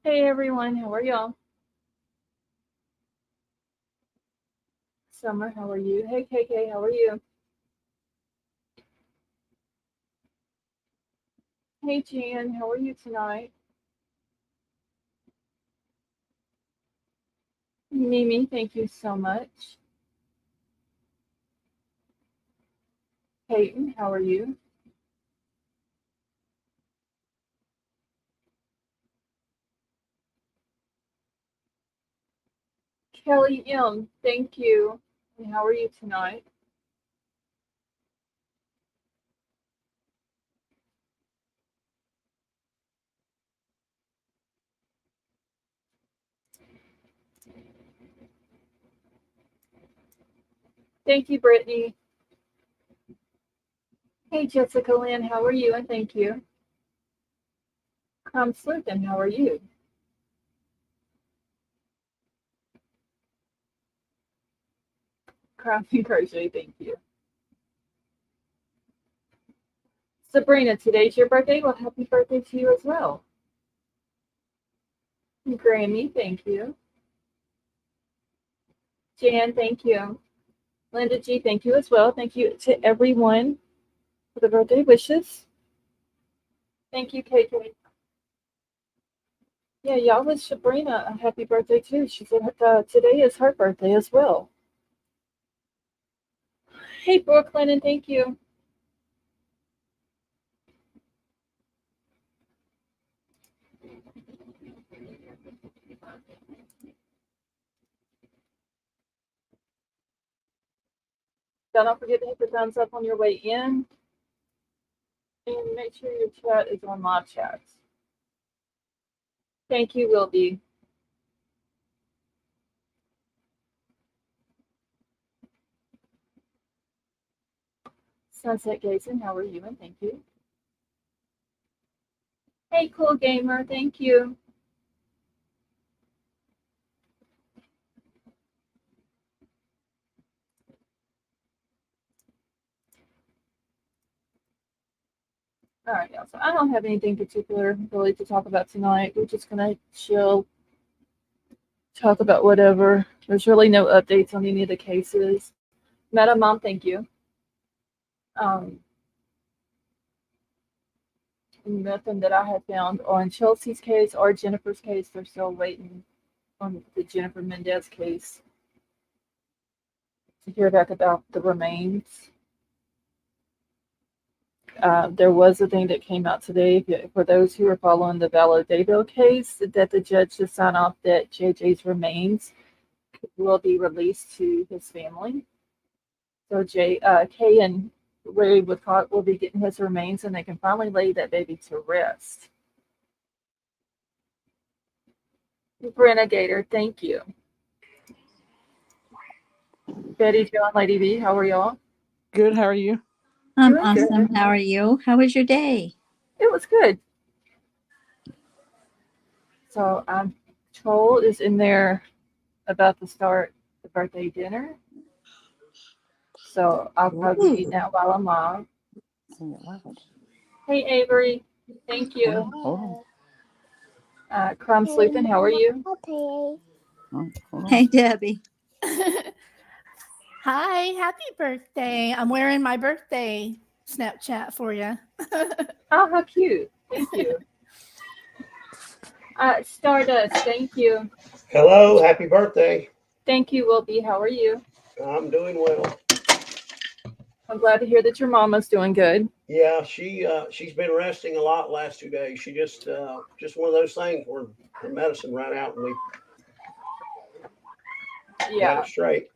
Hey everyone, how are y'all? Summer, how are you? Hey KK, how are you? Hey Jan, how are you tonight? Mimi, thank you so much. Peyton, how are you? Kelly M, thank you. And how are you tonight? Thank you, Brittany. Hey Jessica Lynn, how are you? And thank you. Sleuthing, how are you? Crafting Crochet, thank you. Sabrina, today's your birthday. Well, happy birthday to you as well. Grammy, thank you. Jan, thank you. Linda G, thank you as well. Thank you to everyone for the birthday wishes. Thank you, KK. Yeah, y'all wish Sabrina a happy birthday too. She said today is her birthday as well. Hey, Brooklyn, and thank you. Don't forget to hit the thumbs up on your way in. And make sure your chat is on live chats. Thank you, Wilby. Sunset Gazing, how are you? And thank you. Hey, Cool Gamer, thank you. All right, y'all. So I don't have anything particular really to talk about tonight. We're just gonna chill, talk about whatever. There's really no updates on any of the cases. Madam Mom, thank you. Um, Nothing that I have found on Chelsea's case or Jennifer's case. They're still waiting on the Jennifer Mendez case to hear back about the remains. There was a thing that came out today for those who are following the Valadero case that the judge just signed off that JJ's remains will be released to his family. So Kay and Ray Woodcock will be getting his remains, and they can finally lay that baby to rest. Brenna Gator, thank you. Betty, Joe, and Lady B, how are y'all? Good. How are you? I'm Doing awesome. good. How are you? How was your day? It was good. So Troll is in there about to start the birthday dinner. So I'll probably be eating out while I'm live. Sing it loud. Hey Avery, thank you. Hold Crumb Sleuthing, how are you? on. Hey, Debbie. Hi, happy birthday. I'm wearing my birthday Snapchat for you. Oh, how cute. Thank you. Stardust, thank you. Hello, happy birthday. Thank you, Will B. How are you? I'm doing well. I'm glad to hear that your mama's doing good. Yeah, she's been resting a lot last 2 days. She just one of those things where her medicine ran out and we got Yeah, it straight.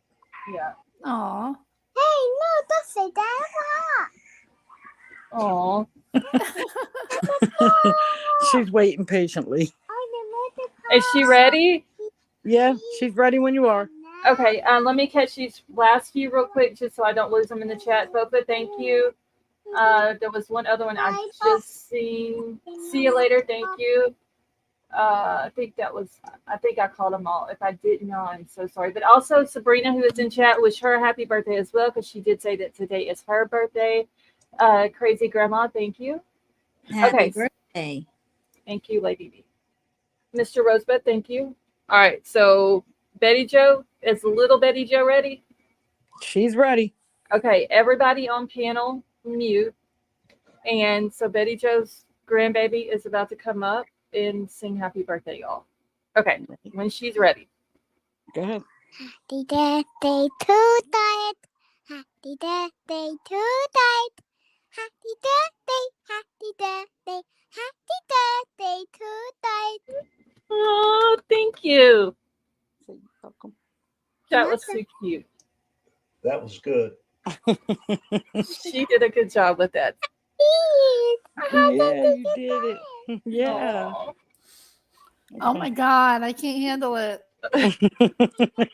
yeah. Aw. Hey, no, don't say that. Aw. She's waiting patiently. Is she ready? Yeah, she's ready when you are. Okay, let me catch these last few real quick just so I don't lose them in the chat. Boba, thank you. There was one other one I just seen. See you later, thank you. I think I called them all. If I didn't, I'm so sorry. But also Sabrina, who is in chat, wish her a happy birthday as well, because she did say that today is her birthday. Crazy Grandma, thank you. Happy Okay. birthday. Thank you, Lady B. Mr. Rosebud, thank you. All right, so Betty Joe, is little Betty Joe ready? She's ready. Okay, everybody on panel mute. And so Betty Joe's grandbaby is about to come up and sing happy birthday, y'all. Okay, when she's ready. Go ahead. Happy birthday to Diet. Happy birthday to Diet. Happy birthday, happy birthday, happy birthday to Diet. Oh, thank you. Say welcome. That was so cute. That was good. She did a good job with that. Yeah, you did it. Yeah. Aw, Oh my God, I can't handle it.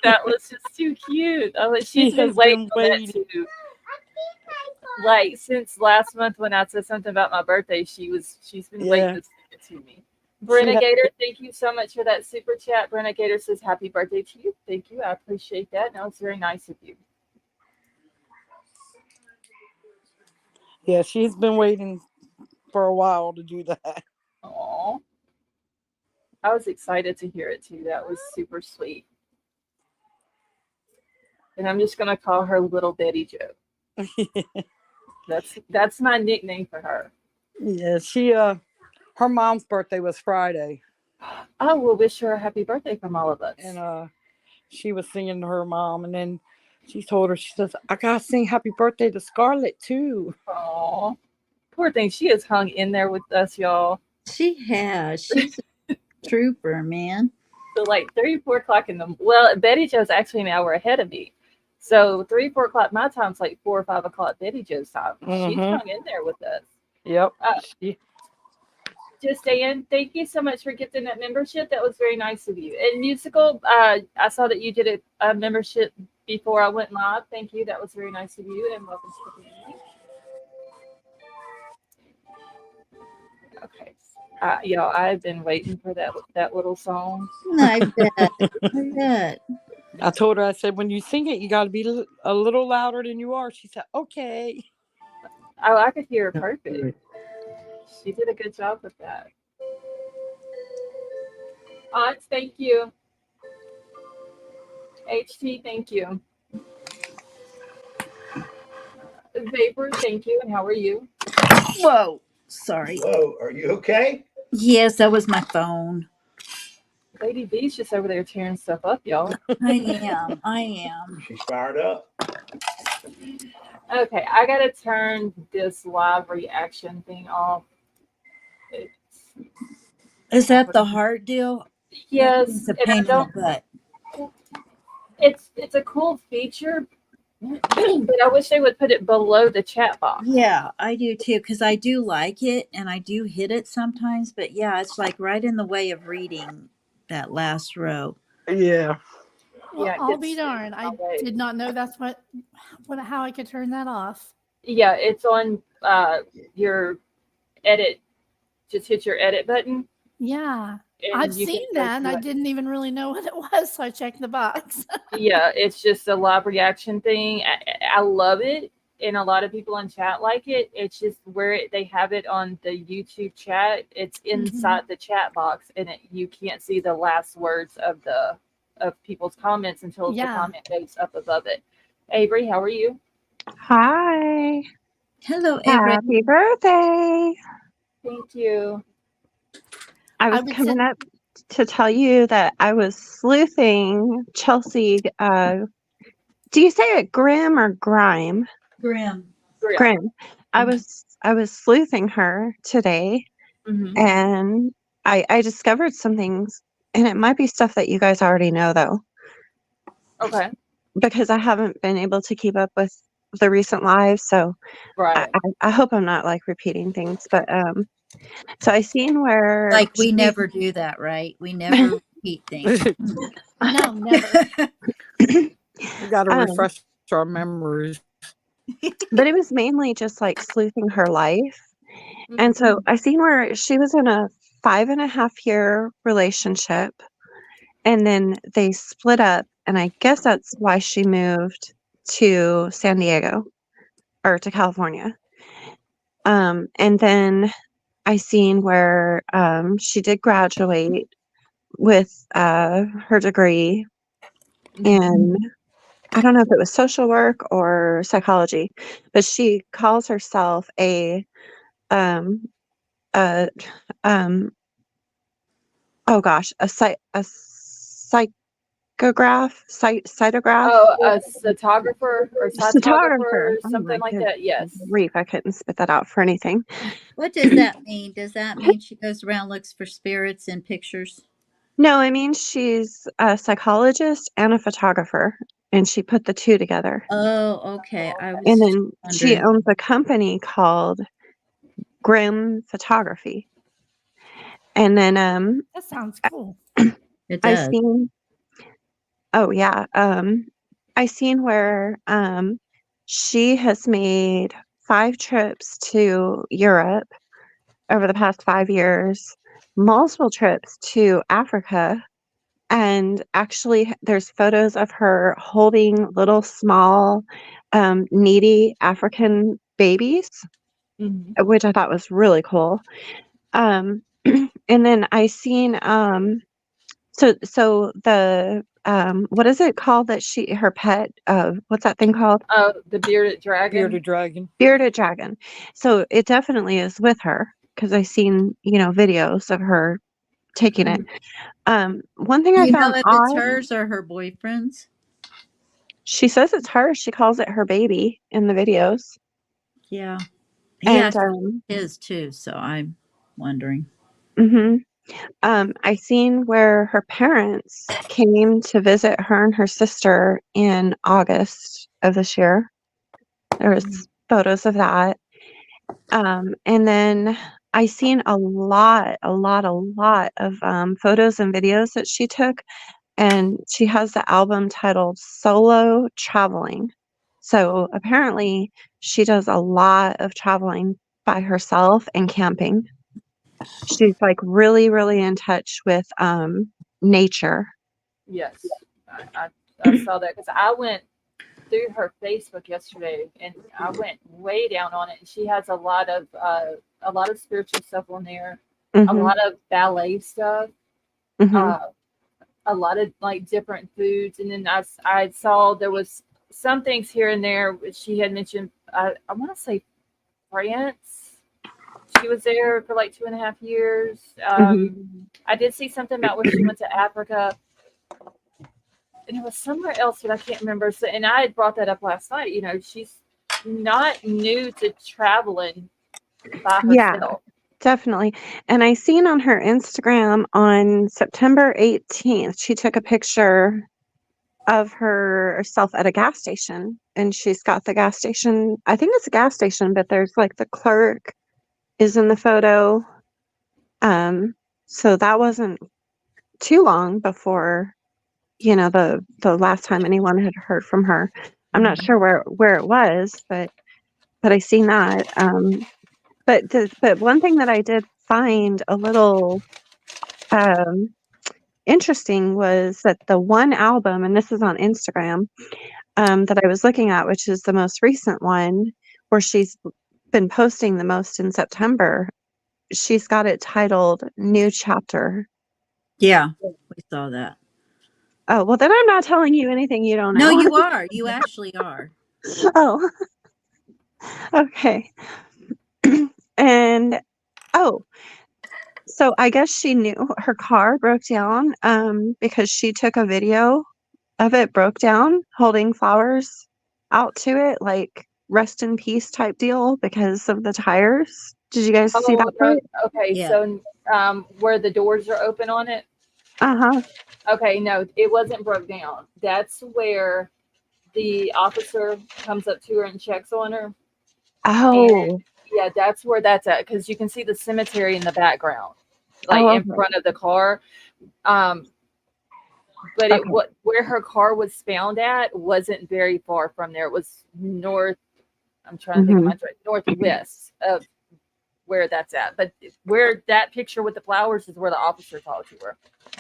that was just too cute. Oh, She she's been has waiting been on that waiting. too. Like since last month when I said something about my birthday, she's been waiting to sing it to me. Brenna had- Gator, thank you so much for that super chat. Brenna Gator says happy birthday to you. Thank you. I appreciate that. That was very nice of you. Yeah, she's been waiting for a while to do that. Aw. I was excited to hear it too. That was super sweet. And I'm just gonna call her Little Betty Joe. That's my nickname for her. Yeah, she her mom's birthday was Friday, I will wish her a happy birthday from all of us. and she was singing to her mom, and then she told her, she says, I gotta sing happy birthday to Scarlett too. Aw. Poor thing. She has hung in there with us, y'all. She has. She's a trooper, man. So like 3, 4 o'clock well, Betty Joe's actually an hour ahead of me. So 3, 4 o'clock my time's like 4 or 5 o'clock Betty Joe's time. She's hung in there with us. Yep. Just saying, thank you so much for gifting that membership. That was very nice of you. And musical, I saw that you did a membership before I went live. Thank you. That was very nice of you. And welcome to the community. Okay. Y'all, I've been waiting for that little song. I bet. I bet. I told her, I said, when you sing it, you got to be a little louder than you are. She said, okay. Oh, I could hear her perfect. She did a good job with that. Aunts, thank you. HT, thank you. Vapor, thank you. And how are you? Whoa. Sorry. Whoa, are you okay? Yes, that was my phone. Lady B's just over there tearing stuff up, y'all. I am. She's fired up. Okay, I gotta turn this live reaction thing off. Is that the heart deal? Yes, It's a and I pain in the don't. butt. It's a cool feature, but I wish they would put it below the chat box. Yeah, I do too, because I do like it and I do hit it sometimes, but yeah, it's like right in the way of reading that last row. Yeah. Well, Yeah, it I'll gets be darned. I away. did not know that's how I could turn that off. Yeah, it's on your edit. Just hit your edit button. Yeah. And I've you can seen go that and to I it. didn't even really know what it was, so I checked the box. Yeah, it's just a live reaction thing. I love it, and a lot of people in chat like it. It's just where they have it on the YouTube chat. It's inside the chat box, and you can't see the last words of people's comments until the comment goes up above it. Avery, how are you? Hi. Hello, Avery. Happy birthday. Thank you. I was coming up to tell you that I was sleuthing Chelsea. Do you say it Grim or Grime? Grim. Grim. I was sleuthing her today, and I discovered some things, and it might be stuff that you guys already know though. Okay. Because I haven't been able to keep up with the recent lives, so right. I hope I'm not like repeating things, but so I seen where Like we never do that, right? We never repeat things. No, never. We got to refresh our memories. But it was mainly just like sleuthing her life. And so I seen where she was in a 5.5-year relationship, and then they split up, and I guess that's why she moved to San Diego or to California. And then I seen where she did graduate, with her degree in, I don't know if it was social work or psychology, but she calls herself um a um oh gosh, a cytograph, Oh, a photographer or photographer. cytographer, Oh something my like goodness that. Yes. grief, I couldn't spit that out for anything. What does that mean? Does that mean she goes around, looks for spirits in pictures? No, I mean she's a psychologist and a photographer, and she put the two together. Oh, okay. I And was just then she wondering. owns a company called Grim Photography. And then That sounds cool. It I does. seen oh yeah, I seen where she has made 5 trips to Europe over the past 5 years, multiple trips to Africa, and actually there's photos of her holding little small needy African babies, Mhm. which I thought was really cool. Um, and then I seen so the what is it called that her pet what's that thing called? Oh, the bearded dragon. Bearded dragon. Bearded dragon. So it definitely is with her because I seen, videos of her taking it. One thing Do I you know found if it's odd, hers or her boyfriend's? she says it's her. She calls it her baby in the videos. Yeah. He And has his too, so I'm wondering. mhm. I seen where her parents came to visit her and her sister in August of this year. There was photos of that. And then I seen a lot of photos and videos that she took, and she has the album titled Solo Traveling. So apparently she does a lot of traveling by herself and camping. She's like really, really in touch with nature. Yes, I saw that because I went through her Facebook yesterday and I went way down on it. And she has a lot of spiritual stuff on there, a Hmm. lot of ballet stuff, Hmm. uh, a lot of like different foods. And then I saw there was some things here and there which she had mentioned. I want to say France. She was there for like 2.5 years. Hmm. I did see something about where she went to Africa, and it was somewhere else, but I can't remember. So, and I had brought that up last night. She's not new to traveling by Yeah, herself. definitely. And I seen on her Instagram on September 18th, she took a picture of herself at a gas station, and she's got the gas station. I think it's a gas station, but there's like the clerk is in the photo. So that wasn't too long before, the last time anyone had heard from her. I'm not sure where it was, but I seen that. But one thing that I did find a little um interesting was that the one album, and this is on Instagram, that I was looking at, which is the most recent one, where she's been posting the most in September. She's got it titled New Chapter. Yeah, we saw that. Oh, well, then I'm not telling you anything you don't No, know. you are. You actually are. Oh, okay. And oh, so I guess she knew her car broke down because she took a video of it broke down holding flowers out to it, like rest in peace type deal because of the tires. Did you guys see Oh that no, part? okay. Yeah. So where the doors are open on it. Uh-huh. Okay, no, it wasn't broke down. That's where the officer comes up to her and checks on her. And Oh. yeah, that's where that's at because you can see the cemetery in the background, like Oh, in okay. front of the car. Um, but Okay. where her car was found at wasn't very far from there. It was north. I'm trying to think of Hmm. my northwest of where that's at. But where that picture with the flowers is where the officer talked to her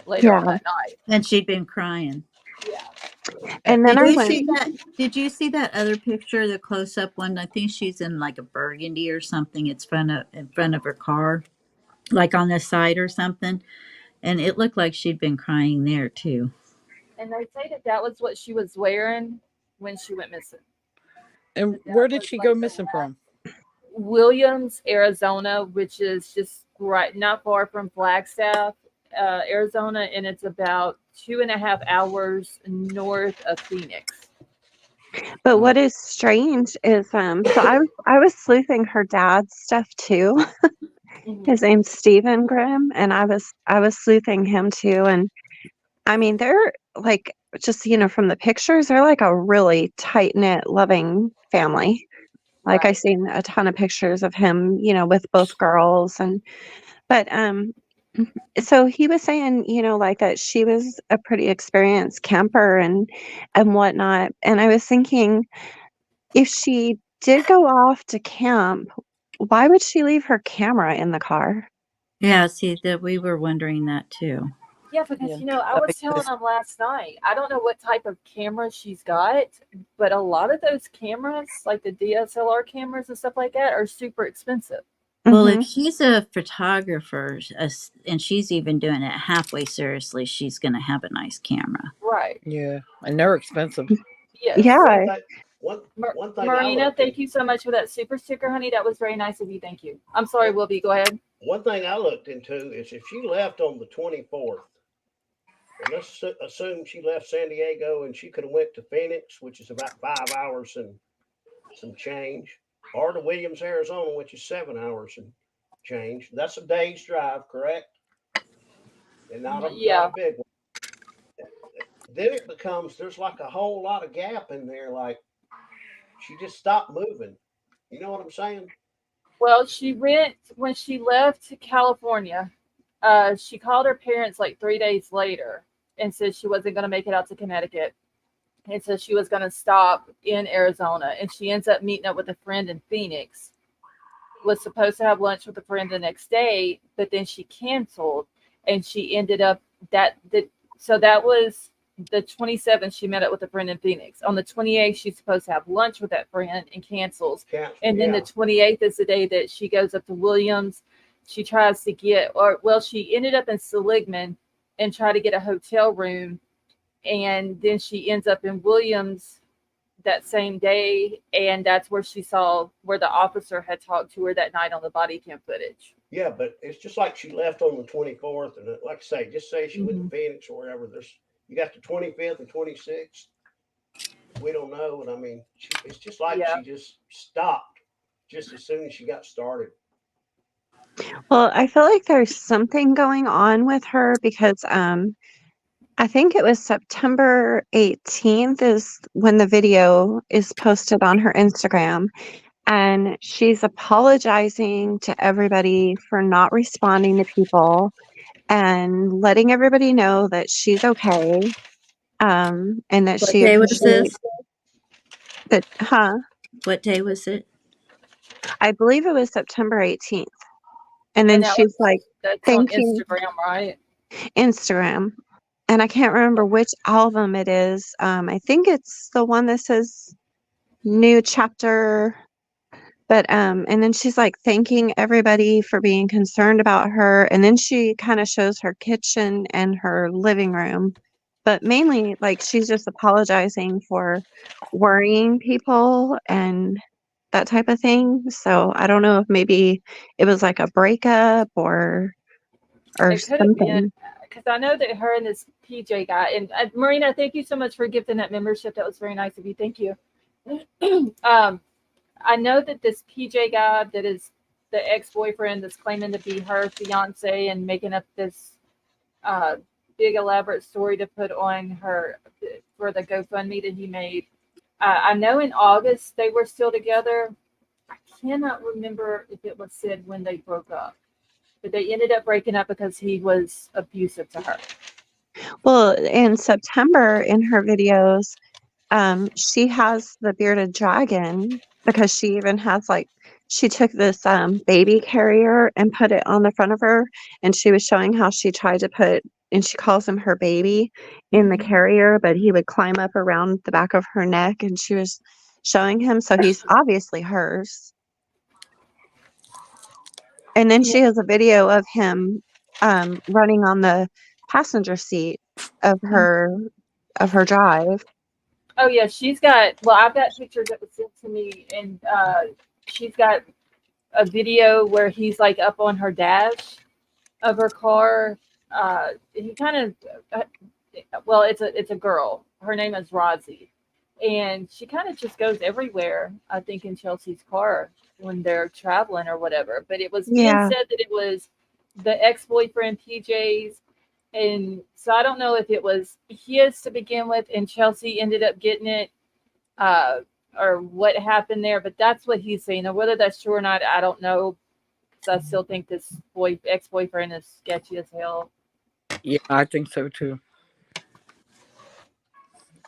later Yeah. on that night. And she'd been crying. Yeah. And then Did I you went, see that? Did you see that other picture, the close-up one? I think she's in like a burgundy or something. It's in front of her car, like on the side or something. And it looked like she'd been crying there too. And they say that that was what she was wearing when she went missing. And That where did was she like go the missing from? Williams, Arizona, which is just right not far from Flagstaff, Arizona, and it's about 2.5 hours north of Phoenix. But what is strange is so I was sleuthing her dad's stuff too. His name's Stephen Grimm, and I was sleuthing him too. And I mean, they're like just from the pictures, they're like a really tight knit, loving family. Like I Right. seen a ton of pictures of him, with both girls, but so he was saying, like that she was a pretty experienced camper and whatnot. And I was thinking, if she did go off to camp, why would she leave her camera in the car? Yeah, see that we were wondering that too. Yeah, because Yeah, I that was makes telling sense. them last night. I don't know what type of camera she's got, but a lot of those cameras, like the DSLR cameras and stuff like that, are super expensive. Well, if Hmm. she's a photographer and she's even doing it halfway seriously, she's going to have a nice camera. Right. Yeah, and they're expensive. Yes. One Yeah. thing, one thing I Marina, looked thank in, you so much for that super sticker, honey. That was very nice of you. Thank you. I'm sorry, one, Wilby. Go ahead. one thing I looked into is if she left on the 24th, and let's assume she left San Diego and she could have went to Phoenix, which is about 5 hours and some change, or to Williams, Arizona, which is 7 hours and change. That's a day's drive, correct? And not Yeah. a big one. Then it becomes there's like a whole lot of gap in there. Like she just stopped moving. You know what I'm saying? Well, when she left California. She called her parents like 3 days later and said she wasn't going to make it out to Connecticut. And so she was going to stop in Arizona. And she ends up meeting up with a friend in Phoenix. Was supposed to have lunch with a friend the next day, but then she canceled. And she ended up so that was the 27th. She met up with a friend in Phoenix. On the 28th, she's supposed to have lunch with that friend and cancels. And then the 28th is the day that she goes up to Williams. She tries to she ended up in Seligman and tried to get a hotel room. And then she ends up in Williams that same day. And that's where she saw where the officer had talked to her that night on the body cam footage. Yeah, but it's just like she left on the 24th, and like I say, just say she went to Phoenix or wherever. You got the 25th and 26th. We don't know, and I mean, it's just like she just stopped just as soon as she got started. Well, I feel like there's something going on with her because I think it was September 18th is when the video is posted on her Instagram, and she's apologizing to everybody for not responding to people and letting everybody know that she's okay. And that What she day was appreciates this? that, What day was it? I believe it was September 18th. And then she's like, That's on thanking Instagram, right? Instagram. And I can't remember which album it is. I think it's the one that says new chapter. But and then she's like thanking everybody for being concerned about her. And then she kind of shows her kitchen and her living room. But mainly like she's just apologizing for worrying people and that type of thing. So I don't know if maybe it was like a breakup or It could have been something. because I know that her and this PJ guy and Marina, thank you so much for gifting that membership. That was very nice of you. Thank you. I know that this PJ guy that is the ex-boyfriend that's claiming to be her fiance and making up this big elaborate story to put on her for the GoFundMe that he made. I know in August they were still together. I cannot remember if it was said when they broke up. But they ended up breaking up because he was abusive to her. Well, in September in her videos, she has the bearded dragon because she even has like she took this baby carrier and put it on the front of her, and she was showing how she tried to put, and she calls him her baby, in the carrier, but he would climb up around the back of her neck, and she was showing him, so he's obviously hers. And then she has a video of him running on the passenger seat of her drive. Oh yeah, she's got. Well, I've got pictures that was sent to me, and she's got a video where he's like up on her dash of her car. He kind of. Well, it's a girl. Her name is Rosie, and she kind of just goes everywhere. I think in Chelsea's car when they're traveling or whatever. But it was being Yeah. said that it was the ex-boyfriend PJ's. And so I don't know if it was his to begin with and Chelsea ended up getting it or what happened there, but that's what he's saying. Now, whether that's true or not, I don't know. Because I still think this ex-boyfriend is sketchy as hell. Yeah, I think so too.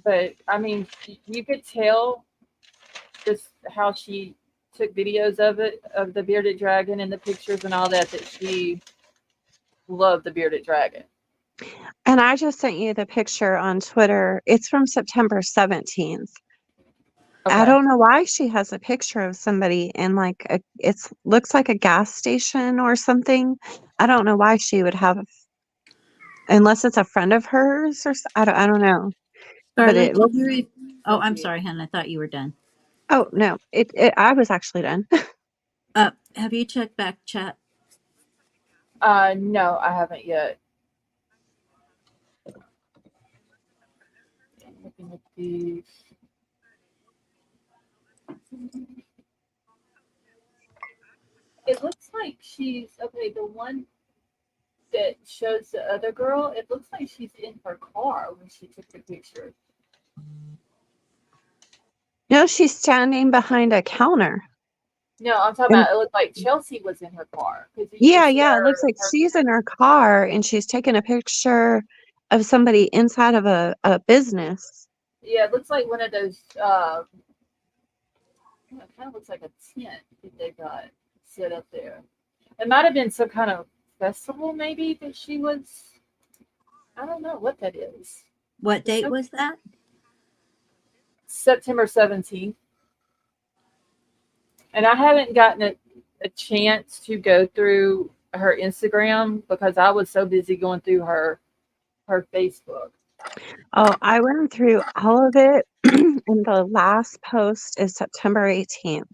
But, I mean, you could tell just how she took videos of it, of the bearded dragon and the pictures and all that she loved the bearded dragon. And I just sent you the picture on Twitter. It's from September 17th. Okay. I don't know why she has a picture of somebody in like it looks like a gas station or something. I don't know why she would have, unless it's a friend of hers or I don't know. But Scarlett, it looks. oh, I'm sorry, hon. I thought you were done. Oh no, I was actually done. Have you checked back chat? No, I haven't yet. Looking at these. It looks like she's okay. The one that shows the other girl, it looks like she's in her car when she took the picture. No, she's standing behind a counter. No, I'm talking And about it looked like Chelsea was in her car. yeah, it looks like she's in her car and she's taking a picture of somebody inside of a business. Yeah, it looks like one of those. It kind of looks like a tent that they got set up there. It might have been some kind of festival, maybe that she was. I don't know what that is. What date was that? September 17th. And I haven't gotten a chance to go through her Instagram because I was so busy going through her Facebook. Oh, I went through all of it, and the last post is September 18th.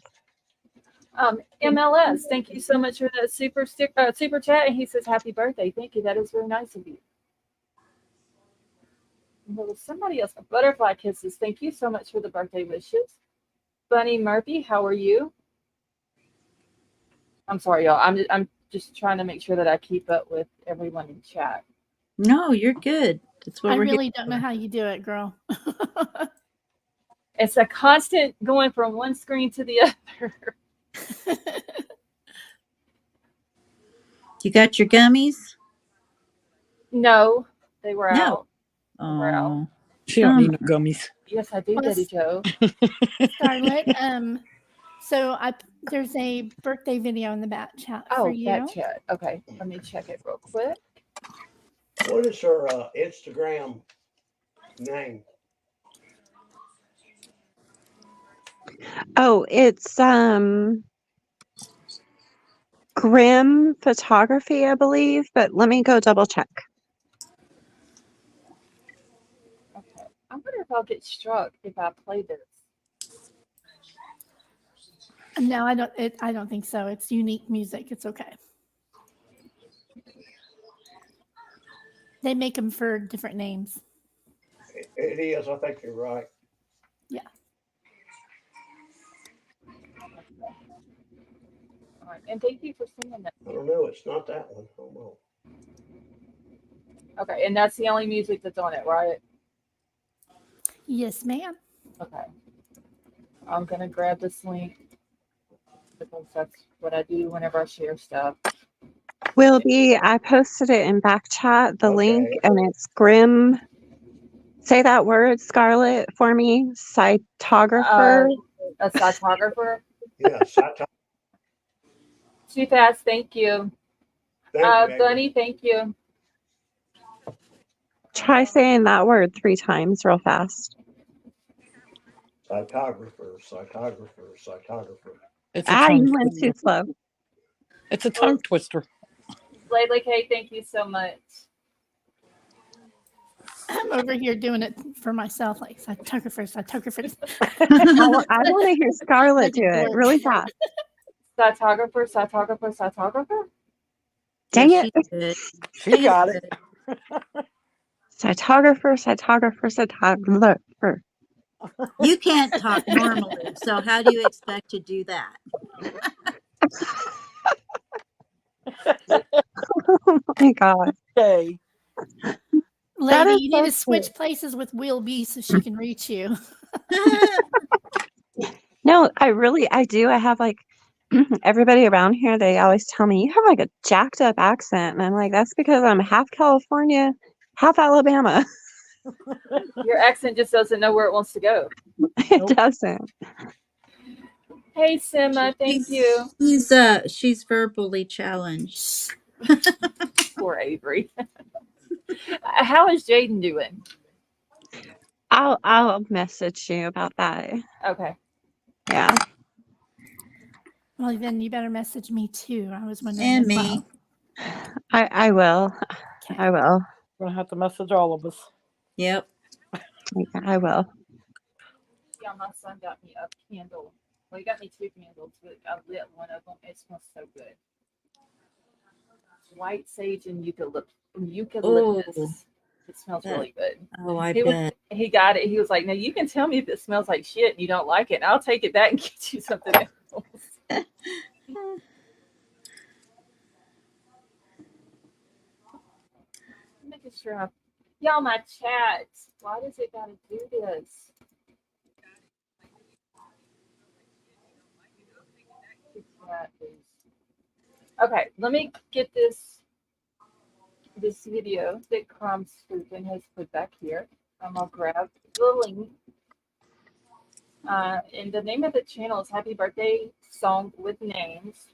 MLS, thank you so much for that super chat. And he says, "Happy birthday." Thank you. That is very nice of you. And there was somebody else. Butterfly kisses. Thank you so much for the birthday wishes. Bunny Murphy, how are you? I'm sorry, y'all. I'm just trying to make sure that I keep up with everyone in chat. No, you're good. That's what I we're really don't know how you do it, girl. It's a constant going from one screen to the other. You got your gummies? No, they were No. out. We're out. Oh, She don't need no gummies. Yes, I do, Well, Betty Joe. Scarlett, so there's a birthday video in the back chat for you. That chat. Okay, let me check it real quick. What is her Instagram name? Oh, it's Grim Photography, I believe, but let me go double check. Okay, I wonder if I'll get struck if I play this. No, I don't think so. It's unique music. It's okay. They make them for different names. It is. I think you're right. Yeah. All right, and thank you for singing that. I don't know. It's not that one. Hold on. Okay, and that's the only music that's on it, right? Yes, ma'am. Okay. I'm gonna grab this link because that's what I do whenever I share stuff. I posted it in back chat, the link, Okay. and it's Grim. Say that word, Scarlett, for me. Cytographer. A cytographer. Yeah, Too fast. Thank you. Thank you, Bunny, thank you. Try saying that word 3 times real fast. Cytographer. It's a tongue You went twister. too slow. It's a tongue twister. Layla K, thank you so much. I'm over here doing it for myself, like cytographers. I want to hear Scarlett do it really fast. Cytographer. Dang Yeah, it. she's good. She got it. Cytographer. You can't talk normally, so how do you expect to do that? Oh my God. Okay. That Lady, is you so need to switch cute. places with Will B so she can reach you. No, I do. I have like everybody around here, they always tell me you have like a jacked up accent. And I'm like, that's because I'm half California, half Alabama. Your accent just doesn't know where it wants to go. It Nope. doesn't. Hey Simma, thank you. She's verbally challenged. Poor Avery. How is Jaden doing? I'll message you about that. Okay. Yeah. Well, then you better message me too. I was wondering And as me. well. I will. Okay. I will. We're gonna have to message all of us. Yep. Yeah, I will. Yeah, my son got me a candle. Well, he got me 2 candles, but I lit one of them. It smells so good. White sage and eucalyptus. Oh, It smells that- really good. I He bet. he got it. He was like, "Now you can tell me if it smells like shit and you don't like it. And I'll take it back and get you something else." Making sure y'all my chat. Why does it gotta do this? Okay, let me get this video that Crumb Sleuthing has put back here. I'm gonna grab the link. And the name of the channel is Happy Birthday Song with Names.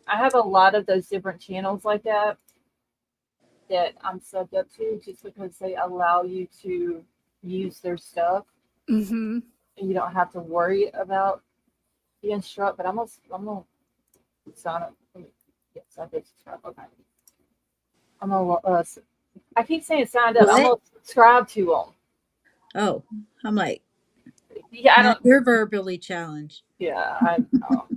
I have a lot of those different channels like that I'm subbed up to just because they allow you to use their stuff Mm-hmm. and you don't have to worry about the instruct. But I'm gonna sign up. Yes, I did subscribe. Okay. I'm gonna. I keep saying signed up. I'm What? gonna subscribe to them. Oh, I'm like, Yeah, I now don't. you're verbally challenged. Yeah, I know.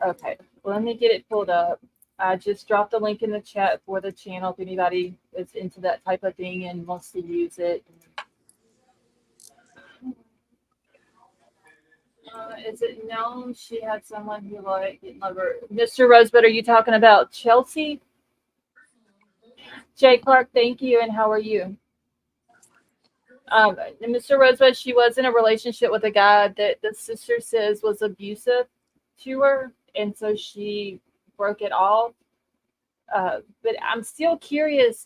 Okay, well, let me get it pulled up. I just dropped a link in the chat for the channel if anybody is into that type of thing and wants to use it. Is it known she had someone who didn't love her? Mr. Rosebud, are you talking about Chelsea? Jay Clark, thank you, and how are you? Mr. Rosebud, she was in a relationship with a guy that the sister says was abusive to her, and so she broke it off. But I'm still curious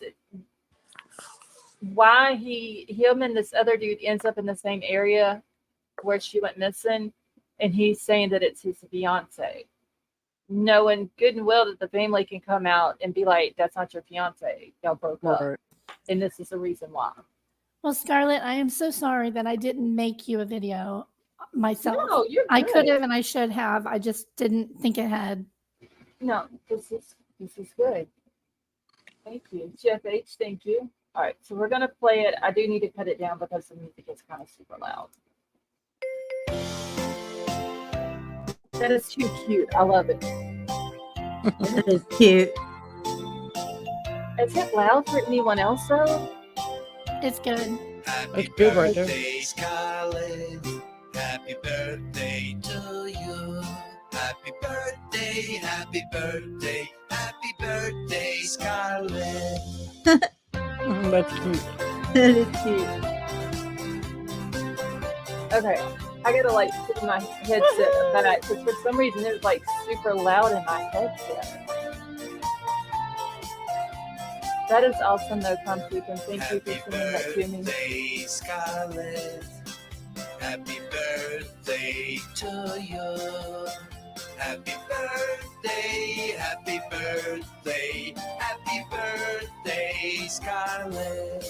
why him and this other dude ends up in the same area where she went missing, and he's saying that it's his fiance, knowing good and well that the family can come out and be like, "That's not your fiance. Y'all broke up, Right. and this is the reason why." Well, Scarlett, I am so sorry that I didn't make you a video myself. No, you're I good. could have and I should have. I just didn't think it had. No, this is good. Thank you, Jeff H. Thank you. All right, so we're gonna play it. I do need to cut it down because the music is kind of super loud. That is too cute. I love it. That is cute. Is it loud for anyone else though? It's good. That's good right there. Birthday, Scarlett. Happy birthday to you. Happy birthday, happy birthday, happy birthday, Scarlett. That's cute. That is cute. Okay, I gotta like put my headset back because for some reason it was like super loud in my headset. That is awesome though, Computer, and thank you for sending that to me. Birthday, Scarlett. Happy birthday to you. Happy birthday, happy birthday, happy birthday, Scarlett.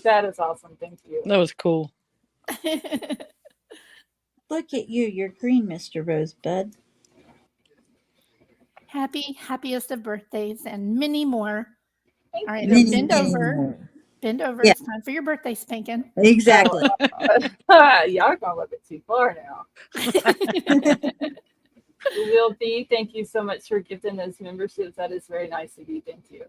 That is awesome. Thank you. That was cool. Look at you. You're green, Mr. Rosebud. Happiest of birthdays and many more. Thank All right, you. now Many, bend many over. more. Bend over. Yeah. It's time for your birthday spanking. Exactly. Y'all gone a little bit too far now. Will B, thank you so much for gifting those memberships. That is very nice of you. Thank you.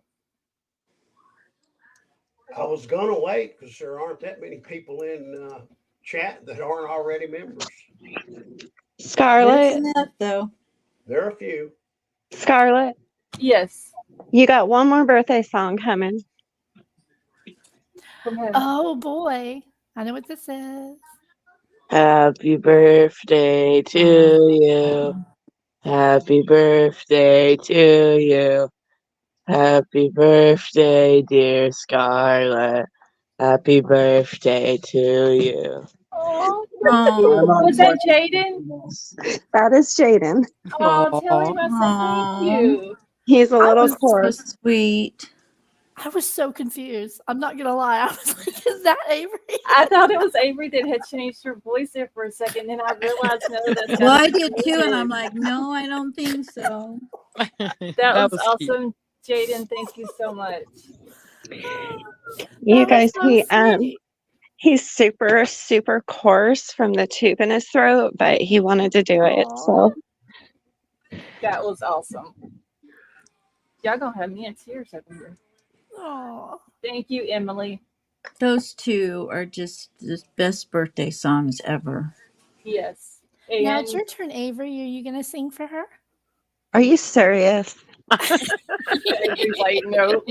I was gonna wait because there aren't that many people in chat that aren't already members. That's Scarlett, enough, though. There are a few. Scarlett, Yes. you got one more birthday song coming. From him. Oh boy, I know what this is. Happy birthday to you. Happy birthday to you. Happy birthday, dear Scarlett. Happy birthday to you. Oh, Oh, was that Jaden? That is Jaden. Oh, tell him I said Aw. thank you. He's a that little was so coarse. sweet. I was so confused. I'm not gonna lie. I was like, "Is that Avery?" I thought it was Avery that had changed her voice there for a second. Then I realized, no, that's Well, gotta I be did too, and I'm Jaden. like, no, I don't think so. That was cute. awesome, Jaden. Thank you so much. You That was guys, so sweet. he's super, super coarse from the tube in his throat, but he wanted to do it. So That was awesome. Y'all gonna have me in tears over here. Aw. Thank you, Emily. Those two are just the best birthday songs ever. Yes. Now And it's your turn, Avery. Are you gonna sing for her? are you serious? Avery's like, no.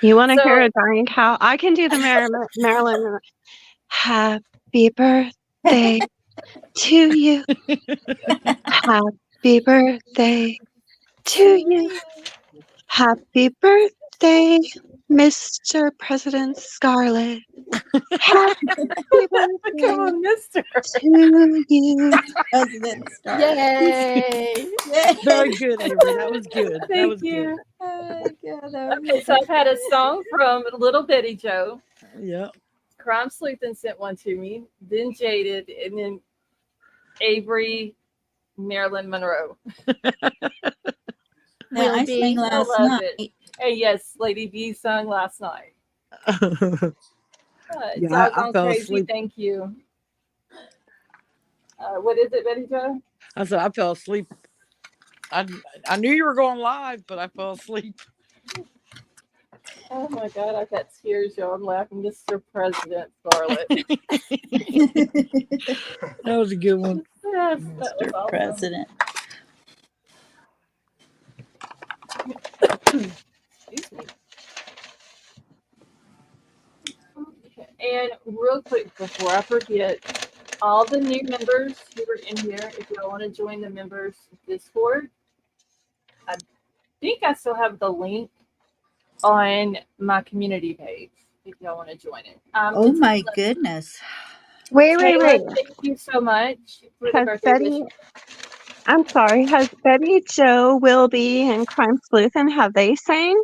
You want to hear So a dying cow? I can do the Marilyn. Happy birthday to you. Happy birthday to you. Happy birthday, Mr. President Scarlett. Happy birthday come on, mister. to you. President Star. Yay! Very good, Avery. That was good. That Thank was you. good. Oh, God, that was Okay, so I've had a song from Little Betty Joe. Yep. Crime Sleuthing sent one to me. Then Jaded, and then Avery, Marilyn Monroe. Now, I B, sang I last love night. it. And yes, Lady B sung last night. Yeah, I Doggone fell crazy. asleep. Thank you. What is it, Betty Joe? I said I fell asleep. I knew you were going live, but I fell asleep. Oh my God, I got tears, y'all. I'm laughing. Mr. President Scarlett. That was a good one. Yes, that was Mr. awesome. President. Excuse me. Okay. And real quick before I forget, all the new members who are in here, if y'all want to join the members Discord, I think I still have the link on my community page if y'all want to join it. Oh, my goodness. Wait. Taylor, thank you so much for the Has birthday wish. I'm sorry, has Betty Joe, Wilby, and Crime Sleuthing, have they sang?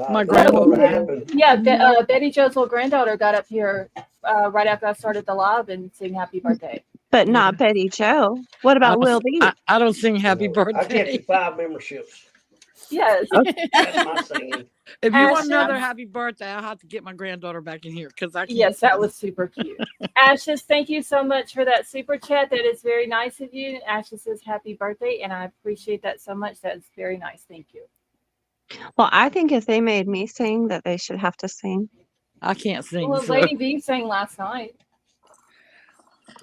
My That's what granddaughter. happened. Yeah, Betty Jo's little granddaughter got up here right after I started the live and sang happy birthday. But not Betty Joe. What about Wilby? I don't sing happy I birthday. get 5 memberships. Yes. That's my singing. If you want Ashes, another happy birthday, I'll have to get my granddaughter back in here because I can't. yes, that was super cute. Ashes, thank you so much for that super chat. That is very nice of you. Ashes says happy birthday, and I appreciate that so much. That's very nice. Thank you. Well, I think if they made me sing, that they should have to sing. I can't sing. Well, So. Lady B sang last night.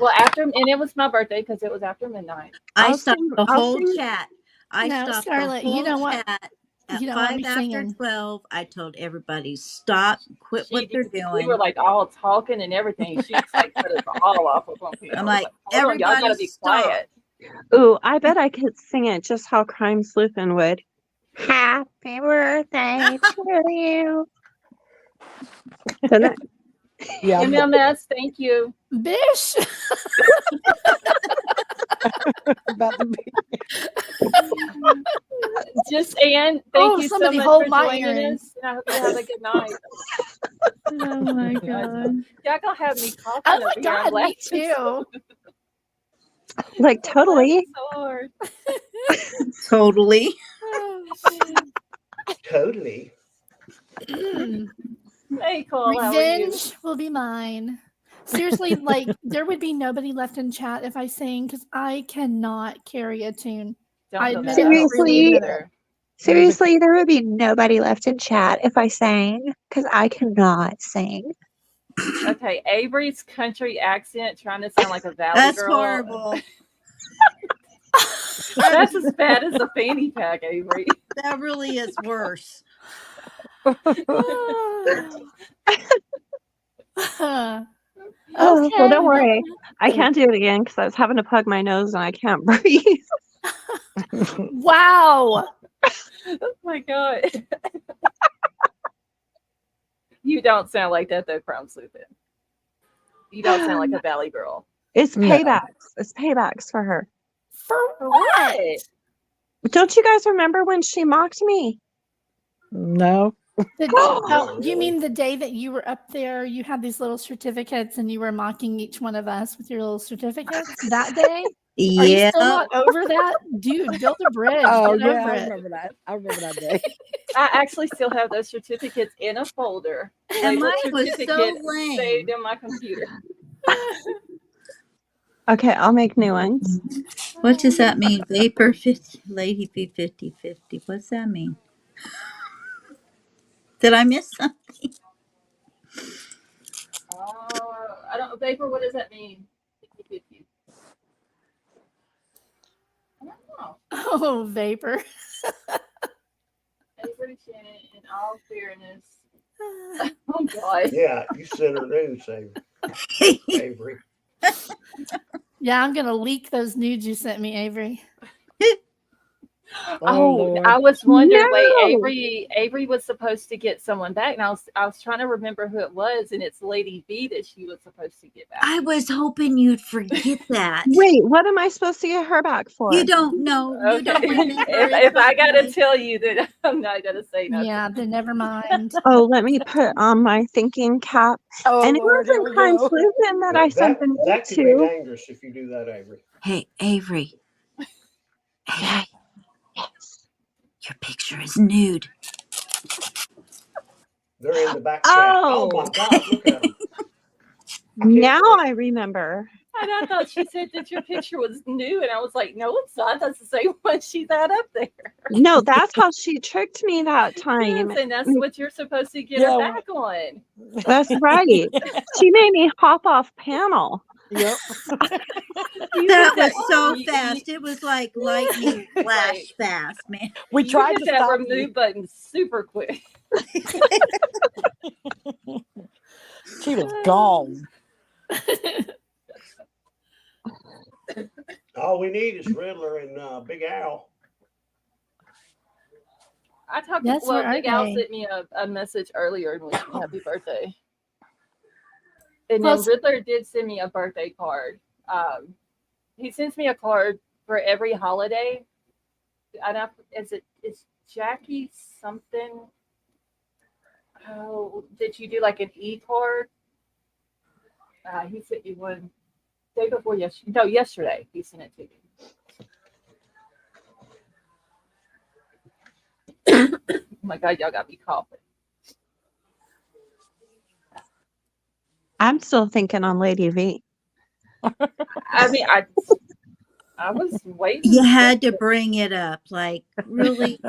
Well, and it was my birthday because it was after midnight. I stopped the I'll whole sing. chat. I No, stopped Scarlett, the whole you know what? chat at You don't want 5 me after singing. 12. I told everybody, stop, quit what they're We doing. were like all talking and everything. She's like cut us all off of one I'm like, hold on, y'all gotta everybody be stop. quiet. Ooh, I bet I could sing it just how Crime Sleuthing would. Happy birthday to you. Doesn't it? Yeah. MMS, thank you. Bish. About to be. Just Ann, thank you so somebody much hold for my joining earring. us. And I hope you have a good night. Oh my god. Y'all gonna have me coughing Oh over my here. I'm God, me laughing too. Like I'm totally. laughing so hard. Totally. Oh, shit. Totally. Hey, Cole, how are you? Revenge will be mine. Seriously, like there would be nobody left in chat if I sang because I cannot carry a tune. Don't I feel admit bad. I it don't freely Seriously, admit it. seriously, there would be nobody left in chat if I sang because I cannot sing. Okay, Avery's country accent trying to sound like a valley That's girl. horrible. That's as bad as a fanny pack, Avery. That really is worse. Oh, well, don't Okay. worry. I can't do it again because I was having to plug my nose and I can't breathe. Wow. Oh my god. You don't sound like that though, Crown Sleuthing. You don't sound like a valley girl. It's No. paybacks. It's paybacks for her. For For what? Don't you guys remember when she mocked me? No. You mean the day that you were up there, you had these little certificates and you were mocking each one of us with your little certificates that day? Are you Yeah. still not over that? Dude, build a bridge. Oh Get yeah, over I it. remember that. I remember that day. I actually still have those certificates in a folder. And Labeled mine was so certificate lame. saved in my computer. Okay, I'll make new ones. What does that mean? Vapor 50, Lady B5050. What's that mean? Did I miss something? I don't know, Vapor, what does that mean? 50-50. I don't know. Oh, vapor. Avery Shannon, in all fairness. Oh god. Yeah, you sent her news, Avery. Yeah, I'm gonna leak those nudes you sent me, Avery. Oh, Lord. I was wondering. Wait, No. Avery was supposed to get someone back, and I was trying to remember who it was, and it's Lady V that she was supposed to get back. I was hoping you'd forget that. Wait, what am I supposed to get her back for? You don't know. You Okay. don't remember. If I gotta tell you, then I'm not gonna say nothing. Yeah, then never mind. Oh, let me put on my thinking cap. Oh And it Lord, here wasn't we Crime go. Sleuthing that I sent the That note could be to. dangerous if you do that, Avery. Hey, Avery. Hey, Yes. your picture is nude. They're in the back chat. Oh Oh, my God, look at them. now I remember. And I thought she said that your picture was new, and I was like, no, it's not. That's the same one she's had up there. No, that's how she tricked me that time. Yes, and that's what you're supposed to get Yeah. her back on. That's right. She made me hop off panel. Yep. You That hit was so you- fast. It was like lightning flash Right. fast, man. We you tried hit to that stop remove you. button super quick. She was gone. All we need is Riddler and Big Al. I talked Yes, to where are Big Al they? sent me a message earlier and wished me happy birthday. And Well, then Riddler did send me a birthday card. He sends me a card for every holiday. It's Jackie something. Oh, did you do like an e-card? He sent me one day before yesterday. No, yesterday he sent it to me. Oh my God, y'all got me coughing. I'm still thinking on Lady V. I mean, I was waiting. You had to bring it up. Like, really?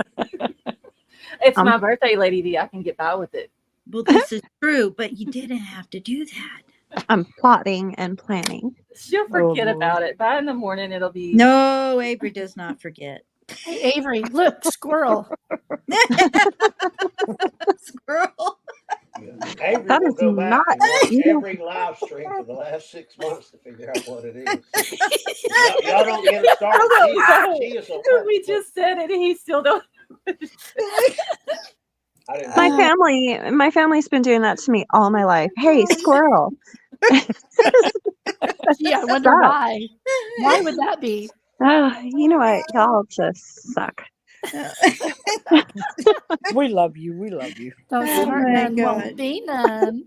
It's my birthday, Lady V. I can get by with it. Well, this is true, but you didn't have to do that. I'm plotting and planning. She'll forget Lord. about it. By in the morning, it'll be. No, Avery does not forget. Hey, Avery, look, squirrel. Squirrel. Avery That will is go back not- and watch you know- every live stream for the last 6 months to figure out what it is. Y'all don't get it started. She is a We just said it, and he still don't. I didn't My family's been doing that to me all my life. Hey, squirrel. Gee, I wonder Stop. why. Why would that be? You know what? Y'all just suck. We love you. We love you. Those Oh smart my men God. won't be none.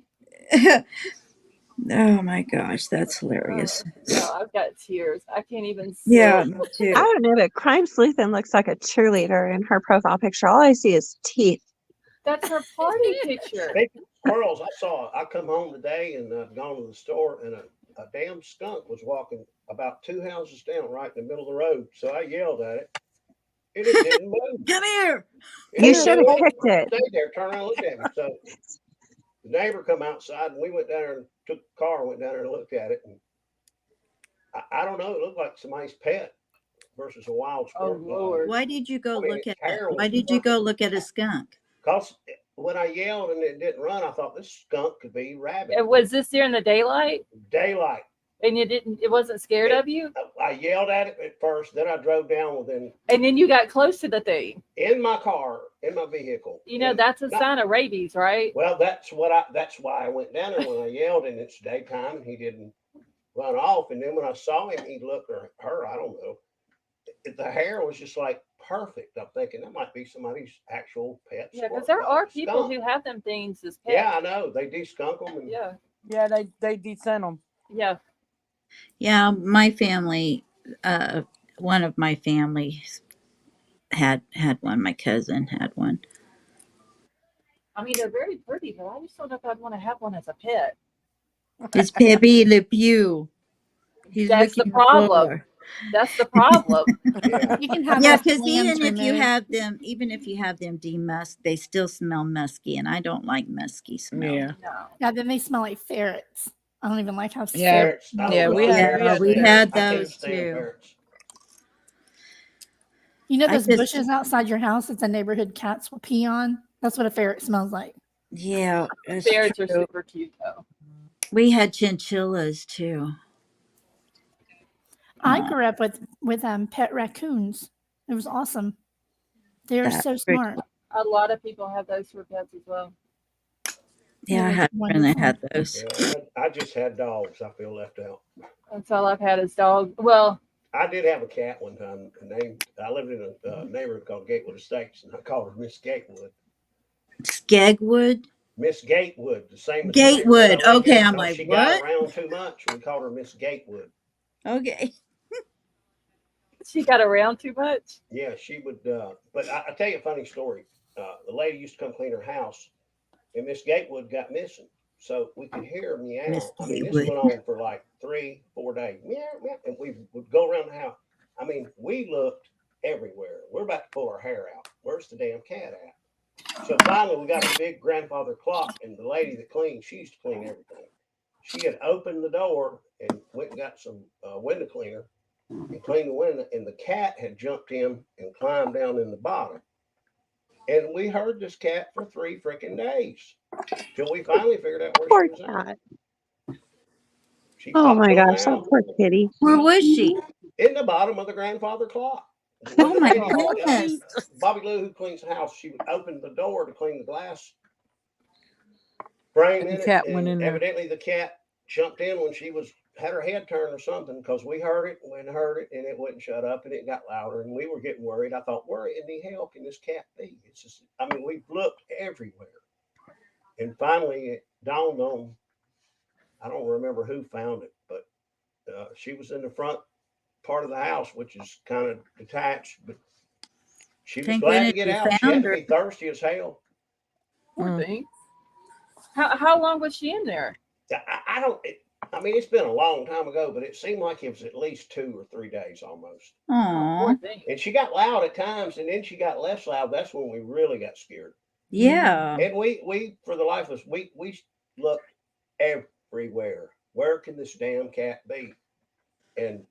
Oh my gosh, that's hilarious. No, I've got tears. I can't even Yeah, sit. me I too. don't know, but Crime Sleuthing looks like a cheerleader in her profile picture. All I see is teeth. That's her party picture. Speaking of squirrels, I come home today and I'd gone to the store and a damn skunk was walking about 2 houses down right in the middle of the road. So I yelled at it and it didn't move. Come here. It You didn't should have move. kicked it. Stayed there, turned around and looked at me. So the neighbor come outside and we went down there and took the car, went down there and looked at it. And I don't know, it looked like somebody's pet versus a wild Oh squirrel. Lord. Why did you go I mean, look its at it? hair Why was did you go perfect. look at a skunk? Cause when I yelled and it didn't run, I thought this skunk could be rabid. And was this during the daylight? Daylight. And it wasn't scared of you? I yelled at it at first, then I drove down within And then you got close to the thing. in my car, in my vehicle. You know, And that's a not- sign of rabies, right? Well, that's why I went down there when I yelled and it's daytime and he didn't run off. And then when I saw him, he looked or her, I don't know. The hair was just like perfect. I'm thinking that might be somebody's actual pet. Yeah, because squirrel, there are like a people skunk. who have them things as pets. Yeah, I know. They de-skunk them. And Yeah. Yeah, they descent them. Yeah. Yeah, my family, one of my families had one. My cousin had one. I mean, they're very pretty, but I just don't know if I'd want to have one as a pet. It's Pepe Le Pew. He's That's the licking the problem. floor. That's the problem. yeah. You can have Yeah, those because glands even if you removed. have them demusked, they still smell musky, and I don't like musky smell. Yeah. No. Yeah, then they smell like ferrets. I don't even like how Yeah. Ferrets. I don't Yeah, know. we I had- can't we had we stand- had I can't those stand too. ferrets. You know I those just- bushes outside your house that the neighborhood cats will pee on? That's what a ferret smells like. Yeah, it's Ferrets are true. super cute, though. We had chinchillas too. I Aw, grew up with pet raccoons. It was awesome. They're that's so pretty smart. A lot of people have those for pets as well. Yeah, I It was had a friend that had those. Yeah, I just had dogs. I feel left out. That's all I've had is dogs. Well, I did have a cat one time. I lived in a neighborhood called Gatewood Estates, and I called her Miss Gatewood. Skegwood. Miss Gatewood, the same as Gatewood. the neighborhood I lived Okay, in, I'm 'cause like, she what? got around too much. We called her Miss Gatewood. Okay. she got around too much. Yeah, she would. But I tell you a funny story. The lady used to come clean her house, and Miss Gatewood got missing. So we could hear her meow. Miss I mean, this Gatewood. went on for like 3-4 days. Meow, meow. And we would go around the house. I mean, we looked everywhere. We're about to pull our hair out. Where's the damn cat at? So finally, we got a big grandfather clock, and the lady that cleaned, she used to clean everything. She had opened the door and went and got some window cleaner and cleaned the window, and the cat had jumped in and climbed down in the bottom. And we heard this cat for 3 freaking days till we finally figured out where Poor she was at. cat. She Oh popped my on gosh, that out poor kitty. Where was she? in the bottom of the grandfather clock. Oh The my lady, goodness. Bobby Lou, who cleans the house, she would open the door to clean the glass frame And in the it, cat went and in there. evidently the cat jumped in when she had her head turned or something, because we heard it and it wouldn't shut up and it got louder and we were getting worried. I thought, where in the hell can this cat be? It's just, I mean, we've looked everywhere. And finally it dawned on, I don't remember who found it, but she was in the front part of the house, which is kind of detached, but she was Thank glad to goodness get you out. She had found to her. be thirsty as hell. Poor Mm. thing. How long was she in there? I don't, I mean, it's been a long time ago, but it seemed like it was at least 2 or 3 days almost. Poor Aw. thing. And she got loud at times, and then she got less loud. That's when we really got scared. Yeah. And we for the life of us, we looked everywhere. Where can this damn cat be? And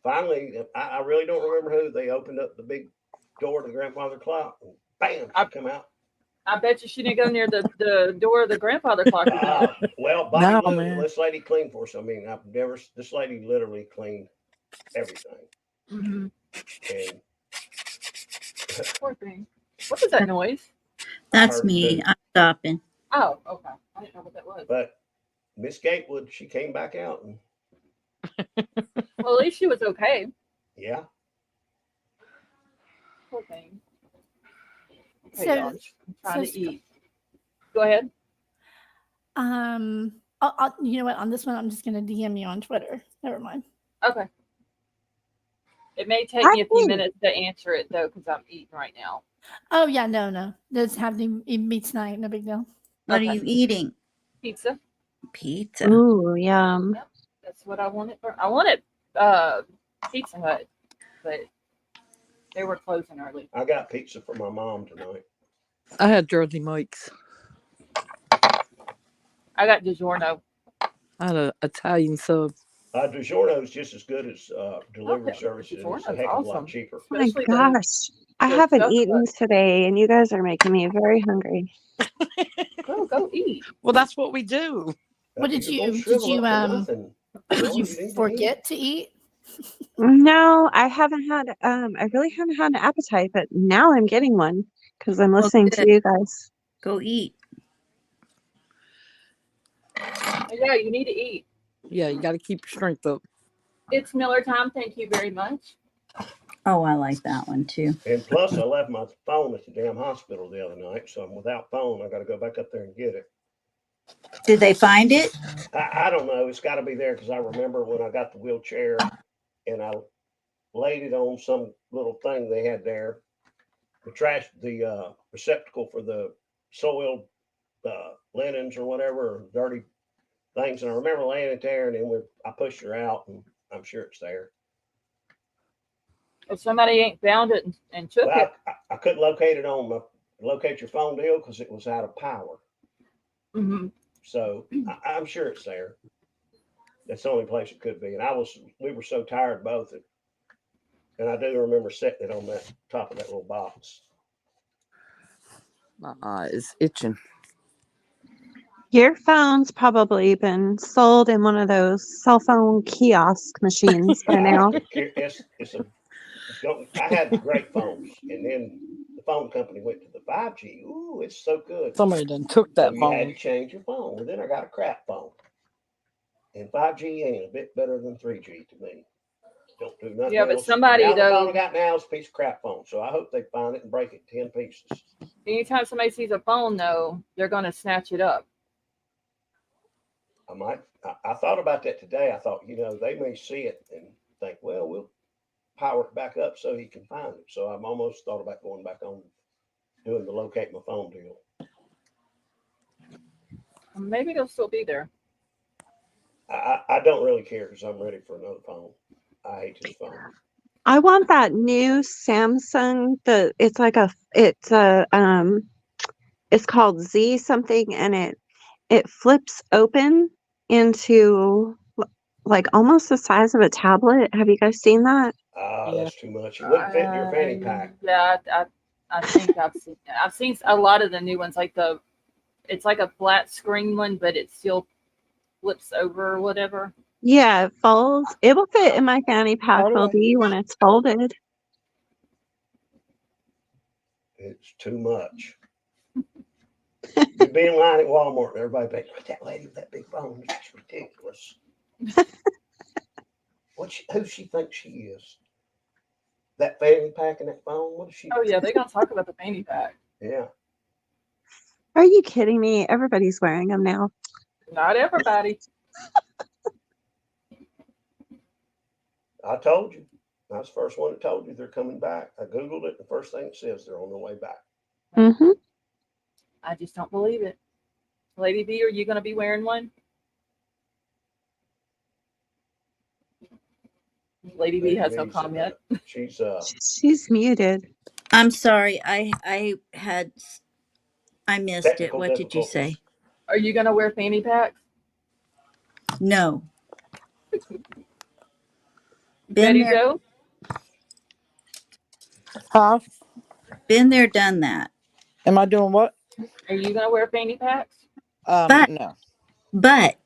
finally, I really don't remember who. They opened up the big door to the grandfather clock, and bam, she come out. I bet you she didn't go near the door of the grandfather clock again. Well, Bobby No, Lou, man. this lady cleaned for us. I mean, this lady literally cleaned everything. Mhm. And Poor thing. What was that noise? That's heard me. too. I'm stopping. Oh, okay. I didn't know what that was. But Miss Gatewood, she came back out, and Well, at least she was okay. yeah, Poor thing. Okay, So- y'all. I'm trying so to eat. Go ahead. You know what? On this one, I'm just gonna DM you on Twitter. Never mind. Okay. It may take I me a few think- minutes to answer it though, because I'm eating right now. Oh yeah, no. That's happening. Me tonight. No big deal. What Okay. are you eating? Pizza. Pizza. Ooh, yum. Yep. That's what I wanted. I wanted Pizza Hut, but they were closing early. I got pizza for my mom tonight. I had Jersey Mike's. I got DiGiorno. I had an Italian sub. DiGiorno is just as good as delivery Okay, services, and it's a DiGiorno's heck of a awesome. lot cheaper. My Especially gosh. I the haven't stuffed eaten crust. today, and you guys are making me very hungry. Go eat. Well, that's what we do. What did You're gonna you shrivel up for nothing. did No, you need to eat. forget to eat? No, I haven't had I really haven't had an appetite, but now I'm getting one because I'm Well, listening to good. you guys. Go eat. Yeah, you need to eat. Yeah, you got to keep your strength up. It's Miller time. Thank you very much. Oh, I like that one too. And plus, I left my phone at the damn hospital the other night, so I'm without phone. I got to go back up there and get it. Did they find it? I don't know. It's got to be there because I remember when I got the wheelchair and I laid it on some little thing they had there, the receptacle for the soiled linens or whatever, or dirty things. And I remember laying it there, and then I pushed her out, and I'm sure it's there. If somebody ain't found it and took Well, it, I couldn't locate it on my locate your phone deal because it was out of power. mm-hmm. So I'm sure it's there. That's the only place it could be. And we were so tired both. And I do remember setting it on that top of that little box. My eye is itching. Your phone's probably been sold in one of those cell phone kiosk machines by now. I had great phones, and then the phone company went to the 5G. Ooh, it's so good. Somebody done took that So you had phone. to change your phone. Well, then I got a crap phone. And 5G ain't a bit better than 3G to me. Don't do nothing Yeah, but else. somebody, And now the though- phone I got now is a piece of crap phone. So I hope they find it and break it in 10 pieces. anytime somebody sees a phone, though, they're going to snatch it up. I thought about that today. I thought, they may see it and think, well, we'll power it back up so he can find it. So I'm almost thought about going back on doing the locate my phone deal. Maybe they'll still be there. I don't really care because I'm ready for another phone. I hate this phone. I want that new Samsung. It's called Z something, and it flips open into like almost the size of a tablet. Have you guys seen that? Yeah. That's too much. It wouldn't fit in your fanny pack. Yeah, I think I've seen it. I've seen a lot of the new ones, it's like a flat screen one, but it still flips over or whatever. Yeah, it folds. It will fit in my fanny pack, How do I- LD, when it's folded. It's too much. You'd be in line at Walmart and everybody be like, that lady with that big phone, it's ridiculous. Who she thinks she is? That fanny pack and that phone? What is she? Oh yeah, they're gonna talk about the fanny pack. Yeah. Are you kidding me? Everybody's wearing them now. Not everybody. I told you. I was the first one that told you they're coming back. I Googled it. The first thing it says they're on their way back. Mm-hmm. I just don't believe it. Lady B, are you gonna be wearing one? Lady B has no B's comment. She's muted. I'm sorry. I missed it. Technical What did you say? difficulties. Are you gonna wear fanny packs? No. Ready to go? Huh? Been there, done that. Am I doing what? Are you gonna wear fanny packs? No. But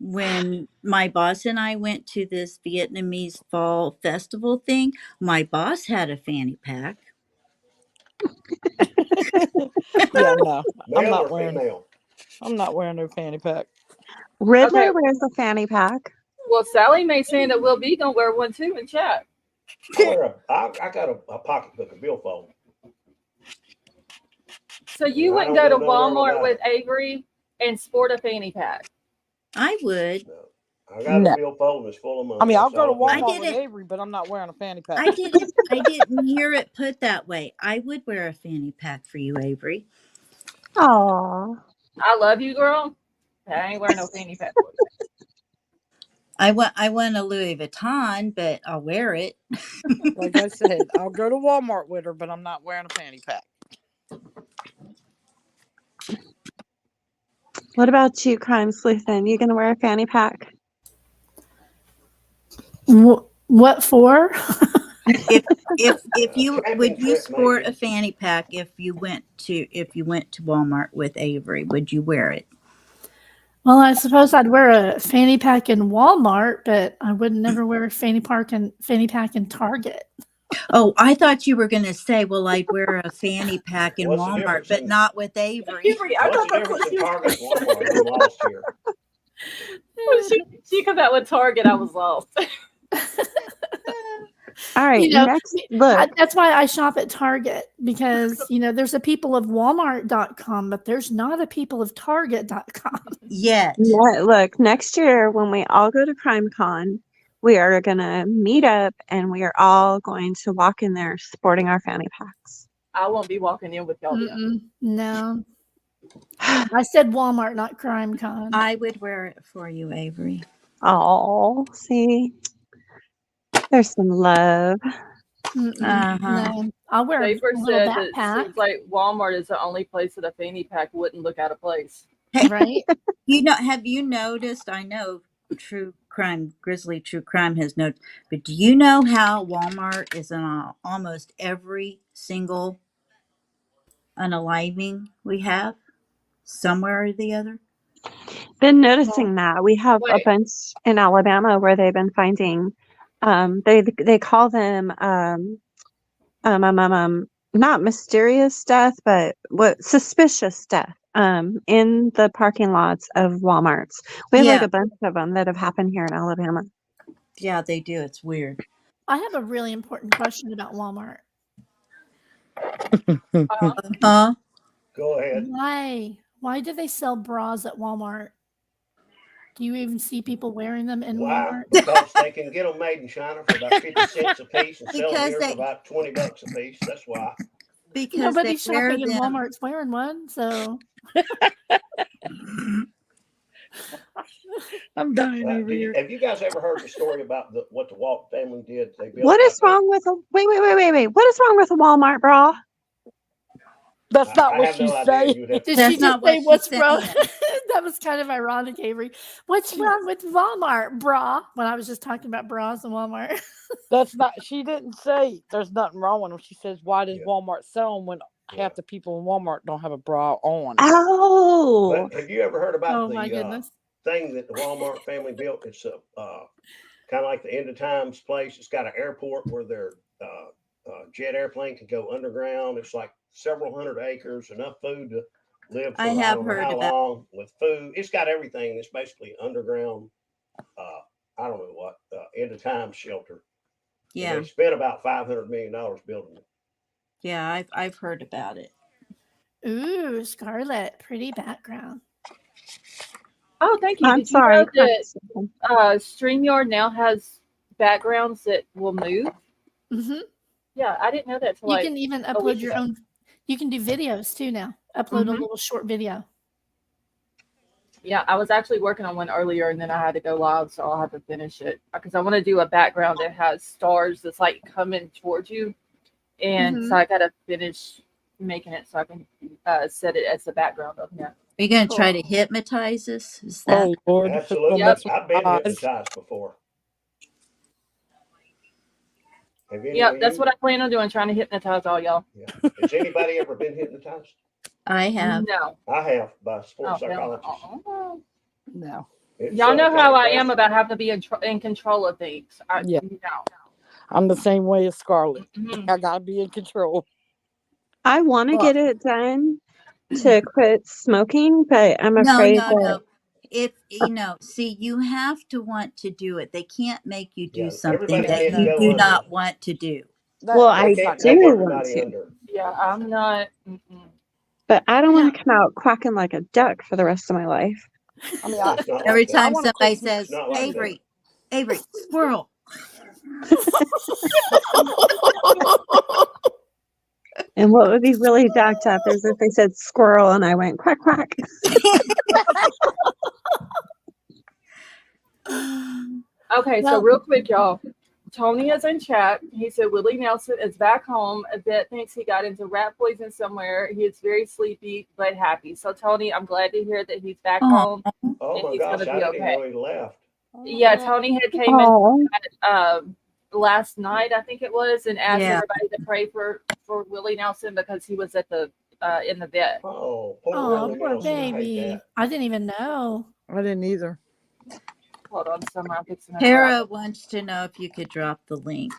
when my boss and I went to this Vietnamese fall festival thing, my boss had a fanny pack. Yeah, no. Male or female? I'm not wearing no fanny pack. Riddler Okay. wears a fanny pack. Well, Sally may say that Will B gonna wear one too in chat. I got a pocketbook, a billfold. So you I wouldn't don't go to know no more Walmart about with it. Avery and sport a fanny pack? I would. No. I got No. a billfold that's full of money. I mean, I'll That's go to all it I means. Walmart with didn't. Avery, but I'm not wearing a fanny pack. I didn't hear it put that way. I would wear a fanny pack for you, Avery. Aw. I love you, girl. But I ain't wearing no fanny pack for you. I want a Louis Vuitton, but I'll wear it. Like I said, I'll go to Walmart with her, but I'm not wearing a fanny pack. What about you, Crime Sleuthing? You gonna wear a fanny pack? What for? If you Camping would you trip, sport maybe. a fanny pack if you went to Walmart with Avery, would you wear it? Well, I suppose I'd wear a fanny pack in Walmart, but I would never wear a fanny pack in Target. Oh, I thought you were going to say, well, I'd wear a fanny pack in What's the Walmart, difference but in not with Avery. Avery, I what's thought the that's what difference in she was. Target and Walmart? I'm lost here. When she come out with Target, I was lost. All right, You know, next look. that's why I shop at Target, because there's a people of Walmart.com, but there's not a people of Target.com. Yet. Look, next year when we all go to CrimeCon, we are gonna meet up and we are all going to walk in there sporting our fanny packs. I won't be walking in with y'all. No. I said Walmart, not CrimeCon. I would wear it for you, Avery. Oh, see, there's some love. No, I'll wear a Schaefer little said that it backpack, seems like Walmart is the only place that a fanny pack wouldn't look out of place. right? Have you noticed? I know Grizzly True Crime has noticed, but do you know how Walmart is in almost every single unaliving we have, somewhere or the other? Been noticing that we have a Wait. bunch in Alabama where they've been finding. They call them not mysterious death, but suspicious death. In the parking lots of Walmarts, we have like Yeah. a bunch of them that have happened here in Alabama. Yeah, they do. It's weird. I have a really important question about Walmart. Go ahead. Why do they sell bras at Walmart? Do you even see people wearing them in Why? Walmart? Because they can get them made in China for about 50 cents a piece and sell them Because here they- for about $20 a piece. That's why. Because Nobody they wear shopping in them. Walmart's wearing one, so I'm dying over here. Have you guys ever heard the story about what the Walt family did? They built What is wrong with a wait? What is wrong with a Walmart bra? That's not I what have no she's idea. saying. You'd have to did That's she just not say what what's she's wrong? saying. That was kind of ironic, Avery. What's wrong with Walmart bra? When I was just talking about bras in Walmart. That's not. She didn't say there's nothing wrong with them. She says, why does Yeah. Walmart sell them when half the people in Walmart don't have a bra on? Oh, But have you ever heard about Oh my the goodness. thing that the Walmart family built? It's a kind of like the end of times place. It's got an airport where their jet airplane can go underground. It's like several hundred acres, enough food to live for I I have don't know heard how about- long with food. It's got everything. It's basically underground. I don't know what end of time shelter. And Yeah, they spent about $500 million building it. yeah, I've heard about it. Ooh, Scarlett, pretty background. Oh, thank you. I'm Did sorry. you know that StreamYard now has backgrounds that will move? Mm-hmm. Yeah, I didn't know that till You like can even a upload week your ago. own. You can do videos too now. Upload a Mhm. little short video. Yeah, I was actually working on one earlier and then I had to go live, so I'll have to finish it because I want to do a background that has stars that's like coming towards you, and so I got to finish making it so I can set it as the background of that. Are you going to try to hypnotize us? Is that? Oh Lord! Absolutely. Yep. I've been Eyes. hypnotized before. Have any Yep, of that's you? what I plan on doing, trying to hypnotize all y'all. Yeah. Has anybody ever been hypnotized? I have. No. I have by a sports Oh, psychologist. no. No. It's, Y'all know kinda how I crazy. am about having to be in control of things. Yeah. No. I'm the same way as Scarlett. Mhm. I gotta be in control. I want to get it done to quit smoking, but I'm afraid that No. If see, you have to want to do it. They can't make you do Yeah, something everybody that can't you go do under. not want to do. well, They I can't do make want everybody to. under. Yeah, I'm not. but I don't want Yeah. to come out quacking like a duck for the rest of my life. I mean, It's not Every like that. time wanna somebody cook- says, It's not like that. Avery, squirrel. And what would be really jacked up is if they said squirrel and I went quack quack. Okay, so Well- real quick, y'all. Tony is in chat. He said Willie Nelson is back home. Yvette thinks he got into rat poison somewhere. He is very sleepy but happy. So Tony, I'm glad to hear that he's back home. Oh And my he's gosh, gonna I be didn't even okay. know he left. Yeah, Tony had came in Oh, last night, I think it was, and asked Yeah. everybody to pray for Willie Nelson because he was at the in the vet. Oh, poor Oh, Willie poor Nelson. I hate baby. that. I didn't even know. I didn't either. Hold on, Summer, I'm fixing to Tara wants to know if you could drop the link.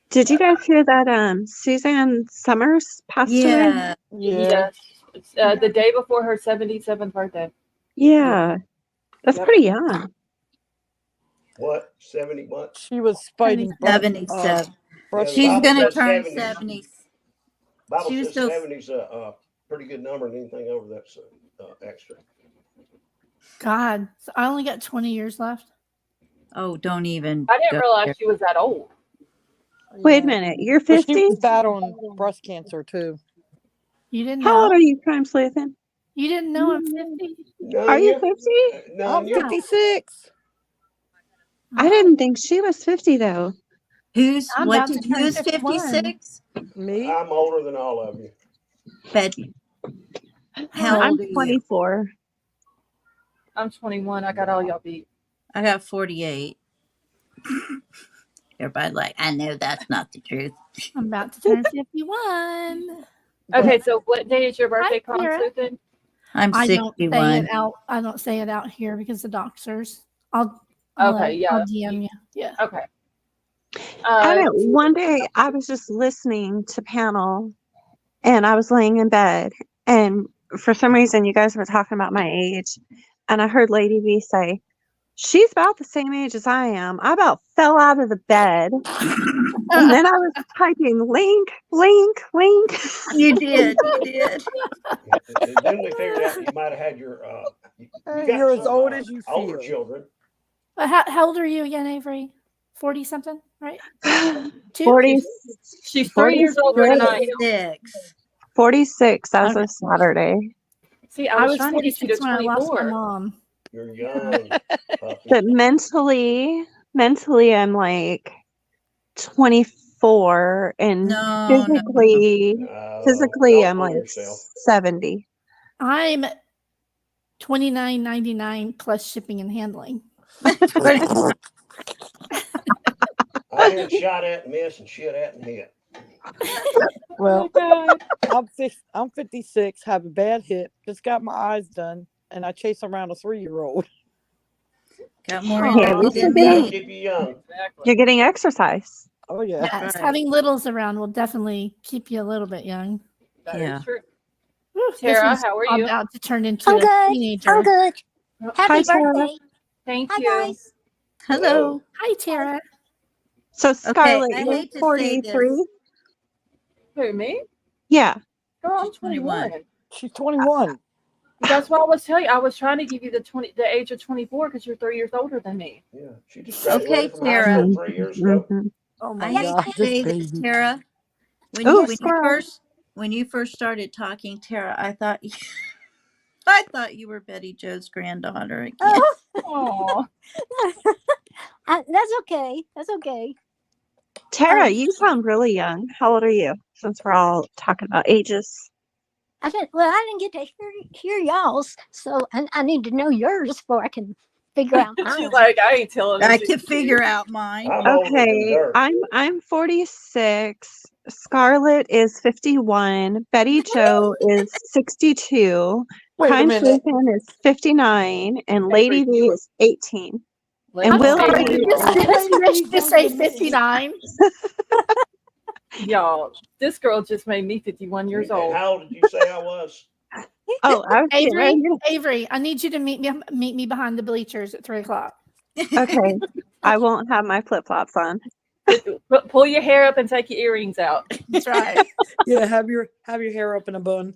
did you guys hear that Suzanne Summers passed away? Yeah. Yeah. Yes, the day before her 77th birthday. Yeah. That's Yep. pretty young. What? 70 what? She was fighting 77. breast She's Bible going to says turn 70s. 70. Bible She was says still- 70's a pretty good number, and anything over that's extra. God, so I only got 20 years left. Oh, don't even. I didn't go realize there. she was that old. Wait a Yeah. minute. You're But she 50? was battling breast cancer too. You didn't How old know? are you, Crime Sleuthing? You didn't know I'm 50? Are you 50? I'm Oh, 56. I didn't think she was 50 though. Who's I'm what? about to turn Who's 51. 56? Me? I'm older than all of you. Betty. How I'm old are you? 24. I'm 21. I got all y'all beat. I got 48. Everybody like, I know that's not the truth. I'm about to turn 51. Okay, so what day is your birthday, Con Tara. Sleuthing? I'm I don't say 61. it out. I don't say it out here because the doctors. I'll Okay, yeah. I'll DM you. Yeah. Okay. I know one day I was just listening to panel and I was laying in bed and for some reason you guys were talking about my age and I heard Lady V say, she's about the same age as I am. I about fell out of the bed. And then I was typing link. You did. You did. And then we figured out you might have had your. You got You're as some, old as you older feel. children. But how old are you again, Avery? 40 something, right? 40, She's 3 years older than I am. 46. 46 as Okay. of Saturday. See, I I was was trying to get you to 46 when I lost my 24. mom. You're young. puppy. But mentally I'm like 24 and No, physically Don't I'm fool like yourself. 70. I'm $29.99 plus shipping and handling. I've been shot at and missed and shit at and hit. Well, I'm 56, have a bad hip, just got my eyes done, and I chase around a 3-year-old. Got more Yeah, energy we than should That'll me. keep you young. Exactly. You're getting exercise. Oh yeah. Yes, right. having littles around will definitely keep you a little bit young. That is Yeah. true. Whew, this Tara, one's how are you? about to turn into I'm a good. teenager. I'm good. Happy Hi, Tara. birthday. Thank Hi, you. guys. Hello. Hi, Tara. So Scarlett, I you're hate to say 43. Who, me? Yeah. Girl, I'm She's 21. 21. She's 21. That's what I was telling you. I was trying to give you the age of 24 because you're 3 years older than me. Yeah, she just Okay, graduated from high Tara. school 3 years ago. Mhm. Oh my I hate God, to this say this, baby. Tara. When Oh, you squirrel. when you first started talking, Tara, I thought you were Betty Jo's granddaughter again. Oh, Aw. that's okay. That's okay. Tara, you sound really young. How old are you? Since we're all talking about ages. I didn't get to hear y'all's, so I need to know yours before I can figure out mine. She's like, I ain't telling I her. can figure out mine. I'm older than Okay, dirt. I'm 46. Scarlett is 51. Betty Joe is 62. Wait a Crime minute. Susan is 59, and Lady V is 18. Lady And V. Will Sorry, be did you just say 59? Y'all, this girl just made me 51 years And old. how old did you say I was? Oh, I was getting ready. Avery, I need you to meet me behind the bleachers at 3:00. Okay, I won't have my flip flops on. Pull your hair up and take your earrings out. That's right. Yeah, have your hair up in a bun.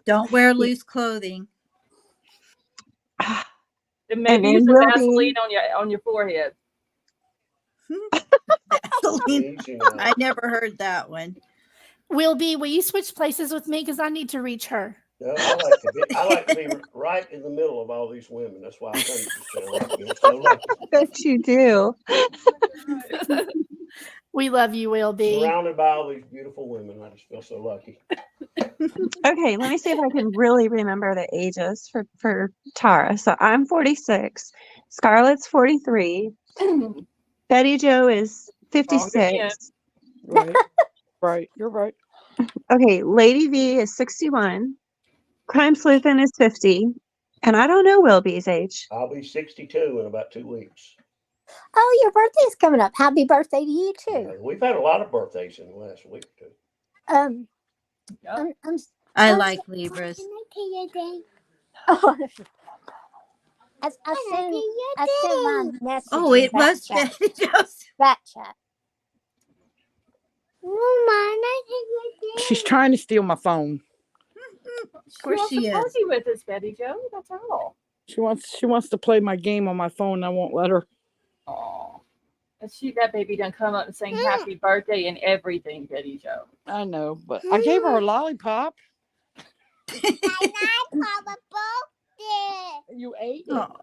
Don't wear loose clothing. And maybe then use a we'll Vaseline be on your forehead. Vaseline. Easy now. I never heard that one. Will you switch places with me? Because I need to reach her. No, I like to be right in the middle of all these women. That's why I come to this channel. I feel so lucky. I bet you do. We love you, Will B. Surrounded by all these beautiful women. I just feel so lucky. Okay, let me see if I can really remember the ages for Tara. So I'm 46. Scarlett's 43. Betty Joe is again. 56. Right. Right. You're right. Okay, Lady V is 61. Crime Sleuthing is 50. And I don't know Will B's age. I'll be 62 in about 2 weeks. Oh, your birthday's coming up. Happy birthday to you too. Yeah, we've had a lot of birthdays in the last week or two. Yep. I like Libras. Can I tell you a day? Oh, I sent my message. Oh, in it back was chat. Betty Joe's. Back chat. Mama, She's trying to steal my phone. Of course she is. Party with us, Betty Joe. That's all. She wants to play my game on my phone. And I won't let her. Oh, that baby done come up and saying happy birthday and everything, Betty Joe. I know, but I gave her a lollipop. You ate it. Oh.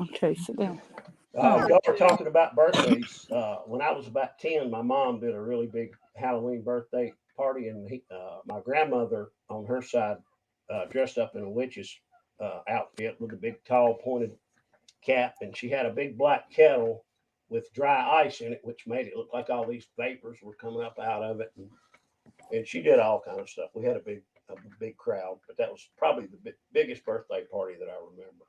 Okay, sit down. Y'all were talking about birthdays. When I was about 10, my mom did a really big Halloween birthday party, and my grandmother on her side dressed up in a witch's outfit with a big, tall, pointed cap, and she had a big black kettle with dry ice in it, which made it look like all these vapors were coming up out of it. And she did all kind of stuff. We had a big crowd, but that was probably the biggest birthday party that I remember.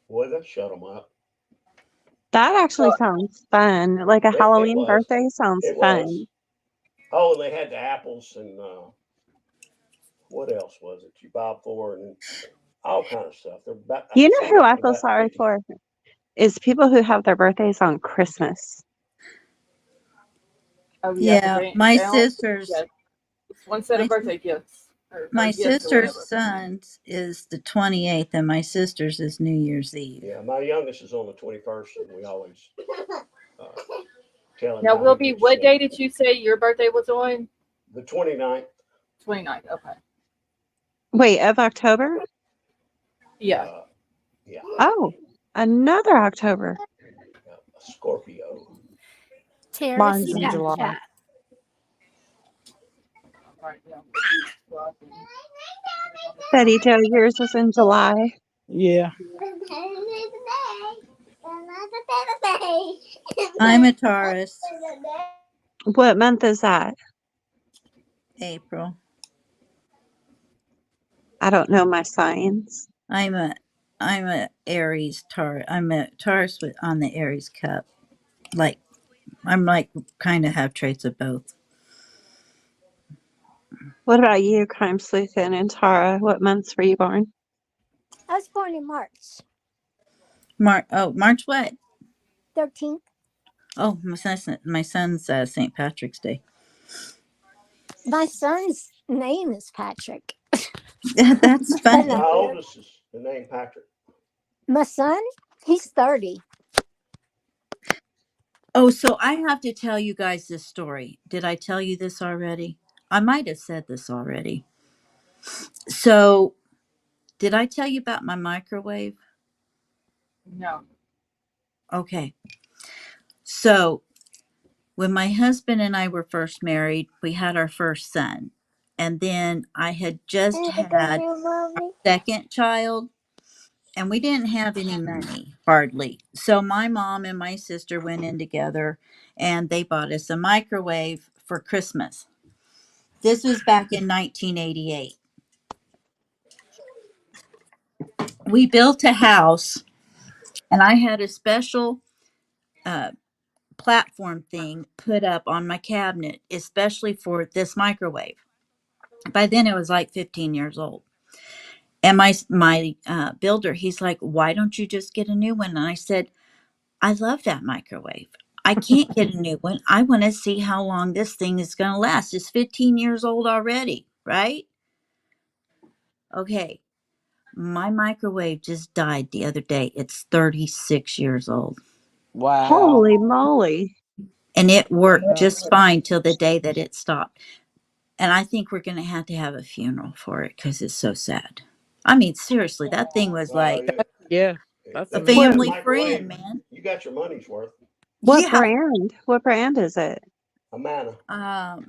Boy, that shut them up. That actually sounds fun. Like a Halloween was. birthday sounds It fun. was. Oh, and they had the apples and what else was it? You bob for and all kind of stuff. You know who I feel sorry for? Is people who have their birthdays on Christmas. Oh Yeah, my sisters. Yeah, one set of birthday gifts. My sister's son's is the 28th, and my sister's is New Year's Eve. Yeah, my youngest is on the 21st, and we always tell him. Now, Will be, what day did you say your birthday was on? The 29th. 29th, okay. Wait, of October? Yeah. Yeah. Oh, another October. Scorpio. Terry, Mine's see in that July. chat. Betty Joe, yours is in July. Yeah. I'm a Taurus. What month is that? April. I don't know my signs. I'm a Aries Taurus. I'm a Taurus on the Aries cup. I'm kind of have traits of both. What about you, Crime Sleuthing and Tara? What months were you born? I was born in March. March what? 13th. Oh, my son's St. Patrick's Day. My son's name is Patrick. That's funny. How old is the name Patrick? My son, he's 30. Oh, so I have to tell you guys this story. Did I tell you this already? I might have said this already. So, did I tell you about my microwave? No. Okay. So, when my husband and I were first married, we had our first son. And then I had just had our second child, and we didn't have any money, hardly. So my mom and my sister went in together, and they bought us a microwave for Christmas. This was back in 1988. We built a house, and I had a special platform thing put up on my cabinet, especially for this microwave. By then, it was like 15 years old. And my builder, he's like, why don't you just get a new one? And I said, I love that microwave. I can't get a new one. I want to see how long this thing is going to last. It's 15 years old already, right? Okay. My microwave just died the other day. It's 36 years old. Wow. Holy moly. And it worked Yeah. just fine till the day that it stopped. And I think we're going to have a funeral for it because it's so sad. I mean, seriously, that thing was like Yeah. That's a amazing. family Microwave, friend, man. You got your money's worth. What Yeah. brand? What brand is it? Amana. I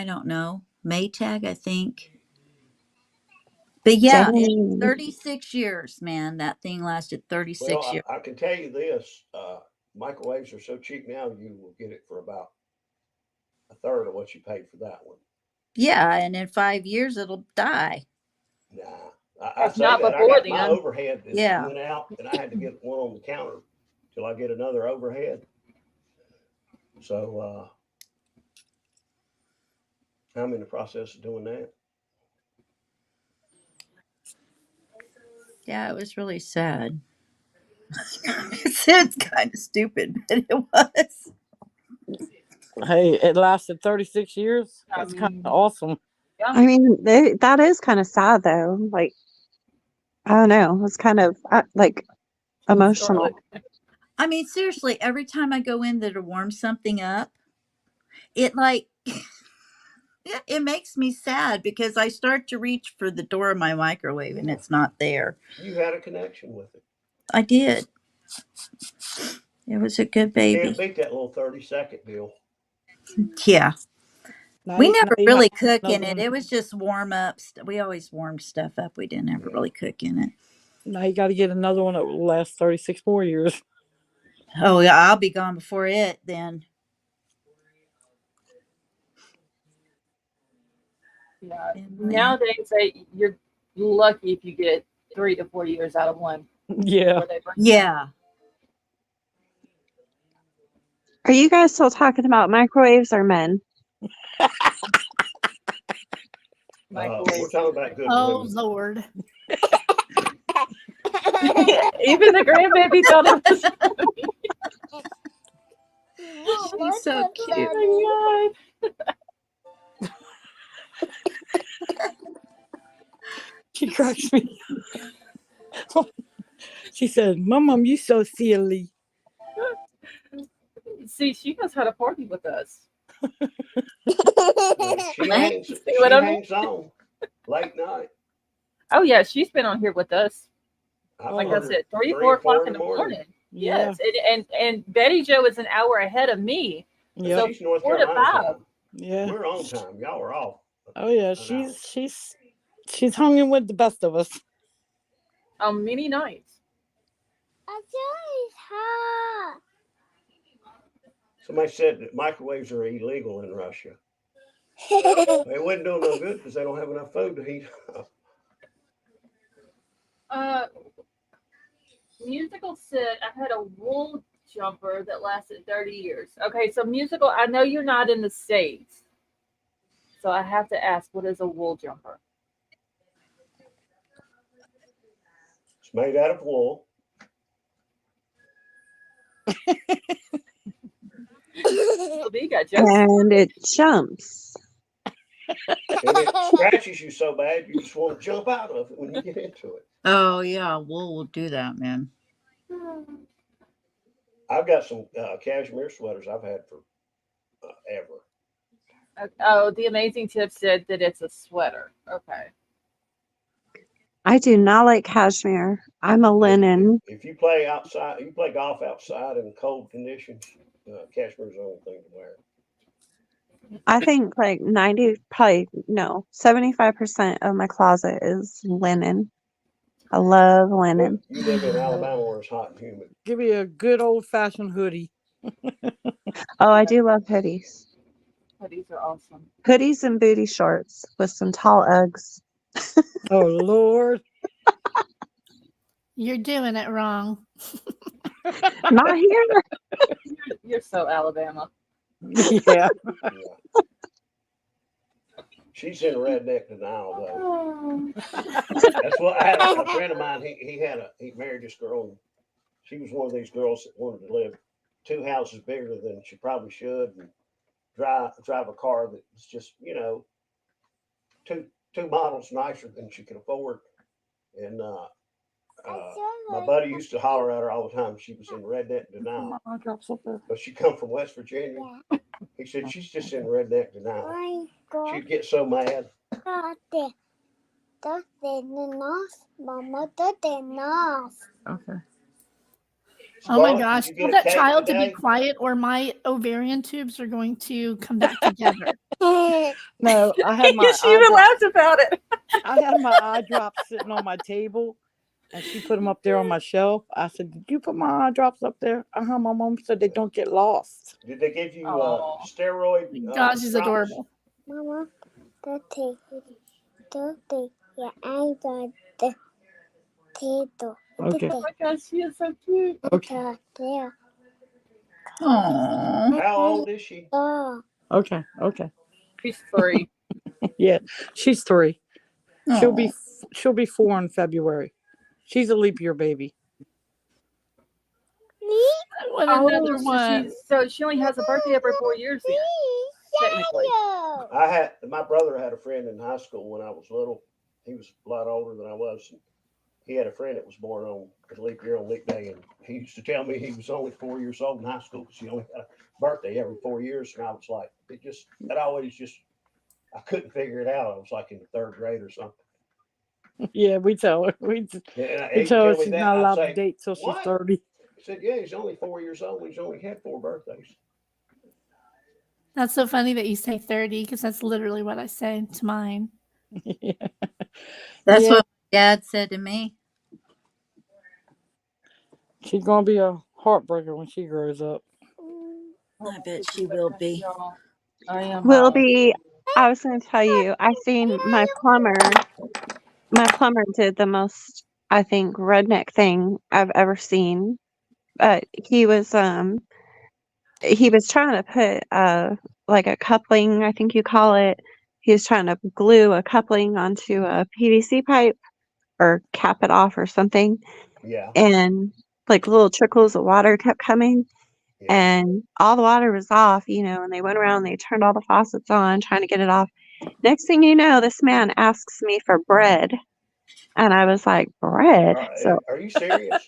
don't know. Maytag, I think. But yeah, it's Dang. 36 years, man. That thing lasted 36 Well, years. I can tell you this: microwaves are so cheap now, you will get it for about a third of what you paid for that one. Yeah, and in 5 years it'll die. Nah, I If say not that I before got my then. overhead that Yeah. went out, and I had to get one on the counter till I get another overhead. So I'm in the process of doing that. Yeah, it was really sad. It's kind of stupid, but it was. Hey, it lasted 36 years. I That's kind mean, of awesome. yeah. I mean, that is kind of sad though. Like, I don't know. It's kind of like emotional. Scarlett. I mean, seriously, every time I go in there to warm something up, it like it makes me sad because I start to reach for the door of my microwave and it's not there. You had a connection with it. I did. It was a good Can't baby. beat that little 30-second deal. Yeah. Now We you, now never you have really cook in another it. one. It was just warm up. We always warmed stuff up. We didn't ever really cook in it. Now you got to get another one that will last 36 more years. Oh, yeah. I'll be gone before it then. Yeah. Anyway. Nowadays, you're lucky if you get 3 to 4 years out of one. Yeah. Where they break down. Yeah. Are you guys still talking about microwaves or men? We're Microwave. talking about good Oh women. Lord. Even the grandbaby thought it was funny. She's so cute. Oh my God. She cracks me. She said, "Mom, you so silly." See, she knows how to party with us. She Right? hangs, See what I mean? hangs on late night. Oh yeah, she's been on here with us. I've Like I heard her said, 3, 3 4 or 4 o'clock in the morning. Yeah. Yes, and Betty Jo is an hour ahead of me. Yep. So She's North 4 to Carolina 5. time. Yeah. We're on time. Y'all are off. Oh yeah. She's hung in with the best of us. On many nights. Somebody said that microwaves are illegal in Russia. They wouldn't do no good because they don't have enough food to heat up. Musical said I had a wool jumper that lasted 30 years. Okay, so Musical, I know you're not in the States. So I have to ask, what is a wool jumper? It's made out of wool. You got jokes. And it jumps. And it scratches you so bad you just want to jump out of it when you get into it. Oh, yeah. Wool will do that, man. I've got some cashmere sweaters I've had for ever. Oh, the amazing tip said that it's a sweater. Okay. I do not like cashmere. I'm a linen. If you play outside, you play golf outside in cold conditions, cashmere's the only thing to wear. I think like 75% of my closet is linen. I love linen. You live in Alabama where it's hot and humid. Give me a good old fashioned hoodie. Oh, I do love hoodies. Hoodies are awesome. Hoodies and booty shorts with some tall Uggs. Oh Lord. You're doing it wrong. Not here. You're so Alabama. Yeah. She's in redneck denial though. That's what I had a friend of mine. He married this girl. And she was one of these girls that wanted to live 2 houses bigger than she probably should, and drive a car that was just, two models nicer than she could afford. And my buddy used to holler at her all the time. She was in redneck denial. But she come from West Virginia. He said she's just in redneck denial. She'd get so mad. Okay. Oh my Scarlett, gosh, did you tell get a that cake child to today? be quiet or my ovarian tubes are going to come back together. No, I had my she eye even drops. laughed about it. I had my eye drops sitting on my table, and she put them up there on my shelf. I said, "Did you put my eye drops up there?" My mom said they don't get lost. Did they give you Aw. steroid? Gosh, she's drops? adorable. Mama, okay. Oh my gosh, she is so cute. Okay. Aww. How old is she? Okay. She's 3. Yeah, she's 3. She'll be Aw. 4 in February. She's a leap year baby. I want another one. So she only has a birthday every 4 years then, technically. My brother had a friend in high school when I was little. He was a lot older than I was. And he had a friend that was born on a leap year on leap day, and he used to tell me he was only 4 years old in high school because he only had a birthday every 4 years. And I was like, I couldn't figure it out. I was like in the 3rd grade or something. Yeah, we tell her. We tell her she's not allowed to date till she's 30. He said, yeah, he's only 4 years old. He's only had 4 birthdays. That's so funny that you say 30 because that's literally what I say to mine. Yeah. That's what my dad said to me. She's gonna be a heartbreaker when she grows up. I bet she will be. I am. Will be. I was going to tell you, I seen my plumber. My plumber did the most, I think, redneck thing I've ever seen. He was trying to put like a coupling, I think you call it. He was trying to glue a coupling onto a PVC pipe or cap it off or something. Yeah. And like little trickles of water kept coming. Yeah. And all the water was off, and they went around, they turned all the faucets on, trying to get it off. Next thing you know, this man asks me for bread. And I was like, bread? So, Are you serious?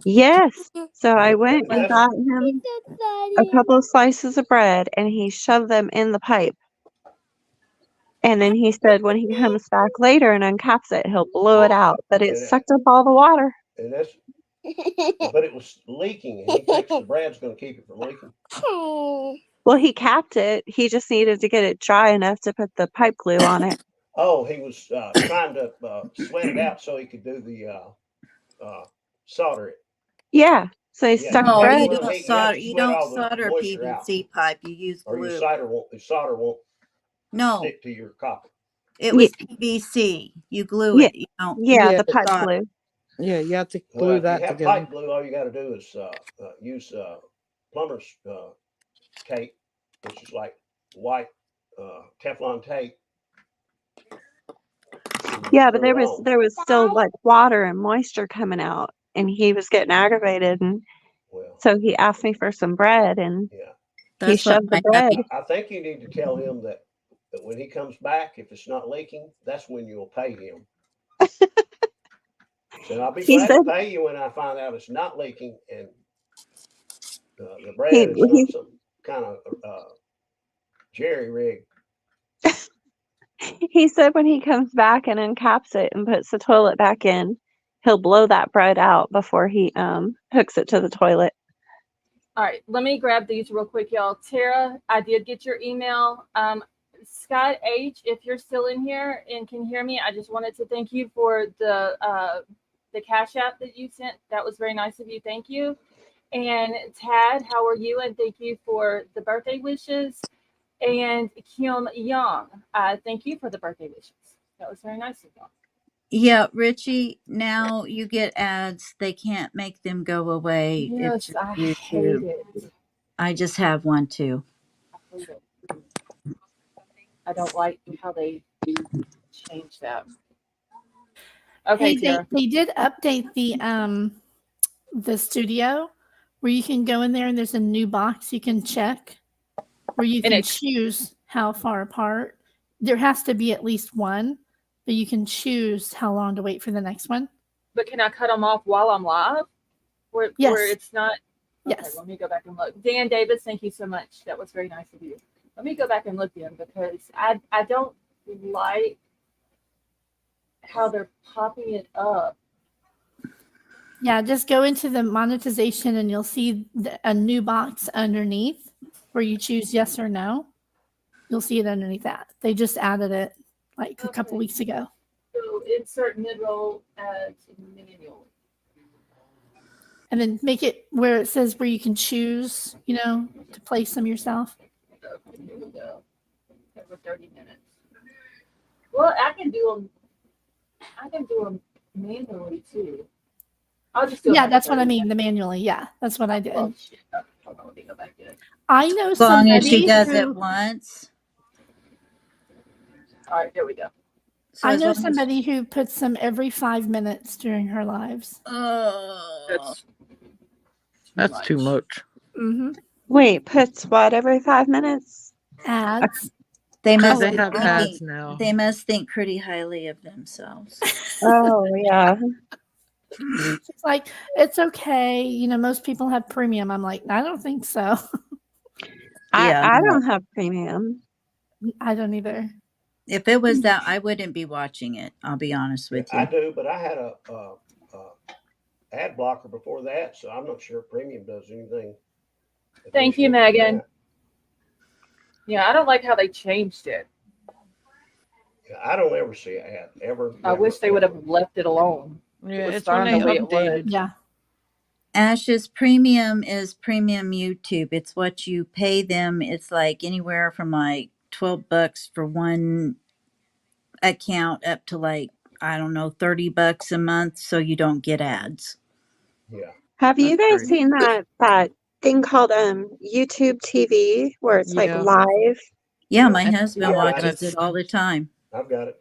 yes. So I went and That's- got him a couple of slices of bread, and he shoved them in the pipe. And then he said when he comes back later and uncaps it, he'll blow it out. But it sucked up all the water. And but it was leaking, and he thinks the bread's going to keep it from leaking. Well, he capped it. He just needed to get it dry enough to put the pipe glue on it. Oh, he was trying to sweat it out so he could do the solder it. Yeah. So he stuck No, bread. you don't solder PVC pipe. You use glue. Or your solder won't stick to your copper. It was PVC. You glue it. You don't. Yeah, the pipe glue. Yeah, you have to glue that if you have together. pipe glue, all you got to do is use plumber's tape, which is like white Teflon tape. Yeah, but there was still like water and moisture coming out, and he was getting aggravated, and so he asked me for some bread, and he shoved the bread. I think you need to tell him that when he comes back, if it's not leaking, that's when you'll pay him. So I'll be glad to pay you when I find out it's not leaking and the bread is not some kind of jerry rig. He said when he comes back and uncaps it and puts the toilet back in, he'll blow that bread out before he hooks it to the toilet. All right, let me grab these real quick, y'all. Tara, I did get your email. Scott H, if you're still in here and can hear me, I just wanted to thank you for the Cash App that you sent. That was very nice of you. Thank you. And Tad, how are you? And thank you for the birthday wishes. And Kim Young, thank you for the birthday wishes. That was very nice of y'all. Yeah, Richie, now you get ads. They can't make them go away. Yes, I hate it. I just have one too. I hate it. I don't like how they changed that. Okay, hey, they did update the studio where you can go in there and there's a new box you can check where you And can choose how far apart. There has to be at least one, but you can choose how long to wait for the next one. But can I cut them off while I'm live? Where Yes. it's not. Okay, Yes. let me go back and look. Dan Davis, thank you so much. That was very nice of you. Let me go back and look them because I don't like how they're popping it up. Yeah, just go into the monetization and you'll see a new box underneath where you choose yes or no. You'll see it underneath that. They just added it like a couple Okay. weeks ago. So insert mid-roll as manual. And then make it where it says where you can choose, to place them yourself. Okay, here we go. Over 30 minutes. Well, I can do them manually too. I'll just do Yeah, them that's what I 30 mean. The manually. Yeah, that's what I did. Oh, shit. Okay, hold on, let me go back in. I know As long as somebody she does who, it once. All right, there we go. So I as know long as- somebody who puts them every 5 minutes during her lives. That's That's too much. Mm-hmm. Wait, puts what every 5 minutes? Ads. They Because must they be have thinking- ads now. They must think pretty highly of themselves. Oh, yeah. It's like, it's okay. Most people have premium. I'm like, I don't think so. Yeah, I no. don't have premium. I don't either. If it was that, I wouldn't be watching it. I'll be honest with I you. do, but I had a ad blocker before that, so I'm not sure premium does anything. Thank you, additional than Megan. that. Yeah, I don't like how they changed it. Yeah, I don't ever see an ad ever. I wish they would have left it alone. Yeah, was it's when fine they the way it updated. was. Yeah. Ash's premium is premium YouTube. It's what you pay them. It's like anywhere from like $12 for one account up to like, I don't know, $30 a month, so you don't get ads. Yeah. Have you That's guys great. seen that thing called YouTube TV where it's like Yeah. live? Yeah, my And- husband Yeah, watches that's- it all the time. I've got it.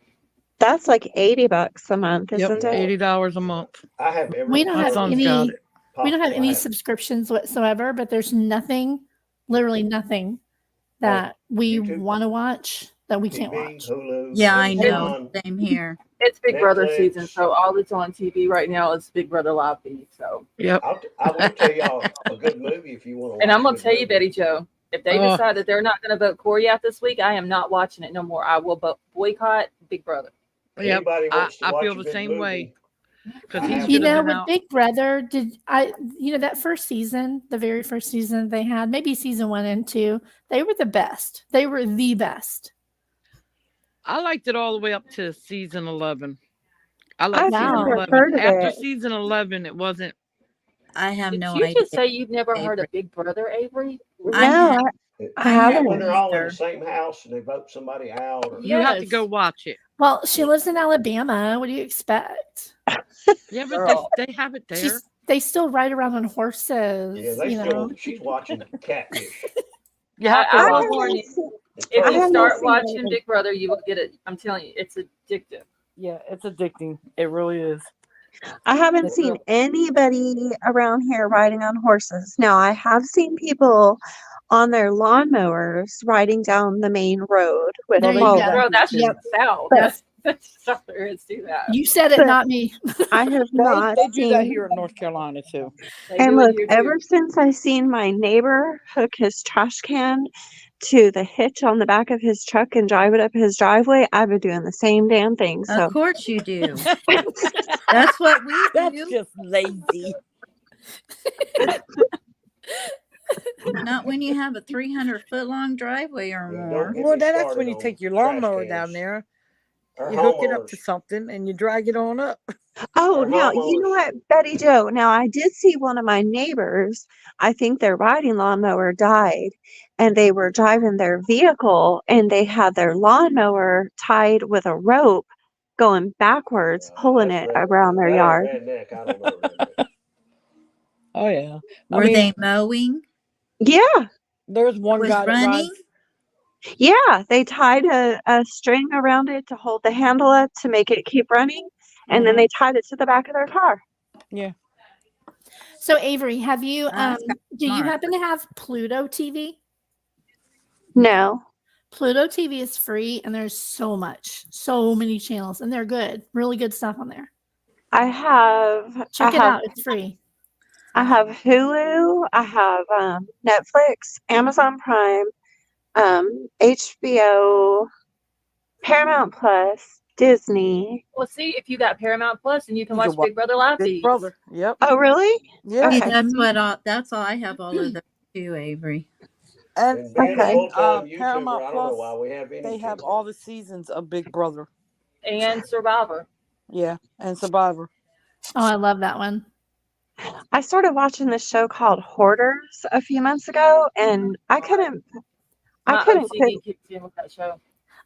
That's like $80 a month, Yep, isn't it? $80 a month. I have every. We don't My have son's got any. it. We don't have any possible. subscriptions whatsoever, but there's nothing, literally nothing, that we YouTube, want to watch that we can't TV, watch. Hulu. Yeah, I know. Amazon. Same here. It's Big Brother Netflix. season, so all that's on TV right now is Big Brother live feed. So, Yep. I will tell y'all a good movie if you want to. and I'm gonna tell you, Betty Joe, if they Oh. decide that they're not gonna vote Corey out this week, I am not watching it no more. I will boycott Big Brother. Yep. Anybody I, wants to I watch feel a the good same movie, way. Because I he have should have been With out. Big Brother, that first season, the very first season they had, maybe season 1 and 2, they were the best. They were the best. I liked it all the way up to season 11. I I've liked season Wow. never 11. heard of After it. season 11, it wasn't. I have Did no you idea. just say you've never heard Avery. of Big Brother, Avery? I No, have- I I haven't. when they're all in either. the same house and they vote somebody out. Or, You have to Yes. go watch it. Well, she lives in Alabama. What do you expect? Yeah, but Girl. they have it there. They still ride around on horses. yeah, they still. She's watching Catfish. You have to I I will watch warn haven't you. seen- If I you have start not seen watching it. Big Brother, you will get it. I'm telling you, it's addictive. Yeah, it's addicting. It really is. I haven't It's seen real. anybody around here riding on horses. Now, I have seen people on their lawnmowers riding down the main road with There you all go. the. Girl, that's Yep. south. But- That's south there is do that. You said it, But- not me. I have not They do that seen. here in North Carolina too. They And do it look, here ever too. since I seen my neighbor hook his trash can to the hitch on the back of his truck and drive it up his driveway, I've been doing the same damn thing. So Of course you do. That's what we That's do. just lazy. Not when you have a 300-foot long driveway or Yeah, more. don't get Well, me that's started when you on take your trash lawnmower down cans. there. Our You hook it up to homeowners- something and you drag it on up. oh, Our now you know homeowners- what, Betty Joe. Now I did see one of my neighbors. I think their riding lawnmower died, and they were driving their vehicle, and they had their lawnmower tied with a rope, going backwards, pulling that's it redneck. around their That ain't yard. redneck. I don't know redneck. Oh yeah. I Were mean, they mowing? Yeah, there's one Was guy that running? rides. yeah. They tied a string around it to hold the handle up to make it keep running, and then Mhm. they tied it to the back of their car. Yeah. So Avery, have you That's do you smart. happen to have Pluto TV? No. Pluto TV is free and there's so many channels and they're good. Really good stuff on there. I have Check it out. It's free. I have Hulu, I have Netflix, Amazon Prime, HBO, Paramount Plus, Disney. Well, see, if you got Paramount Plus, and you can You can watch watch Big Brother Live Big feeds. Brother. Yep. Oh, really? Yeah. See, Okay. that's all I have all of those too, Avery. And, And being a Okay. full-time YouTuber, Paramount I don't know Plus, why we have any. they have TV. all the seasons of Big Brother. And Survivor. Yeah, and Survivor. Oh, I love that one. I started watching this show called Hoarders a few months ago, and I couldn't My quit. OCD kicked in with that show.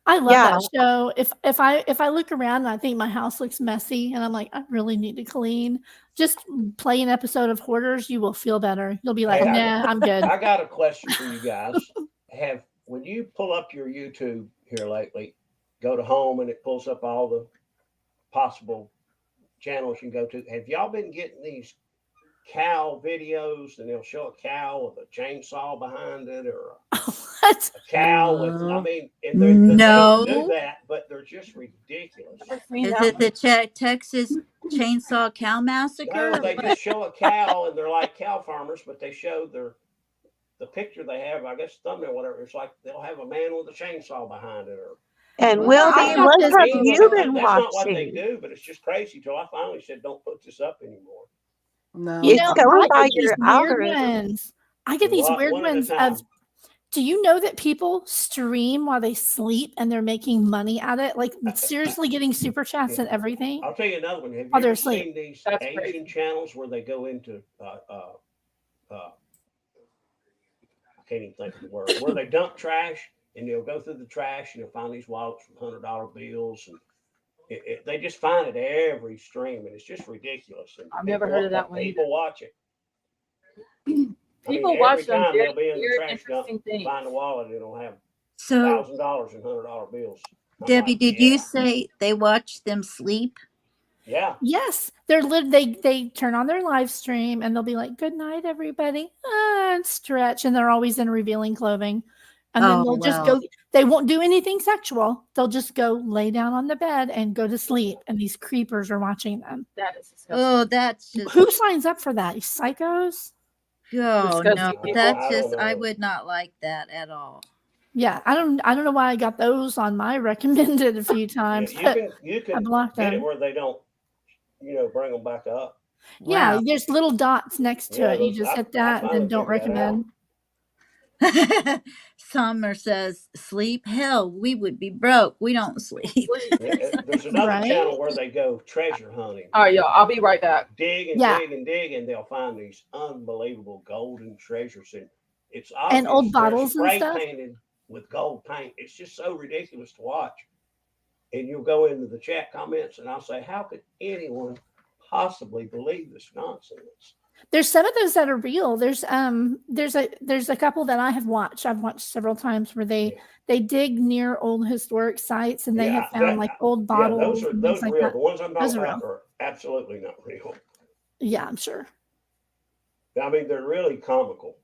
I love Yeah. that show. If I look around and I think my house looks messy and I'm like, I really need to clean, just play an episode of Hoarders, you will feel better. You'll be like, Hey, nah, I'm good. I got a question for you guys. When you pull up your YouTube here lately, go to home and it pulls up all the possible channels you can go to. Have y'all been getting these cow videos and they'll show a cow with a chainsaw behind it or What? a cow with, No. and they No. don't do that, but they're just ridiculous. I've seen Is that it one. the Texas Chainsaw Cow Massacre? No, or they what? just show a cow and they're like cow farmers, but they show the picture they have, I guess thumbnail, whatever. It's like they'll have a man with a chainsaw behind it or And Well, Will I be, got what this have deal you with been that's not what they watching? do, but it's just crazy till I finally said, don't put this up anymore. No. You It's know, going I by get these your weird algorithm. ones. I get these weird One at a ones time. of, do you know that people stream while they sleep and they're making money at it? Like seriously getting super chats and everything? I'll tell you another one. Have you While they're ever asleep. seen these That's Asian crazy. channels where they go into I can't even think of the word, where they dump trash and they'll go through the trash and they'll find these wallets with $100 bills and they just find it every stream and it's just ridiculous. And I've never heard of that one either. People watch it. People every watch them. time Very they'll be in the weird, trash dump, interesting things. find a wallet and it'll have So, $1,000 in $100 bills. I'm Debbie, like, did yeah. you say they watch them sleep? Yeah. Yes, they turn on their live stream and they'll be like, "Good night, everybody," and stretch, and they're always in revealing clothing, and then Oh, they'll just well. go. They won't do anything sexual. They'll just go lay down on the bed and go to sleep, and these creepers are watching them. That is disgusting. Oh, that's just. Who signs up for that? You psychos? Oh, disgusting no. people. That's I just. don't I know. would not like that at all. Yeah, I don't know why I got those on my recommended a few times. Yeah, you I can blocked get it them. where they don't, bring them back up. Yeah, Wow. there's little dots next to Yeah, it. You those- just I- hit I that and finally then don't figured that out. recommend. Summer says, sleep? Hell, we would be broke. We don't sleep. Yeah, there's another Right? channel where they go treasure hunting. All right, y'all. I'll be right back. Dig and Yeah. dig and dig, and they'll find these unbelievable golden treasures. And it's And old obvious they're bottles and spray stuff? painted with gold paint. It's just so ridiculous to watch. And you'll go into the chat comments, and I'll say, "How could anyone possibly believe this nonsense?" There's some of those that are real. There's a couple that I have watched. I've watched several times where they dig near old historic sites and they Yeah, have found like old bottles. Yeah, and those things like real. that. The ones I'm Those talking are about real. are absolutely not real. Yeah, I'm sure. I mean, they're really comical.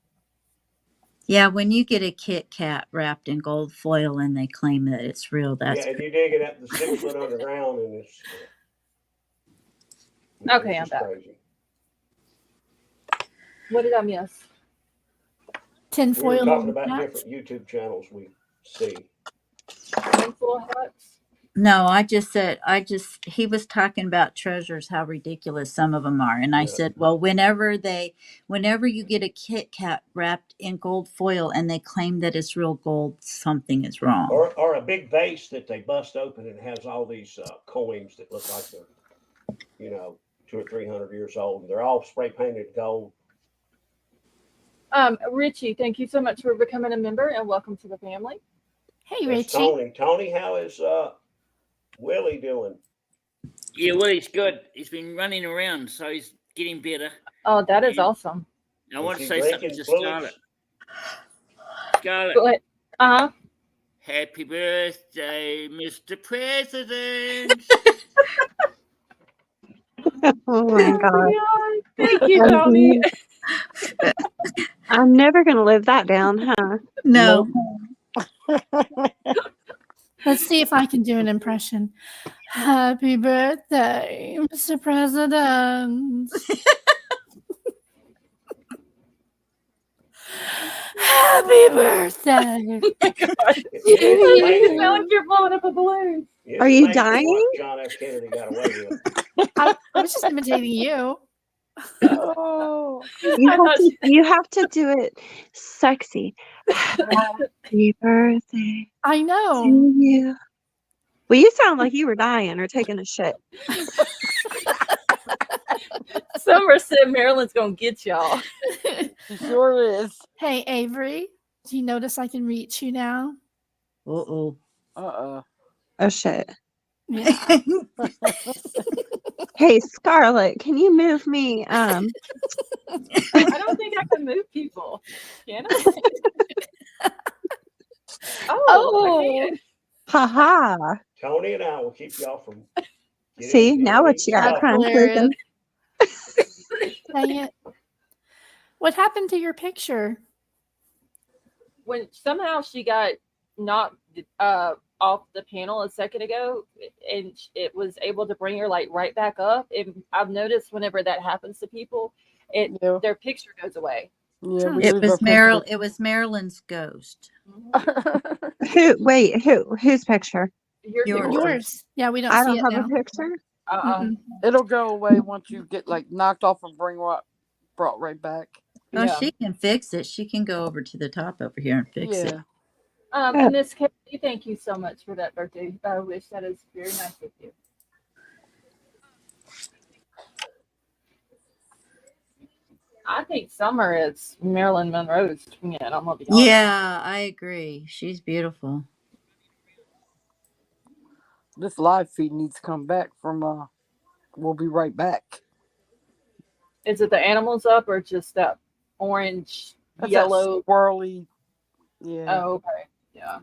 Yeah, when you get a Kit Kat wrapped in gold foil and they claim that it's real, that's Yeah, and you dig it at the 6 foot underground, and it's Okay, I'm just back. crazy. What did I miss? We were Tinfoil talking about hats. different YouTube channels we see. Handful of hats? No, he was talking about treasures, how ridiculous some of them are. And I Yeah. said, well, whenever you get a Kit Kat wrapped in gold foil and they claim that it's real gold, something is wrong. Or a big vase that they bust open and has all these coins that look like they're, 200 or 300 years old. And they're all spray painted gold. Richie, thank you so much for becoming a member and welcome to the family. Hey, There's Richie. Tony. Tony, how is Willie doing? Yeah, well, he's good. He's been running around, so he's getting better. Oh, that is awesome. I want to Is say he something drinking to fluids? Scarlett. Scarlett, Go ahead. Uh-huh. happy birthday, Mr. President. Oh my God. God. Thank you, Tommy. I'm never going to live that down, huh? No. Let's see if I can do an impression. Happy birthday, Mr. President. Happy birthday. You sound like you're blowing up a balloon. It's Are you amazing dying? what John F. Kennedy got away with. I was just imitating you. Oh, You have to do it sexy. Happy birthday I to know. you. Well, you sound like you were dying or taking a shit. Summer said Marilyn's gonna get y'all. she sure is. Hey, Avery, do you notice I can reach you now? Uh-oh. Uh-uh. Oh shit. Yeah. Hey, Scarlett, can you move me? I don't think I can move people. Can I? Oh. I can. Haha. Tony and I will keep y'all from getting See, in now what any you got That's trouble. crying, hilarious. Sleuthing? Dang it. What happened to your picture? When somehow she got knocked off the panel a second ago, and it was able to bring her like right back up. And I've noticed whenever that happens to people, Yeah. their picture goes away. Yeah, we It lose was our picture. It was Marilyn's ghost. Whose picture? Your Yours. picture. Yours. Yeah, we don't I see don't it have now. a picture. Mm-mm. It'll go away once you get like knocked off and brought right back. Oh, Yeah. she can fix it. She can go over to the top over here and fix it. Yeah. And Miss Katie, thank you so much for that birthday wish. That is very nice of you. I think Summer is Marilyn Monroe's twin. I'm gonna be honest. Yeah, I agree. She's beautiful. This live feed needs to come back from we'll be right back. Is it the animals up or just that orange, That's yellow? that swirly. Yeah. Oh, okay. Yeah.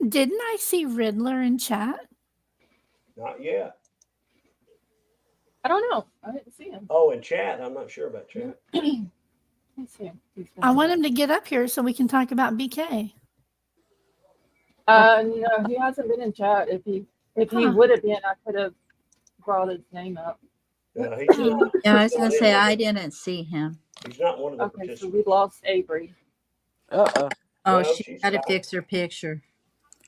Didn't I see Riddler in chat? Not yet. I don't know. I didn't see him. Oh, in chat, I'm not sure about chat. Let's see him. I want him to get up here so we can talk about BK. No, he hasn't been in chat. If he Huh. would have been, I could have brought his name up. Yeah, he's not. Yeah, I was he's gonna not say in I one didn't see him. He's not one of the Okay, so participants. we lost Avery. Uh-uh. Oh, Well, she she's got to fine. fix her picture.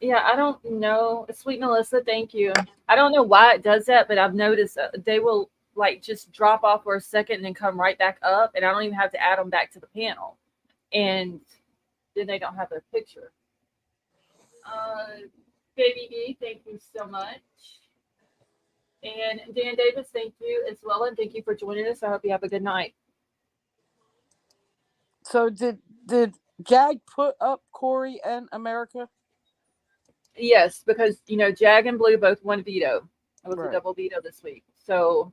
Yeah, I don't know. Sweet Melissa, thank you. I don't know why it does that, but I've noticed they will like just drop off for a second and then come right back up, and I don't even have to add them back to the panel, and then they don't have their picture. Baby B, thank you so much. And Dan Davis, thank you as well, and thank you for joining us. I hope you have a good night. So did Jag put up Corey and America? Yes, because Jag and Blue both won veto. It was Right. a double veto this week, so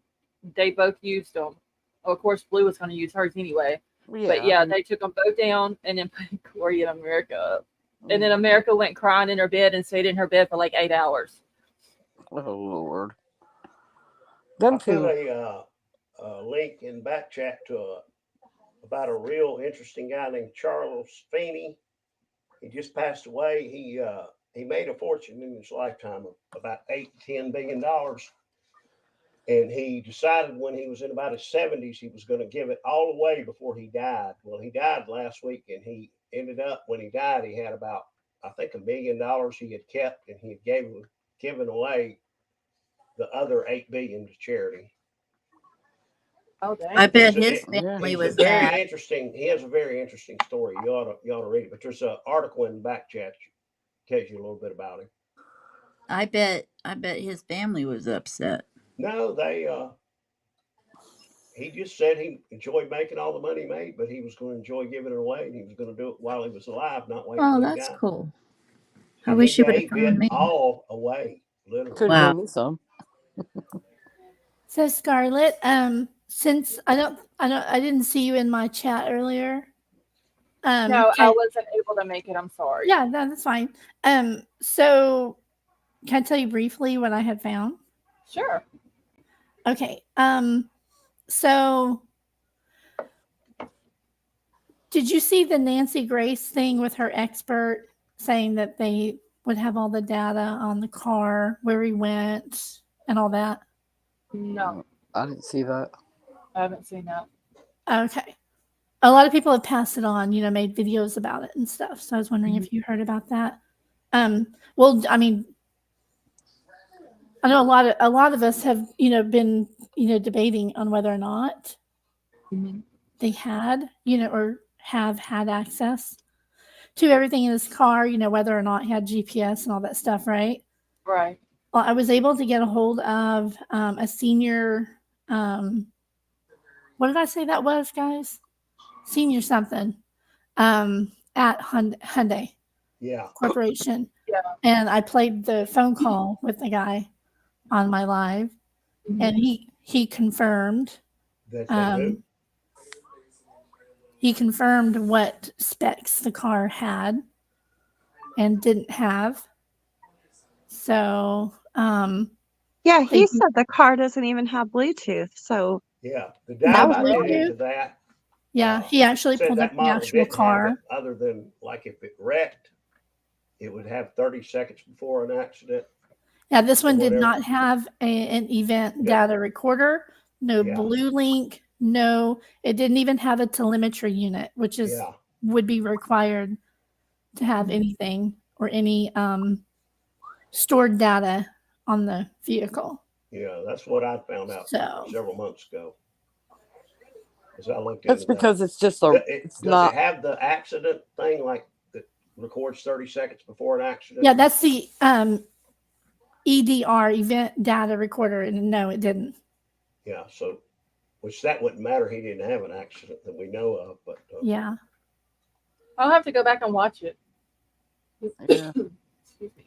they both used them. Of course, Blue was going to use hers anyway. Yeah. But yeah, they took them both down and then put Corey and America up. And then America went crying in her bed and stayed in her bed for like 8 hours. Oh Lord. I Them put two. a link in back chat to about a real interesting guy named Charles Feeney. He just passed away. He made a fortune in his lifetime of about $8-10 billion. And he decided when he was in about his 70s, he was going to give it all away before he died. Well, he died last week, and he ended up, when he died, he had about, I think, $1 million he had kept, and he had given away the other $8 billion to charity. Oh, dang. I bet He's a- his family He's was a very mad. interesting. He has a very interesting story. You ought to read it. But there's an article in the back chat that tells you a little bit about him. I bet his family was upset. No, he just said he enjoyed making all the money he made, but he was going to enjoy giving it away, and he was going to do it while he was alive, not wait Oh, till he that's died. cool. I And wish he you would have gave it phoned me. all away, literally. Could Wow. give me some. So Scarlett, since I didn't see you in my chat earlier. No, I wasn't able to make it. I'm sorry. Yeah, that's fine. So can I tell you briefly what I had found? Sure. Okay. So, did you see the Nancy Grace thing with her expert saying that they would have all the data on the car, where he went, and all that? No, I didn't see that. I haven't seen that. Okay. A lot of people have passed it on, made videos about it and stuff. So I was wondering if you heard about that. Well, I mean, I know a lot of us have, been, debating on whether or not they had, or have had access to everything in his car, whether or not he had GPS and all that stuff, right? Right. Well, I was able to get a hold of a senior, what did I say that was, guys? Senior something at Hyundai Yeah. Corporation. Yeah. And I played the phone call with the guy on my live, and he confirmed That they do. he confirmed what specs the car had and didn't have. So, Yeah, he said the car doesn't even have Bluetooth. So Yeah. The That dive was I did Bluetooth? into that yeah, he actually said pulled up that the model actual didn't have car. it, other than like if it wrecked, it would have 30 seconds before an accident. Yeah, this one did whatever. not have an event Yeah. data recorder, no Yeah. Blue Link, no, it didn't even have a telemetry unit, which is Yeah. would be required to have anything or any stored data on the vehicle. Yeah. That's what I found out So several months ago. As I looked That's into because that. it's just a. It's Does not. it have the accident thing like that records 30 seconds before an accident? yeah, that's the EDR, event data recorder, and no, it didn't. Yeah. So, which that wouldn't matter. He didn't have an accident that we know of, but Yeah. I'll have to go back and watch it. Yeah. Excuse me.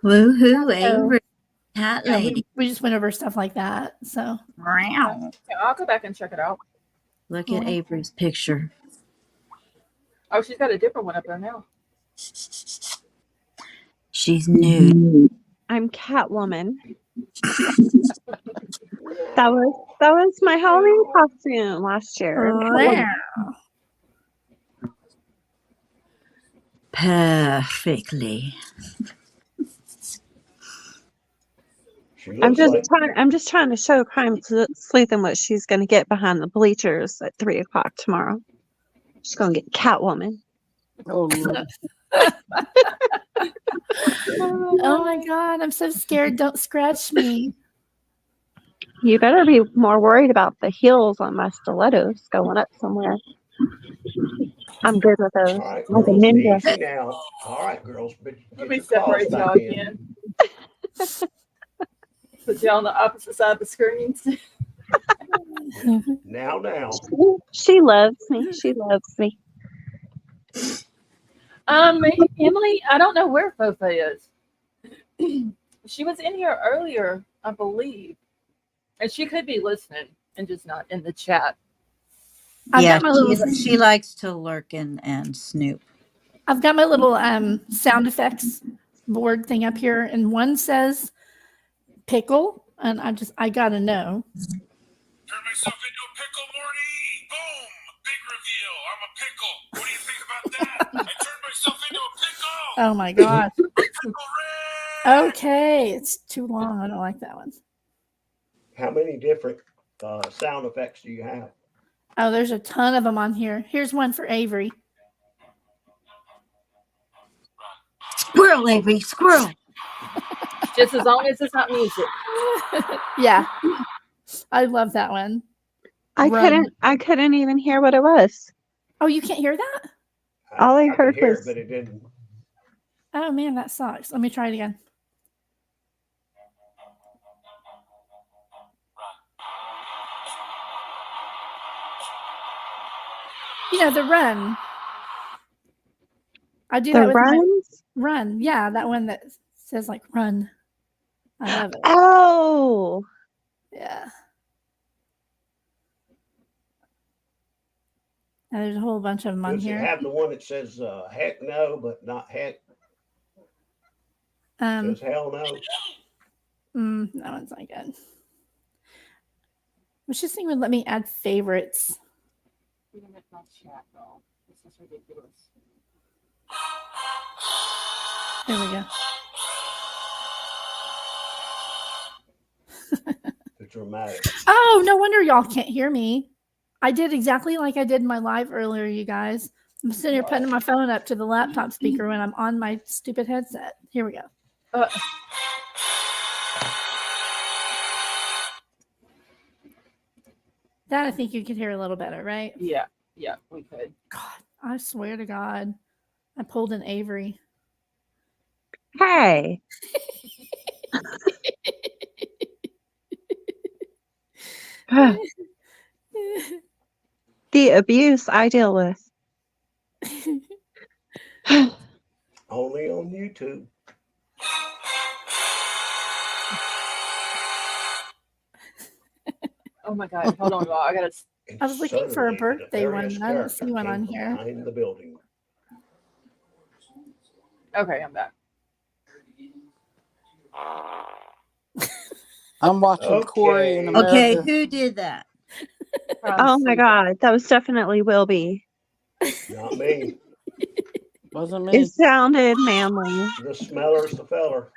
Woohoo, So, Avery, cat yeah, lady. we just went over stuff like that. So Meow. Yeah, I'll go back and check it out. Look at Avery's picture. Oh, she's got a different one up there now. She's nude. I'm Catwoman. That was my Halloween costume last year. Perfectly. she I'm looks like just trying to show Crime Sleuthing what she's going to get behind the bleachers at 3:00 tomorrow. She's going to get Catwoman. Oh Lord. oh my God, I'm so scared. Don't scratch me. You better be more worried about the heels on my stilettos going up somewhere. I'm good with those. all right, Like a girls, ninja. easy now. All right, girls, but Let get me your claws separate y'all back in. again. Put you on the opposite side of the screens. Now. She loves me. She loves me. Emily, I don't know where Fofa is. She was in here earlier, I believe. And she could be listening and just not in the chat. Yeah, she likes to lurk and snoop. I've got my little sound effects board thing up here, and one says pickle, and I gotta know. Turn myself into a pickle, Morty. Boom! Big reveal. I'm a pickle. What do you think about that? I turned myself into a pickle. Oh my gosh. Pickle Rick! Okay, it's too long. I don't like that one. How many different sound effects do you have? Oh, there's a ton of them on here. Here's one for Avery. Squirrel, Avery, squirrel. Just as long as it's not music. Yeah. I love that one. I couldn't even hear what it was. Oh, you can't hear that? All I could heard hear was it, but it didn't. Oh man, that sucks. Let me try it again. The run. I do that with runs? my run. Yeah, that one that says like run. I love it. Oh. Yeah. And there's a whole bunch of them on Does here. it have the one that says heck no, but not heck? Says hell no. That one's not good. Which just even let me add favorites. This is ridiculous. There we go. The dramatic. Oh, no wonder y'all can't hear me. I did exactly like I did in my live earlier, you guys. I'm sitting here putting my phone up to the laptop speaker when I'm on my stupid headset. Here we go. That I think you could hear a little better, right? Yeah, we could. God, I swear to God, I pulled an Avery. Hey. The abuse I deal with. Only on YouTube. Oh my God! Hold on, y'all. I gotta. I was looking for a Certainly, the birthday one, nefarious but I don't see character one came on from here. behind the building. Okay, I'm back. I'm watching Corey in America. Okay, who did that? Oh my God, that was definitely Wilby. Not me. Wasn't me. It sounded manly. The smeller's the feller.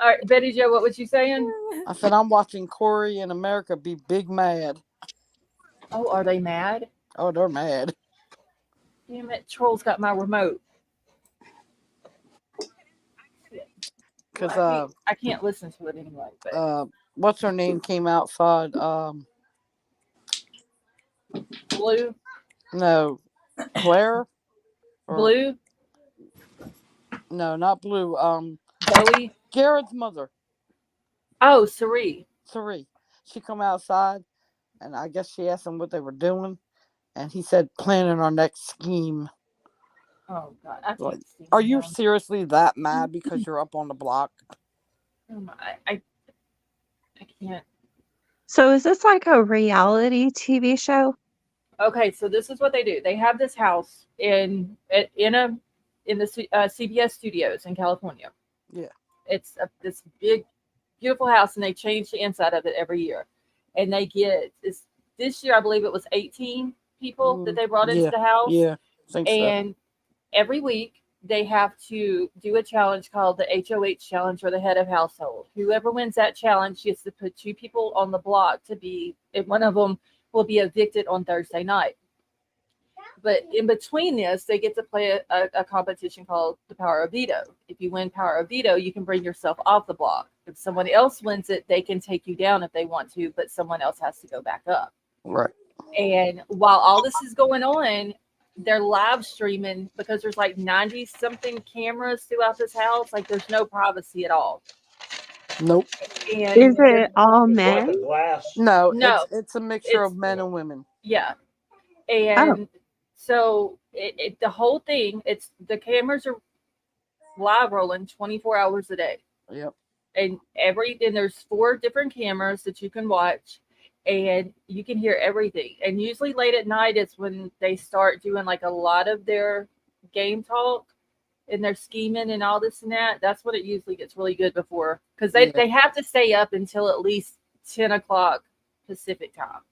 All right, Betty Jo, what was you saying? I said I'm watching Corey in America be big mad. Oh, are they mad? Oh, they're mad. Damn it, Troll's got my remote. Because I can't listen to it anyway. But what's her name came outside? Blue. No, Claire. Blue. No, not Blue. Zoe. Garrett's mother. Oh, Sari. Sari. She come outside, and I guess she asked him what they were doing, and he said planning our next scheme. Oh God, I Like, can't see. are you seriously that mad because you're up on the block? I can't. So is this like a reality TV show? Okay, so this is what they do. They have this house in the CBS studios in California. Yeah. It's this big, beautiful house, and they change the inside of it every year. And they get this year, I believe it was 18 people that they brought into the house. Yeah, I think and every week they have to do a challenge called the HOH challenge, or the head of household. Whoever wins that challenge gets to put 2 people on the block to be, and one of them will be evicted on Thursday night. But in between this, they get to play a competition called the Power of Veto. If you win Power of Veto, you can bring yourself off the block. If someone else wins it, they can take you down if they want to, but someone else has to go back up. Right. And while all this is going on, they're live streaming because there's like 90 something cameras throughout this house. Like there's no privacy at all. Nope. And Is it all men? Like a glass. No, No. it's a mixture It's- of men and women. Yeah. And so the whole thing, the cameras are live rolling 24 hours a day. Yep. And there's 4 different cameras that you can watch, and you can hear everything. And usually late at night is when they start doing like a lot of their game talk and their scheming and all this and that. That's when it usually gets really good before, because they have to stay up until at least 10 o'clock Pacific time.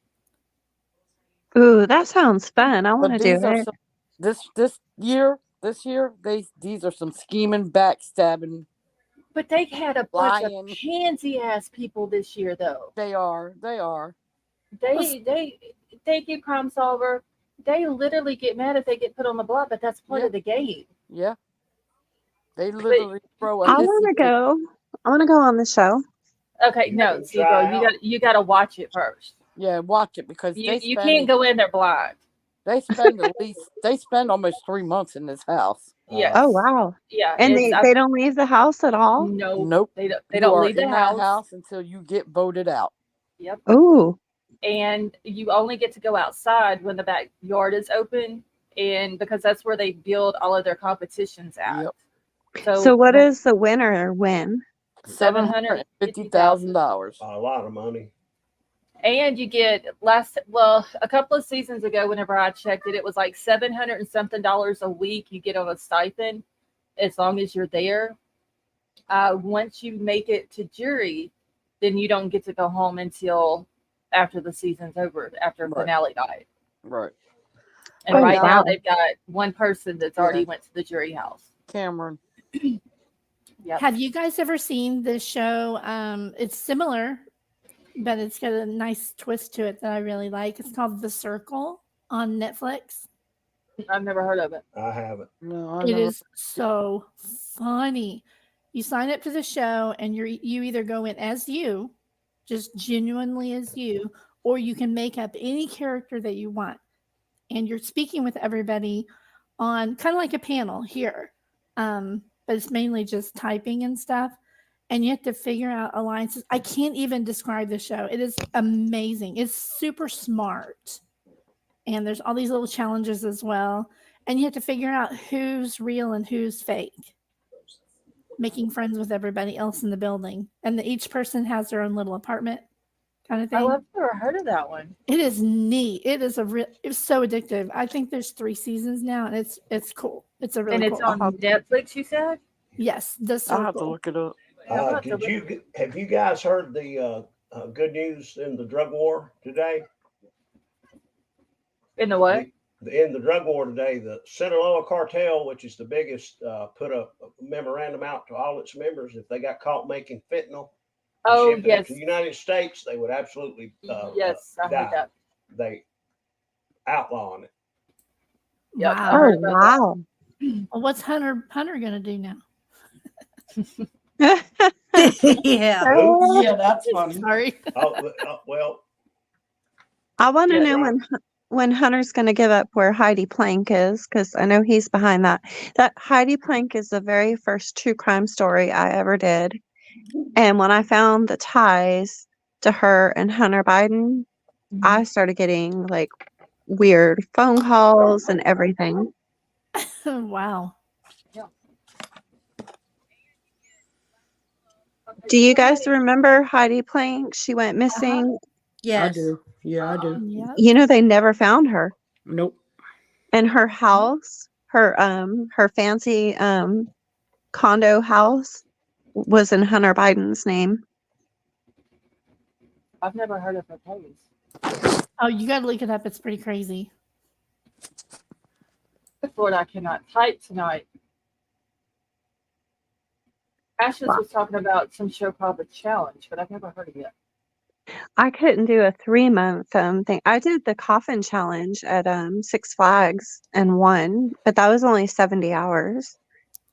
Ooh, that sounds fun. I want to do it. This year, these are some scheming, backstabbing. But they had a bunch Lying. of pansy ass people this year, though. They are. They thank you, Crime Solver. They literally get mad if they get put on the block, but that's part of the game. Yeah. They literally throw a I want to go. I want to go on the show. Okay, no, Zico, you got to watch it first. Yeah, watch it because you can't go in there blind. They spend almost 3 months in this house. Yes. Oh wow. Yeah. And they don't leave the house at all? No. Nope. They You don't are leave the in that house until you get voted out. Yep. Ooh. And you only get to go outside when the backyard is open, and because that's where they build all of their competitions at. Yep. So what does the winner win? $750,000. A lot of money. And you get a couple of seasons ago, whenever I checked it, it was like $700 and something a week you get on a stipend as long as you're there. Once you make it to jury, then you don't get to go home until after the season's over, after Right. finale night. Right. And Oh, right now wow. they've got one person that's Yeah. already went to the jury house. Cameron. Yep. Have you guys ever seen this show? It's similar, but it's got a nice twist to it that I really like. It's called The Circle on Netflix. I've never heard of it. I haven't. No, I It never. is so funny. You sign up to the show and you either go in as you, just genuinely as you, or you can make up any character that you want. And you're speaking with everybody on kind of like a panel here. But it's mainly just typing and stuff. And you have to figure out alliances. I can't even describe the show. It is amazing. It's super smart. And there's all these little challenges as well. And you have to figure out who's real and who's fake. Making friends with everybody else in the building. And each person has their own little apartment kind of thing. I've never heard of that one. It is neat. It is it's so addictive. I think there's 3 seasons now, and it's cool. It's a really And it's cool. on Netflix, you said? Yes, The I'll have to Circle. look it up. Have you guys heard the good news in the drug war today? In the what? In the drug war today, the Sinaloa cartel, which is the biggest, put a memorandum out to all its members. If they got caught making fentanyl, Oh, shipping it yes. to the United States, they would absolutely Yes, I heard die. that. They outlawing it. Yep, Wow. I Oh, heard about that. wow. Well, what's Hunter gonna do now? Yeah. Yeah, that's funny. Sorry. Well, I want to Yeah. know when Hunter's going to give up where Heidi Plank is, because I know he's behind that. That Heidi Plank is the very first true crime story I ever did. And when I found the ties to her and Hunter Biden, I started getting like weird phone calls and everything. Wow. Do you guys remember Heidi Plank? She went missing. Yes. I do. Yeah, I do. Yep. You know, they never found her. Nope. And her house, her fancy condo house was in Hunter Biden's name. I've never heard of her case. Oh, you gotta look it up. It's pretty crazy. Lord, I cannot type tonight. Ashes was talking about some show called The Challenge, but I've never heard of it. I couldn't do a 3-month thing. I did the coffin challenge at Six Flags and won, but that was only 70 hours.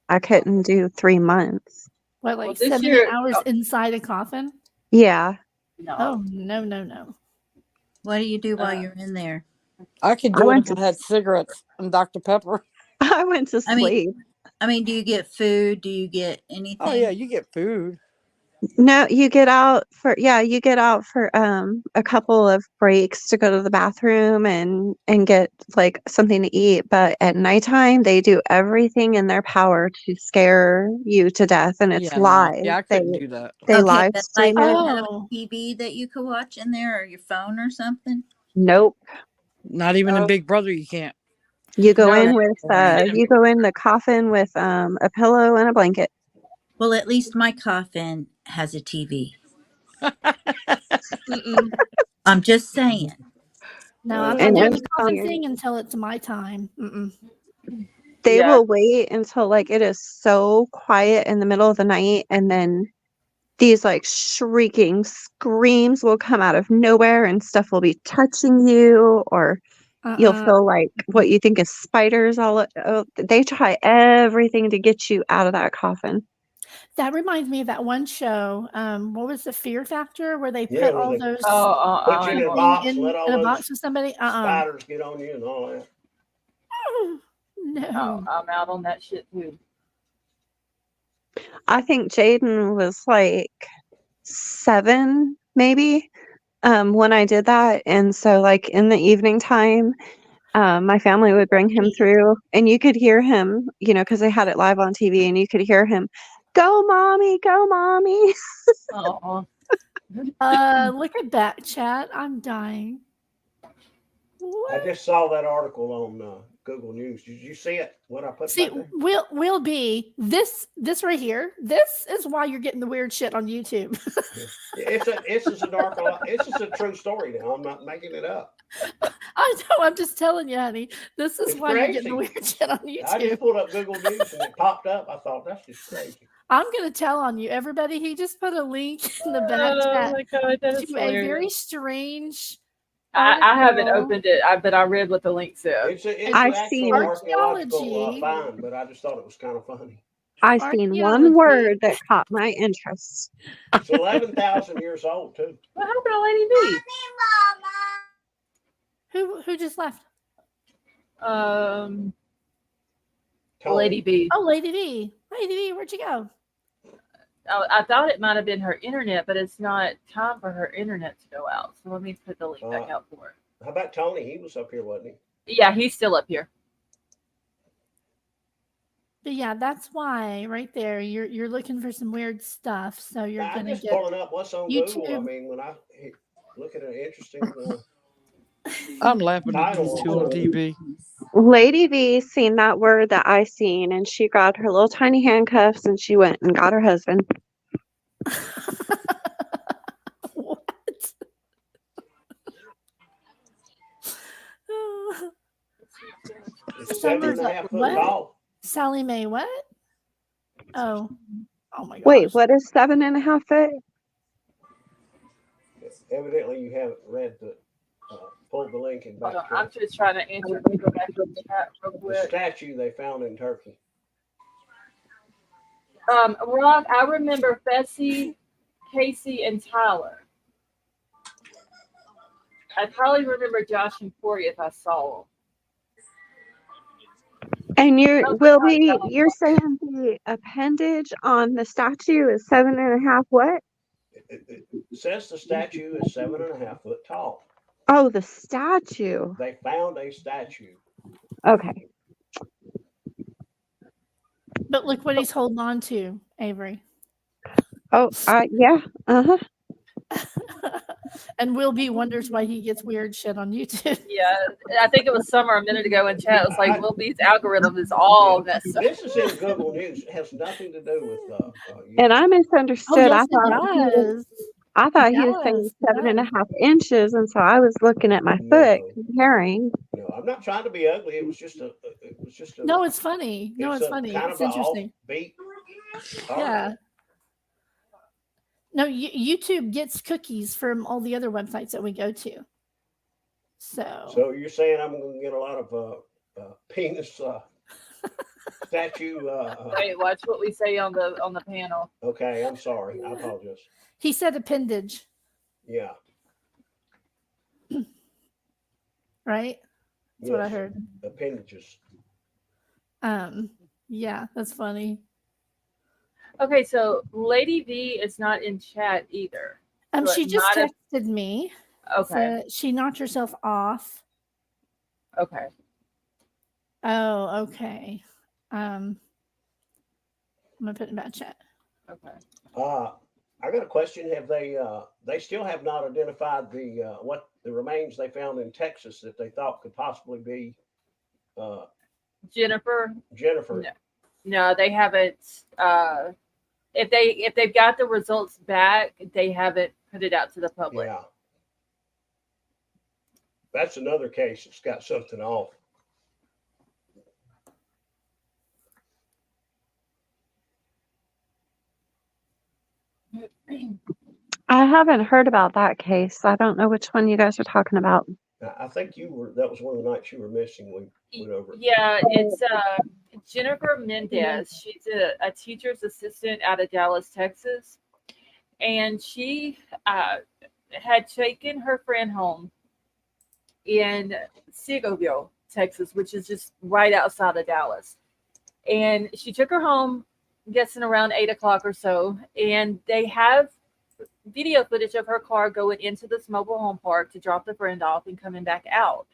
I couldn't do 3 months. What, Well, like this 70 year- hours inside a coffin? Yeah. No. Oh, no. What do you do while you're in there? I could I do it went if I had cigarettes and Dr. Pepper. I went to I mean- sleep. I mean, do you get food? Do you get anything? Oh yeah, you get food. No, you get out for a couple of breaks to go to the bathroom and get like something to eat, but at nighttime they do everything in their power to scare you to death, and it's Yeah, no. live. Yeah, I couldn't do that. They Okay, live but like stream it. you have a Oh. TV that you could watch in there, or your phone or something. Nope. Not even Oh. a Big Brother, you can't. You go No, in with that's- you go in the coffin with a pillow and a blanket. Well, at least my coffin has a TV. Mm-mm. I'm just saying. No, I'm And not doing it's the coffin fun. thing until it's my time. Mm-mm. They Yeah. will wait until like it is so quiet in the middle of the night, and then these like shrieking screams will come out of nowhere, and stuff will be touching you, or you'll feel like what you think is spiders they try everything to get you out of that coffin. That reminds me of that one show. What was the Fear Factor where they Yeah, put where all they those put you in a people box and let all in a those box with somebody? spiders get on you and all that. No. Oh, I'm out on that shit too. I think Jaden was like 7 maybe when I did that, and so like in the evening time my family would bring him through, and you could hear him, because they had it live on TV, and you could hear him, go mommy, go mommy. Oh, Look at that chat. I'm dying. I just saw that article on Google News. Did you see it? What I put See, back there? we'll be this right here. This is why you're getting the weird shit on YouTube. It's a true story now. I'm not making it up. I know. I'm just telling you, honey. This is It's why you're getting the crazy. weird shit on I YouTube. just pulled up Google News and it popped up. I thought that's just crazy. I'm gonna tell on you, everybody. He just put a link in the back Oh chat my god, that is to a very hilarious. strange. I haven't article. opened it, but I read what the link said. It's an I've actual seen archaeological archaeology. find, but I just thought it was kind of funny. I've seen one Archaeology. word that caught my interest. It's 11,000 years old too. What happened to Lady Who just left? B? Lady Tony. B. Oh, Lady V. Lady V, where'd you go? I thought it might have been her internet, but it's not time for her internet to go out. So let me put the link back out for her. How about Tony? He was up here, wasn't he? Yeah, he's still up here. But yeah, that's why right there you're looking for some weird stuff. So you're I'm gonna just get pulling up what's on Google. I YouTube. mean, when I look at an interesting I'm laughing at title these two on TV. Lady V seen that word that I seen, and she grabbed her little tiny handcuffs and she went and got her husband. What? It's 7.5 foot What? tall. Sally Mae, what? Oh my gosh. Wait, what is 7.5 foot? Evidently, you haven't read the pulled the link and back. Hold on, I'm just trying to answer. Let me go back to the chat real The quick. statue they found in Turkey. Rob, I remember Fessy, Casey, and Tyler. I probably remember Josh and Corey if I saw them. And Oh, you're saying the appendage on the statue is 7.5 what? It says the statue is 7.5 foot tall. Oh, the statue. They found a statue. Okay. But look what he's holding on to, Avery. Oh, yeah. Uh-huh. And Will B wonders why he gets weird shit on YouTube. Yeah, I think it was Summer a minute ago in chat. It was like, Will B's algorithm is all messed up. This is in Google News. It has nothing to do with. And I misunderstood. yes, I thought he was saying 7.5 inches, and so I was looking at my foot, comparing. No, I'm not trying to be ugly. It was just a. No, it's funny. No, it's funny. Kind It's of interesting. Offbeat. Yeah. No, YouTube gets cookies from all the other websites that we go to. So you're saying I'm going to get a lot of penis statue? Wait, watch what we say on the panel. Okay, I'm sorry. I apologize. He said appendage. Yeah. Right? That's what I heard. Appendages. Yeah, that's funny. Okay, so Lady V is not in chat either. So She just texted me. Okay. So she knocked herself off. Okay. Oh, okay. I'm gonna put it in that chat. Okay. I got a question. Have they still have not identified the remains they found in Texas that they thought could possibly be Jennifer? No, they haven't. If they've got the results back, they haven't put it out to the public. Yeah. That's another case that's got something off. I haven't heard about that case. I don't know which one you guys are talking about. I think that was one of the nights you were missing. We went over it. Yeah, it's Jennifer Mendez. She's a teacher's assistant out of Dallas, Texas. And she had taken her friend home in Segovia, Texas, which is just right outside of Dallas. And she took her home, guessing around 8 o'clock or so. And they have video footage of her car going into this mobile home park to drop the friend off and coming back out.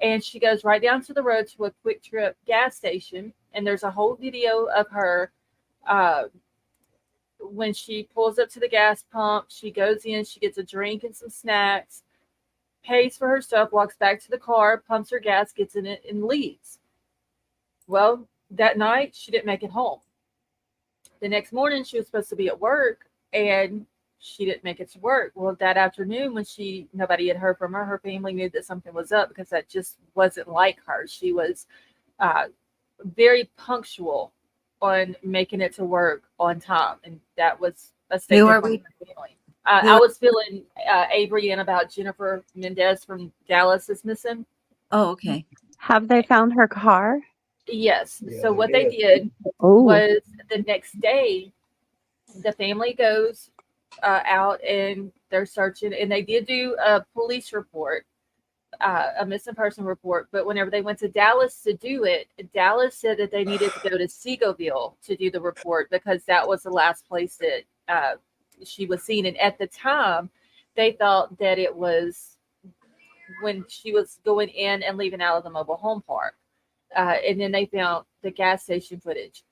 And she goes right down to the road to a Quick Trip gas station. And there's a whole video of her when she pulls up to the gas pump. She goes in, she gets a drink and some snacks, pays for her stuff, walks back to the car, pumps her gas, gets in it, and leaves. Well, that night she didn't make it home. The next morning she was supposed to be at work and she didn't make it to work. Well, that afternoon when nobody had heard from her, her family knew that something was up because that just wasn't like her. She was uh, very punctual on making it to work on time, and that was a Who statement are from we? her family. Who I are, was feeling Avery and about Jennifer Mendez from Dallas is missing. oh, okay. Have they found her car? Yes. Yeah, So they what they did. did Oh, was the next day, the family goes out and they're searching, and they did do a police report, a missing person report. But whenever they went to Dallas to do it, Dallas said that they needed to go to Seagoville to do the report because that was the last place that she was seen. And at the time, they thought that it was when she was going in and leaving out of the mobile home park. And then they found the gas station footage.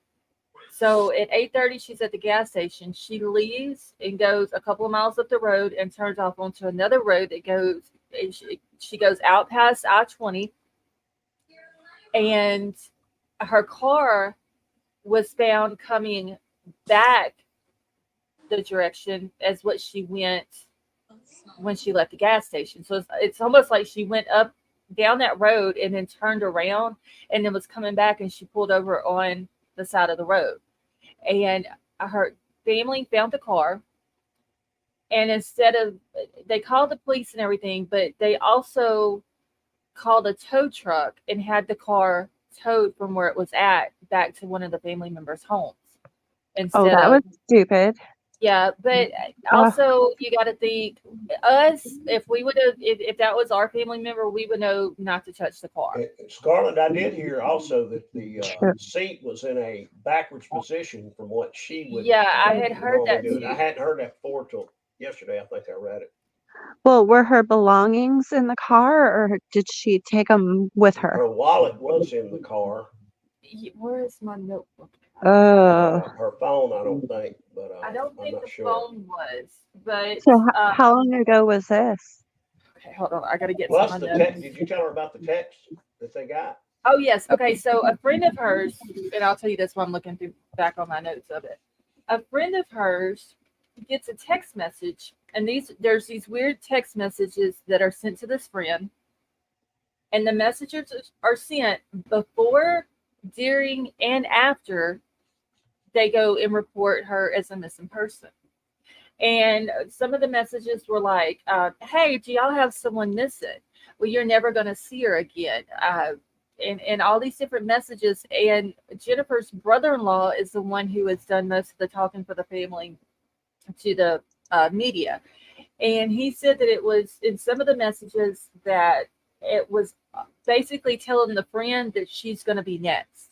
So at 8:30, she's at the gas station. She leaves and goes a couple of miles up the road and turns off onto another road that goes. She goes out past I-20, and her car was found coming back the direction as what she went when she left the gas station. So it's almost like she went up down that road and then turned around and then was coming back, and she pulled over on the side of the road. And her family found the car, and instead of, they called the police and everything, but they also called a tow truck and had the car towed from where it was at back to one of the family members' homes oh, instead that was of, stupid. yeah. But Ugh. also you got to think, us, if we would have, if that was our family member, we would know not to touch the car. And Scarlett, I did hear also that the Sure. seat was in a backwards position from what she would Yeah, I had heard normally that do. And I too. hadn't heard that before till yesterday. I think I read it. Well, were her belongings in the car, or did she take them with her? Her wallet was in the car. Where is my notebook? Her phone, I don't think, but I don't I'm think not the sure. phone was, but So, how long ago was this? okay, hold on. I got to get Plus some the of my text. notes. Did you tell her about the text that they got? Oh, yes. Okay. So a friend of hers, and I'll tell you this while I'm looking through back on my notes of it. A friend of hers gets a text message, and there's these weird text messages that are sent to this friend, and the messages are sent before, during, and after they go and report her as a missing person. And some of the messages were like, hey, do y'all have someone missing? Well, you're never going to see her again. And all these different messages. And Jennifer's brother-in-law is the one who has done most of the talking for the family to the media. And he said that it was in some of the messages that it was basically telling the friend that she's going to be next.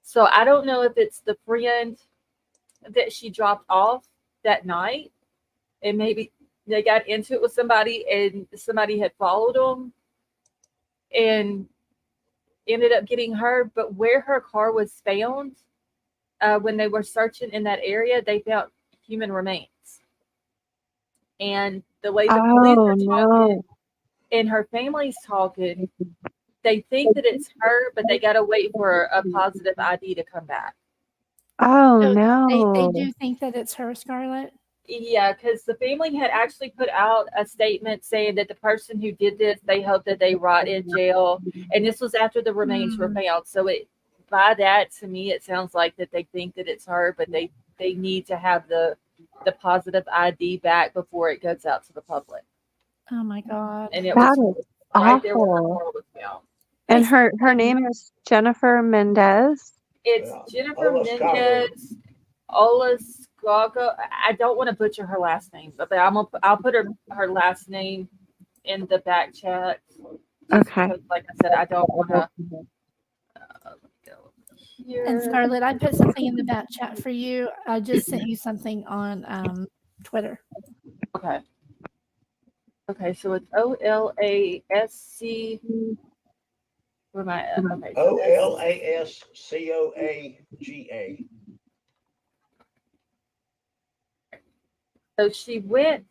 So I don't know if it's the friend that she dropped off that night, and maybe they got into it with somebody and somebody had followed them and ended up getting her. But where her car was found, when they were searching in that area, they found human remains. And the way the police Oh, are talking no. and her family's talking, they think that it's her, but they got to wait for a positive ID to come back. Oh, So they no. do think that it's her, Scarlett. Yeah, because the family had actually put out a statement saying that the person who did this, they hope that they rot in jail. And this was after the remains were found. So by that, to me, it sounds like that they think that it's her, but they need to have the positive ID back before it goes out to the public. Oh my God. And it That was is right there where her awful. car was found. And her name is Jennifer Mendez. It's Yeah. Jennifer Olascago. Mendez Olascago. I don't want to butcher her last name, but I'll put her last name in the back chat. Just Okay. because, like I said, I don't want to. Let me go here. And Scarlett, I put something in the back chat for you. I just sent you something on Twitter. Okay. Okay, so it's OLASC. Where am I at? Okay. So Olascoaga. So she went.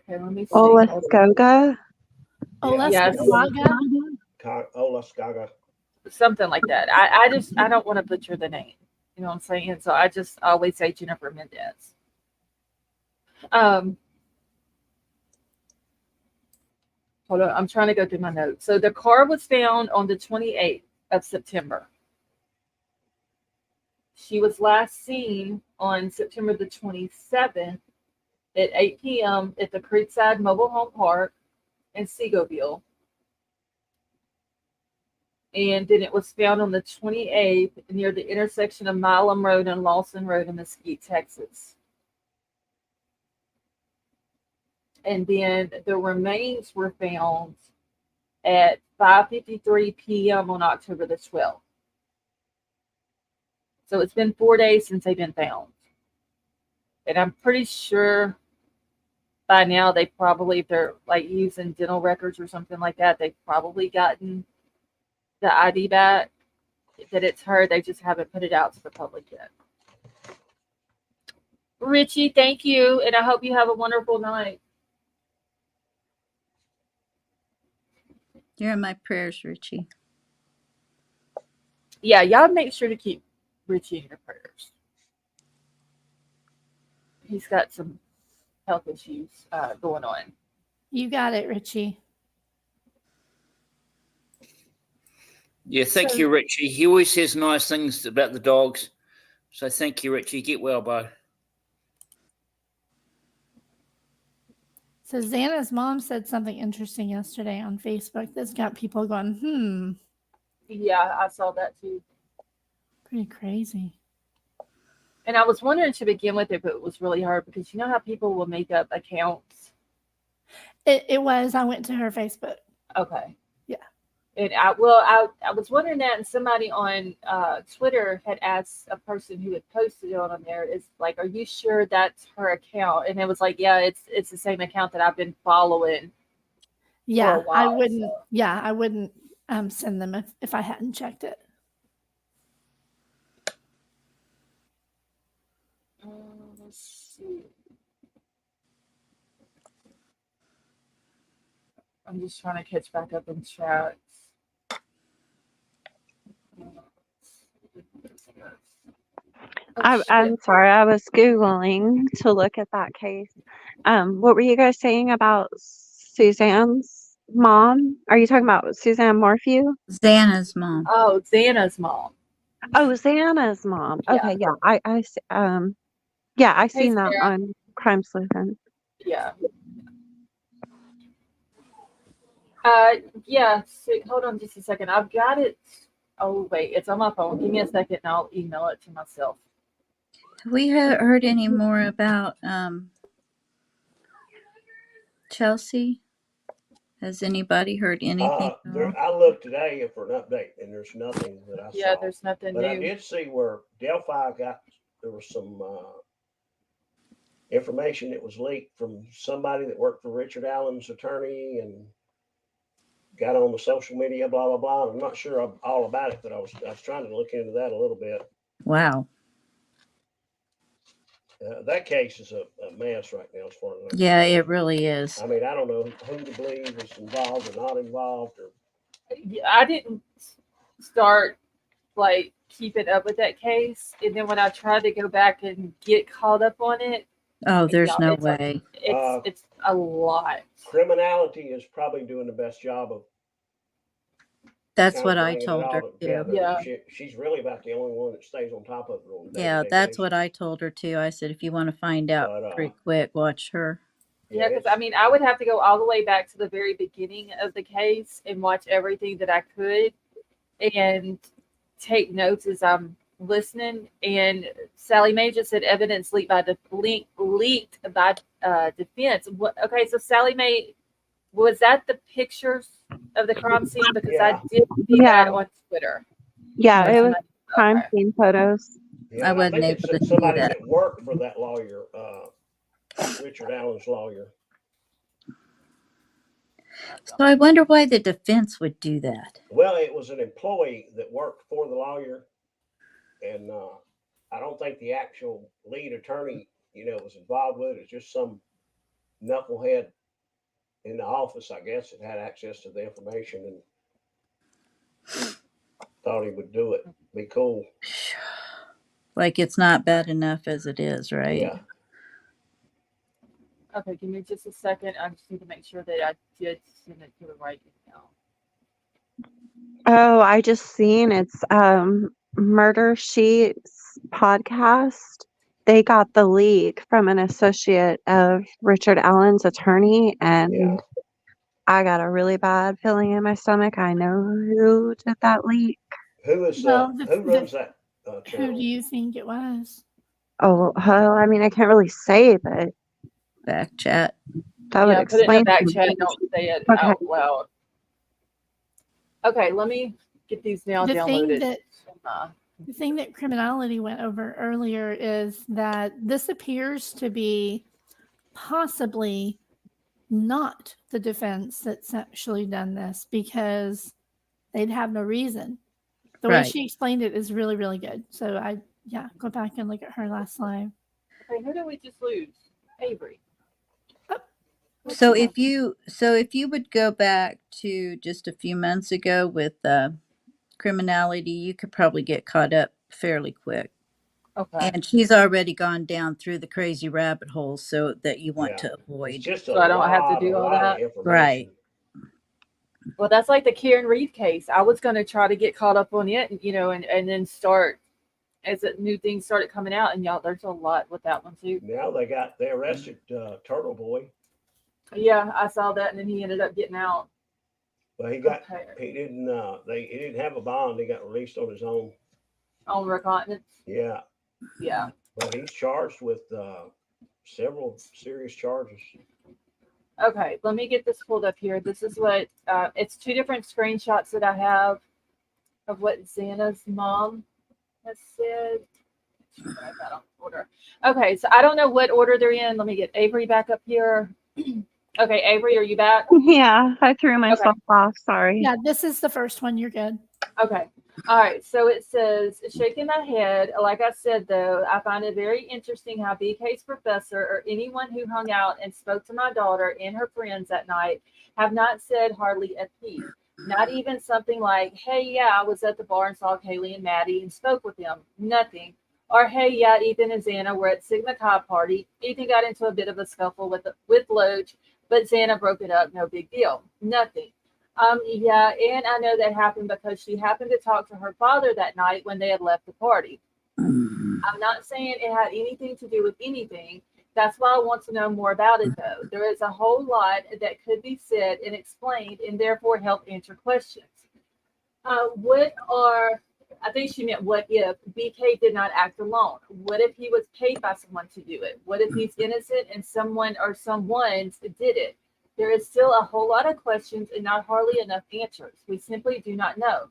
Okay, let me see. Olascoga. Oh, let's Yes. Gaga. Olaskaga. something like that. I don't want to butcher the name. You know what I'm saying? So I just always say Jennifer Mendez. Um, Hold on, I'm trying to go through my notes. So the car was found on the 28th of September. She was last seen on September the 27th at 8 p.m. at the Creekside Mobile Home Park in Seagoville. And then it was found on the 28th near the intersection of Milam Road and Lawson Road in Mesquite, Texas. And then the remains were found at 5:53 p.m. on October the 12th. So it's been 4 days since they've been found. And I'm pretty sure by now they probably, if they're like using dental records or something like that, they've probably gotten the ID back that it's her. They just haven't put it out to the public yet. Richie, thank you. And I hope you have a wonderful night. You're in my prayers, Richie. Yeah, y'all make sure to keep Richie in your prayers. He's got some health issues going on. You got it, Richie. Yeah, thank So- you, Richie. He always says nice things about the dogs. So thank you, Richie. Get well, bro. So Xana's mom said something interesting yesterday on Facebook that's got people going, Yeah, I saw that too. pretty crazy. And I was wondering to begin with if it was really hard because you know how people will make up accounts? It was. I went to her Facebook. Okay. Yeah. And I was wondering that, and somebody on Twitter had asked a person who had posted it on there, is like, are you sure that's her account? And it was like, yeah, it's the same account that I've been following. Yeah, for a while, I wouldn't. so. Yeah, I wouldn't send them if I hadn't checked it. Let's see. I'm just trying to catch back up in chats. I'm sorry, I was Googling to look at that case. What were you guys saying about Suzanne's mom? Are you talking about Suzanne Morphew? Xana's mom. Oh, Xana's mom. Oh, Xana's mom. Yeah. Okay, yeah. I Hey, seen that Sarah. on Crime Sleuthing. Yeah. Yeah. So, hold on just a second. I've got it. Oh, wait. It's on my phone. Give me a second and I'll email it to myself. Have we heard any more about Chelsea? Has anybody heard anything? I looked today for an update, and there's nothing that I Yeah, saw. there's nothing But new. I did see where Delphi there was some information that was leaked from somebody that worked for Richard Allen's attorney and got on the social media, blah, blah, blah. I'm not sure all about it, but I was trying to look into that a little bit. Wow. That case is a mess right now as far as I'm Yeah, concerned. it really is. I mean, I don't know who to believe is involved or not involved. I didn't start like keeping up with that case, and then when I tried to go back and get caught up on it, Oh, there's yeah, no it's way. it's a lot. Criminality is probably doing the best job of. That's kind what of I bringing it told all her together. too. Yeah. She's really about the only one that stays on top of it on a Yeah, day-to-day that's what basis. I told her too. I said, if you want to find out But, pretty quick, watch her. Yeah, because I mean, I would have to go all the way back to the very beginning of the case and watch everything that I could and take notes as I'm listening. And Sally Mae just said evidence leaked by defense. Okay, so Sally Mae, was that the pictures of the crime scene? Because I did see that on Twitter. Yeah, it was Okay. crime scene photos. Yeah, I wasn't think able to it's see somebody that. that worked for that lawyer, Richard Allen's lawyer. So I wonder why the defense would do that. Well, it was an employee that worked for the lawyer, and I don't think the actual lead attorney, was involved with it. It's just some knucklehead in the office, I guess, that had access to the information, and thought he would do it. Be cool. Like it's not bad enough as it is, right? Yeah. Okay, give me just a second. I just need to make sure that I did send it to the right email. Oh, I just seen it's Murder Sheets podcast. They got the leak from an associate of Richard Allen's attorney, and Yeah. I got a really bad feeling in my stomach. I know who did that leak. Who is Well, who runs that who channel? do you think it was? Oh, I mean, I can't really say, but Back chat. that would Yeah, put it in the explain back some chat. things. Don't say it Okay. out loud. Okay, let me get these now The thing downloaded. that the thing that criminality went over earlier is that this appears to be possibly not the defense that's actually done this because they'd have no reason. The way Right. she explained it is really, really good. So go back and look at her last live. Okay, who did we just lose? Avery. So if you would go back to just a few months ago with criminality, you could probably get caught up fairly quick. Okay. And she's already gone down through the crazy rabbit hole so that you want Yeah. to It's avoid. just So I don't have to do all that? of information. Right. Well, that's like the Karen Reed case. I was going to try to get caught up on it, and then start as new things started coming out. And y'all, there's a lot with that one too. Now they arrested Turtle Boy. Yeah, I saw that, and then he ended up getting out. Well, he didn't have a bond. He got released on his own. On recognizance. Yeah. Yeah. But he's charged with several serious charges. Okay, let me get this pulled up here. This is what it's two different screenshots that I have of what Xana's mom has said. I got on order. Okay, so I don't know what order they're in. Let me get Avery back up here. Okay, Avery, are you back? Yeah, I threw myself off. Sorry. Yeah, this is the first one. You're good. Okay. All right. So it says, shaking my head. Like I said, though, I find it very interesting how BK's professor or anyone who hung out and spoke to my daughter and her friends that night have not said hardly a peep. Not even something like, hey, yeah, I was at the bar and saw Kaylee and Maddie and spoke with them. Nothing. Or, hey, yeah, Ethan and Xana were at Sigma Chi party. Ethan got into a bit of a scuffle with Loach, but Xana broke it up. No big deal. Nothing. Yeah, and I know that happened because she happened to talk to her father that night when they had left the party. I'm not saying it had anything to do with anything. That's why I want to know more about it, though. There is a whole lot that could be said and explained and therefore help answer questions. I think she meant what if BK did not act alone? What if he was paid by someone to do it? What if he's innocent and someone's did it? There is still a whole lot of questions and not hardly enough answers. We simply do not know.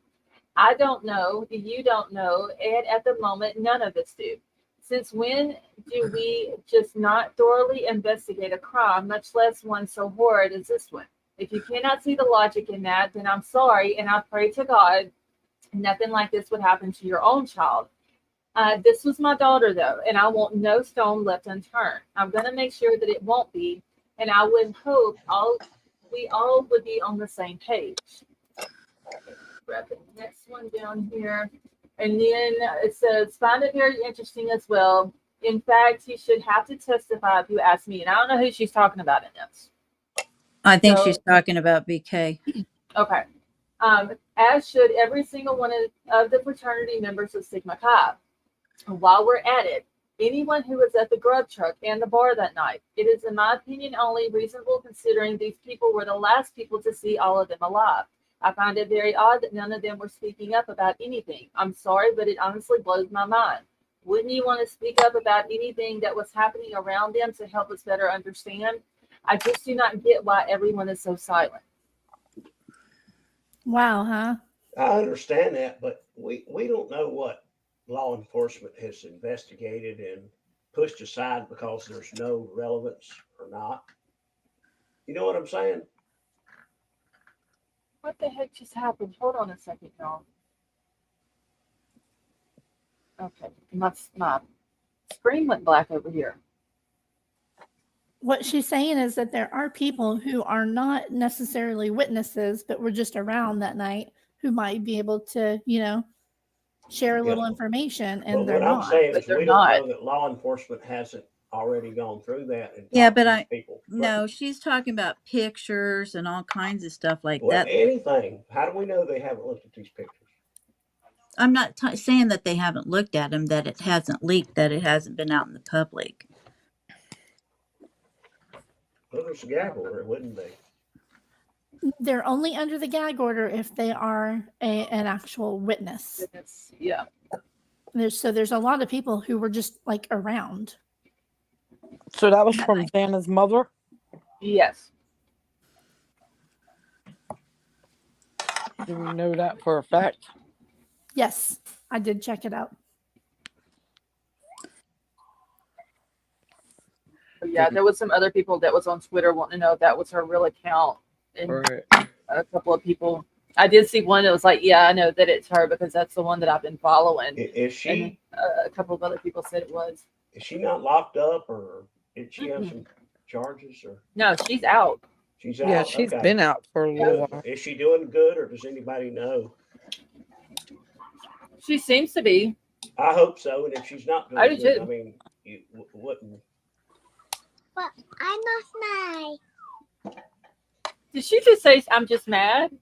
I don't know, you don't know, and at the moment, none of us do. Since when do we just not thoroughly investigate a crime, much less one so horrid as this one? If you cannot see the logic in that, then I'm sorry, and I pray to God nothing like this would happen to your own child. This was my daughter, though, and I want no stone left unturned. I'm going to make sure that it won't be, and I would hope we all would be on the same page. Grab the next one down here. And then it says, find it very interesting as well. In fact, he should have to testify if you ask me. And I don't know who she's talking about in this. I think she's talking about BK. Okay. As should every single one of the fraternity members of Sigma Chi. While we're at it, anyone who was at the grub truck and the bar that night, it is, in my opinion, only reasonable considering these people were the last people to see all of them alive. I find it very odd that none of them were speaking up about anything. I'm sorry, but it honestly blows my mind. Wouldn't you want to speak up about anything that was happening around them to help us better understand? I just do not get why everyone is so silent. Wow, huh? I understand that, but we don't know what law enforcement has investigated and pushed aside because there's no relevance or not. You know what I'm saying? What the heck just happened? Hold on a second, y'all. Okay, my screen went black over here. What she's saying is that there are people who are not necessarily witnesses, but were just around that night, who might be able to, share a little information, and But they're what I'm not. saying but is they're we don't not. know that law enforcement hasn't already gone through that and Yeah, talked but to these people. no, she's talking about pictures and all kinds of stuff like Well, that. anything. How do we know they haven't looked at these pictures? I'm not saying that they haven't looked at them, that it hasn't leaked, that it hasn't been out in the public. Well, there's a gag order, wouldn't they? They're only under the gag order if they are an actual witness. Yeah. There's a lot of people who were just like around. So that was from Xana's mother? Yes. Do we know that for a fact? Yes, I did check it out. Yeah, there was some other people that was on Twitter wanting to know if that was her real account, and Right. a couple of people. I did see one that was like, "Yeah, I know that it's her because that's the one that I've been following." Is she? And a couple of other people said it was. Is she not locked up, or did she have some charges? Or No, she's out. she's out. Yeah, she's Okay. been out for a little while. Is she doing good, or does anybody know? She seems to be. I hope so. And if she's not I doing do good, too. I mean, you wouldn't. But I'm not mad. Did she just say, "I'm just mad"?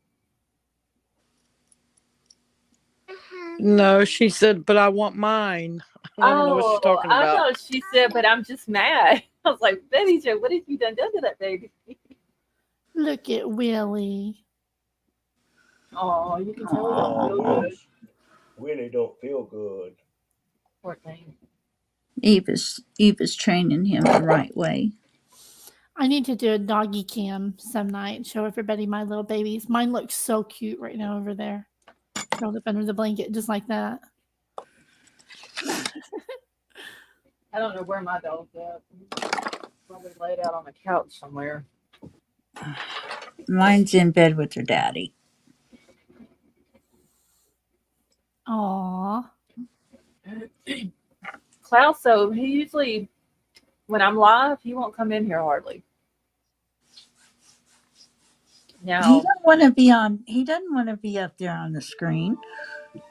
No, she said, but I want mine. I don't know what she's talking I about. thought she said, "But I'm just mad." I was like, "Betty Jo, what have you done to that baby?" Look at Willie. Oh, you can tell he Oh, don't feel good. yes. Willie don't feel good. Poor thing. Eva's training him the right way. I need to do a doggy cam some night, show everybody my little babies. Mine looks so cute right now over there, curled up under the blanket, just like that. I don't know where my dog's at. Probably laid out on the couch somewhere. Mine's in bed with her daddy. Aw. Klaus, so he usually, when I'm live, he won't come in here hardly. Now, He doesn't want to be on. He doesn't want to be up there on the screen. is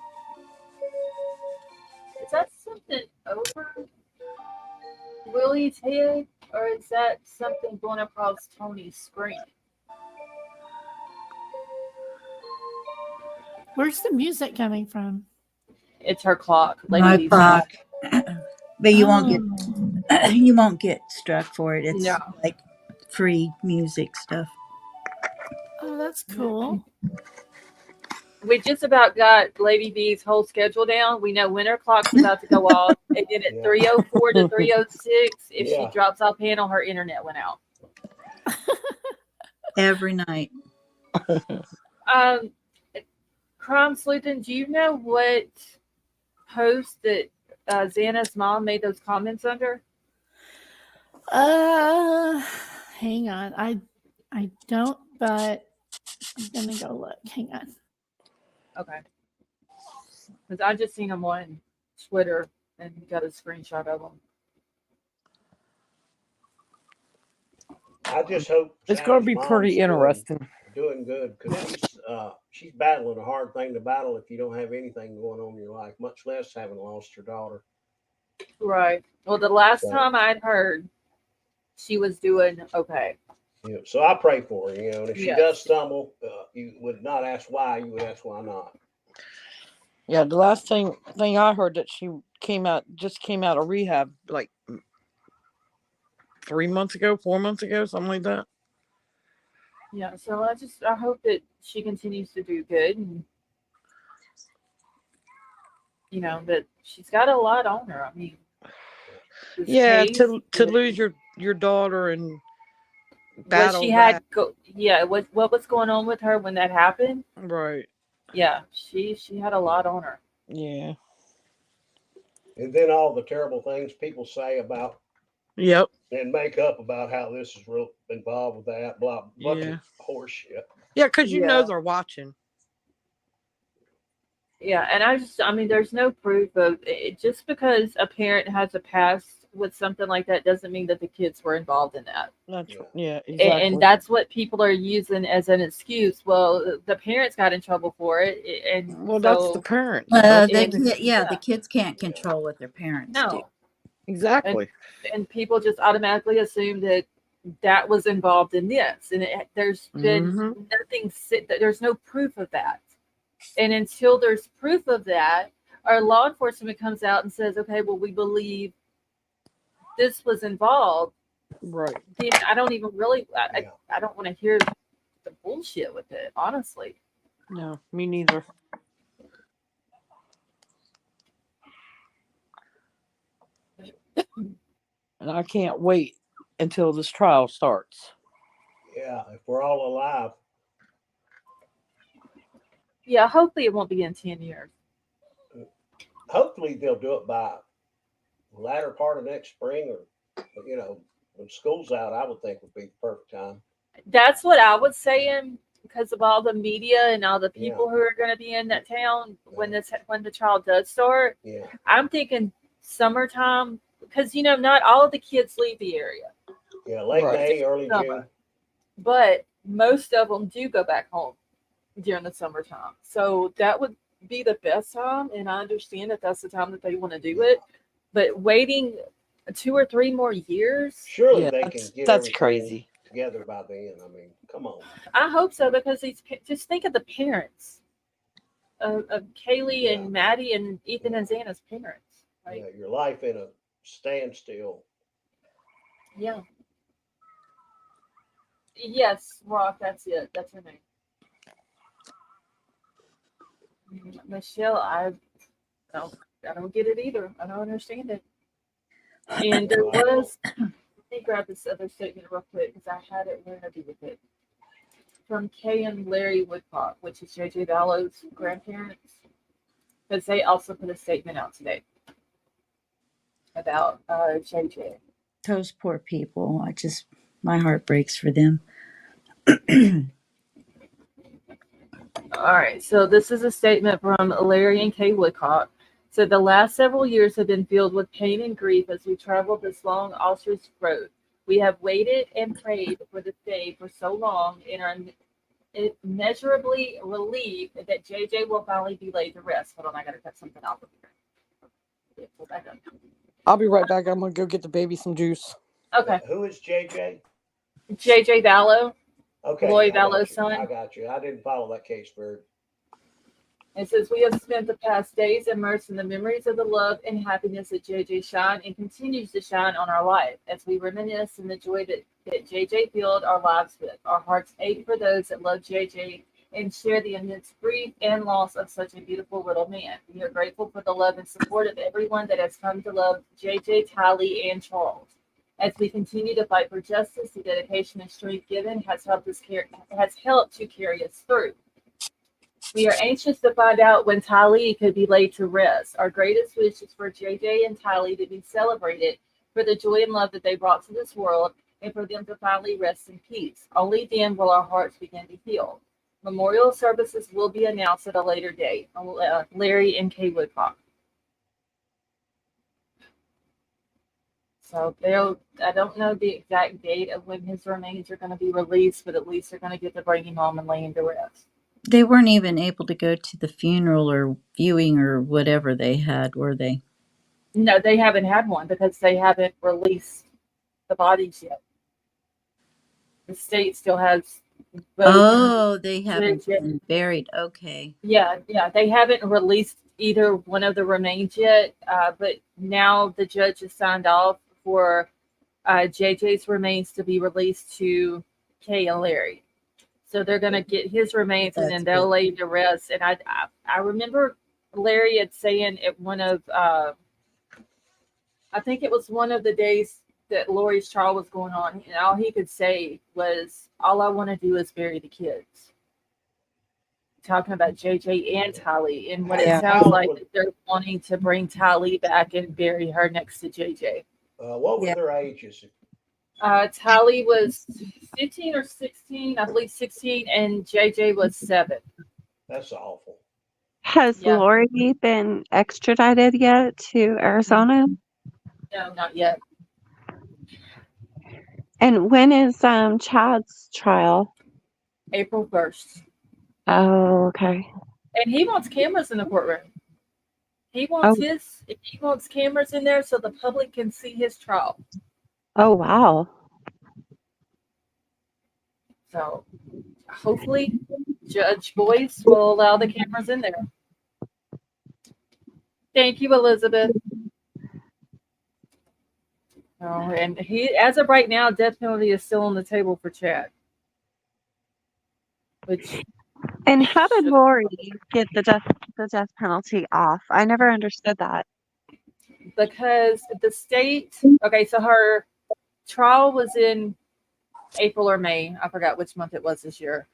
that something over Willie's head, or is that something going across Tony's screen? Where's the music coming from? It's her clock. My Lady D's clock. But you won't Oh. get you won't get struck for it. It's No. like free music stuff. Oh, that's cool. We just about got Lady D's whole schedule down. We know when her clock's about to go off. It did at Yeah. 3:04 to 3:06. If Yeah. she drops off panel, her internet went out. Every night. Crime Sleuthing, do you know what post that Xana's mom made those comments under? Hang on. I don't, but I'm gonna go look. Hang on. Okay. Because I just seen them on Twitter and got a screenshot of them. I just hope It's going to be Sally's pretty mom's interesting. doing good, because she's battling a hard thing to battle if you don't have anything going on in your life, much less having lost your daughter. Right. Well, the last So- time I'd heard, she was doing okay. Yeah, so I pray for her, and if she Yeah. does stumble, you would not ask why, you would ask why not. Yeah, the last thing I heard that she just came out of rehab like 3 months ago, 4 months ago, something like that. Yeah. So I hope that she continues to do good, and that she's got a lot on her. I mean, this Yeah, case, to lose your daughter and what battle she had that. what was going on with her when that happened. Right. Yeah, she had a lot on her. Yeah. And then all the terrible things people say about Yep. and make up about how this is real involved with that, blah, bunch Yeah. of horse shit. Yeah, because you know Yeah. they're watching. Yeah, and I mean, there's no proof of it. Just because a parent has a past with something like that doesn't mean that the kids were involved in that. That's Yeah. yeah, And exactly. that's what people are using as an excuse. Well, the parents got in trouble for it, and Well, that's the so parents. The That's and kid, yeah, the yeah, kids can't control what their parents do. no, and exactly. and people just automatically assume that that was involved in this, and there's been Hmm. nothing. There's no proof of that, and until there's proof of that, our law enforcement comes out and says, "Okay, well, we believe this was involved." Right. Then I don't even really, Yeah. I don't want to hear the bullshit with it, honestly. No, me neither. And I can't wait until this trial starts. Yeah. If we're all alive, Yeah, hopefully it won't be in 10 years. hopefully they'll do it by the latter part of next spring, or when school's out. I would think would be the perfect time. That's what I was saying because of all the media and all the Yeah. people who are going to be in that town when Yeah. when the trial does start. Yeah. I'm thinking summertime because not all of the kids leave the area, Yeah. Late Right. May, early summer, June. but most of them do go back home during the summertime. So that would be the best time, and I understand that that's the time that they want to do it. But waiting 2 or 3 more years, Surely Yeah, they can that's get that's everything crazy. together by then. I mean, come on. I hope so because just think of the parents of Kaylee Yeah. and Maddie and Ethan Yeah. and Xana's parents. Yeah. Like, Your life in a standstill. yeah. Yes, Rock, that's it. That's her name. Michelle, don't I don't get it either. I don't understand it. And there No, I don't. was let me grab this other statement real quick because I had it where I did with it. From Kay and Larry Woodcock, which is JJ Ballow's grandparents, because they also put a statement out today about JJ. Those poor people. My heart breaks for them. All right, so this is a statement from Larry and Kay Woodcock. So the last several years have been filled with pain and grief as we traveled this long Auschwitz road. We have waited and prayed for this day for so long and are immeasurably relieved that JJ will finally be laid to rest. Hold on, I gotta cut something off of here. Pull back up. I'll be right back. I'm gonna go get the baby some juice. Okay, Who is JJ? JJ Ballow, Okay. Lloyd I got Ballow's you. I son. got you. I didn't follow that case very. It says, we have spent the past days immersed in the memories of the love and happiness that JJ shined and continues to shine on our life. As we reminisce in the joy that JJ filled our lives with, our hearts ache for those that love JJ and share the immense grief and loss of such a beautiful little man. We are grateful for the love and support of everyone that has come to love JJ, Tylee, and Charles. As we continue to fight for justice, the dedication and strength given has helped to carry us through. We are anxious to find out when Tylee could be laid to rest. Our greatest wish is for JJ and Tylee to be celebrated for the joy and love that they brought to this world and for them to finally rest in peace. Only then will our hearts begin to heal. Memorial services will be announced at a later date. Larry and Kay Woodcock. So I don't know the exact date of when his remains are going to be released, but at least they're going to get to bring him home and lay him to rest. They weren't even able to go to the funeral or viewing or whatever they had, were they? No, they haven't had one because they haven't released the bodies yet. The state still has both. Oh, they haven't been buried. Okay. Yeah, they haven't released either one of the remains yet, but now the judge has signed off for JJ's remains to be released to Kay and Larry. So they're going to get his remains and then they'll lay to rest. And I remember Larry had saying at one of, I think it was one of the days that Lori's trial was going on, and all he could say was, all I want to do is bury the kids. Talking about JJ and Tylee, and what it sounds like that they're wanting to bring Tylee back and bury her next to JJ. What were their ages? Tylee was 15 or 16, I believe 16, and JJ was 7. That's awful. Has Lori been extradited yet to Arizona? No, not yet. And when is Chad's trial? April 1st. Oh, okay. And he wants cameras in the courtroom. He Oh, wants cameras in there so the public can see his trial. oh, wow. So hopefully Judge Boyce will allow the cameras in there. Thank you, Elizabeth. Oh, and he, as of right now, death penalty is still on the table for Chad. Which And how did Lori get the death penalty off? I never understood that. because the state, okay, so her trial was in April or May. I forgot which month it was this year.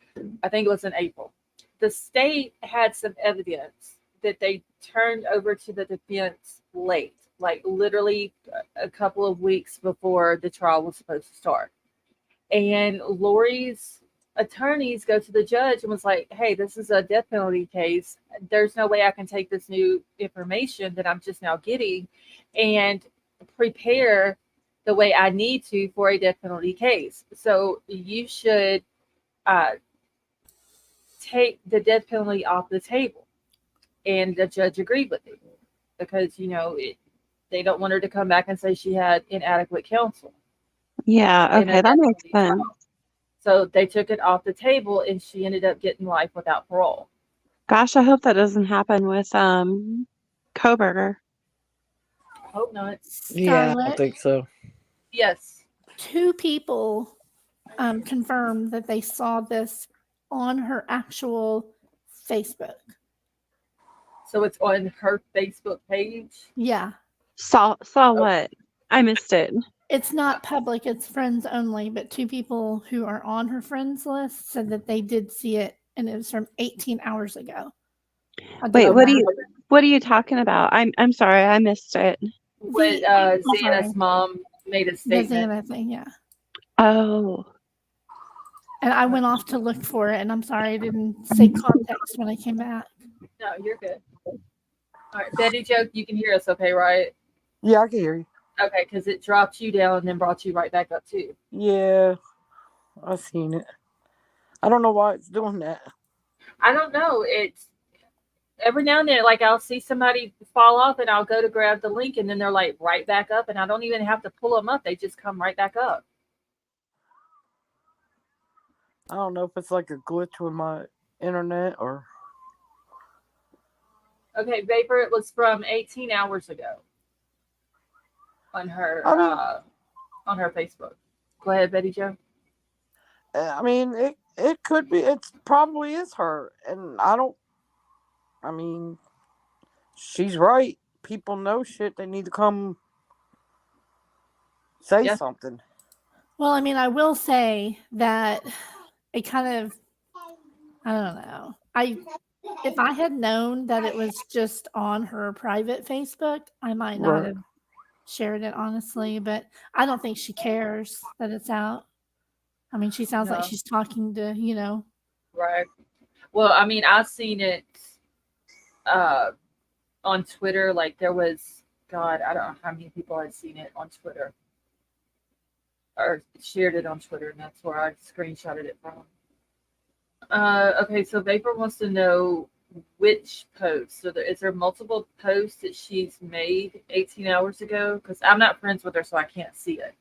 I think it was in April. The state had some evidence that they turned over to the defense late, like literally a couple of weeks before the trial was supposed to start. And Lori's attorneys go to the judge and was like, hey, this is a death penalty case. There's no way I can take this new information that I'm just now getting and prepare the way I need to for a death penalty case. So you should take the death penalty off the table. And the judge agreed with it because, they don't want her to come back and say she had inadequate counsel. Yeah, okay, that makes sense. So they took it off the table and she ended up getting life without parole. Gosh, I hope that doesn't happen with Coburger. Hope not. Yeah, I Scarlett, don't think so. Yes. 2 people confirmed that they saw this on her actual Facebook. So it's on her Facebook page? Yeah. Saw what? I missed it. It's not public, it's friends only, but 2 people who are on her friends list said that they did see it, and it was from 18 hours ago. Wait, what are you talking about? I'm sorry, I missed it. When Xana's mom made a statement. The Xana thing, yeah. Oh. And I went off to look for it, and I'm sorry I didn't say context when I came back. No, you're good. All right, Betty Jo, you can hear us okay, right? Yeah, I can hear you. Okay, because it dropped you down and then brought you right back up too. Yeah, I've seen it. I don't know why it's doing that. I don't know. It's every now and then, like I'll see somebody fall off and I'll go to grab the link and then they're like right back up and I don't even have to pull them up. They just come right back up. I don't know if it's like a glitch with my internet or... Okay, Vapor, it was from 18 hours ago on her Facebook. Go ahead, Betty Jo. I mean, it could be. It probably is her. And she's right. People know shit. They need to come say something. Well, I mean, I will say that it kind of, I don't know. If I had known that it was just on her private Facebook, I might not have shared it, honestly. But I don't think she cares that it's out. I mean, she sounds like she's talking to, Right. Well, I mean, I've seen it on Twitter. Like there was, God, I don't know how many people had seen it on Twitter or shared it on Twitter, and that's where I screenshotted it from. Okay, so Vapor wants to know which post. So is there multiple posts that she's made 18 hours ago? Because I'm not friends with her, so I can't see it.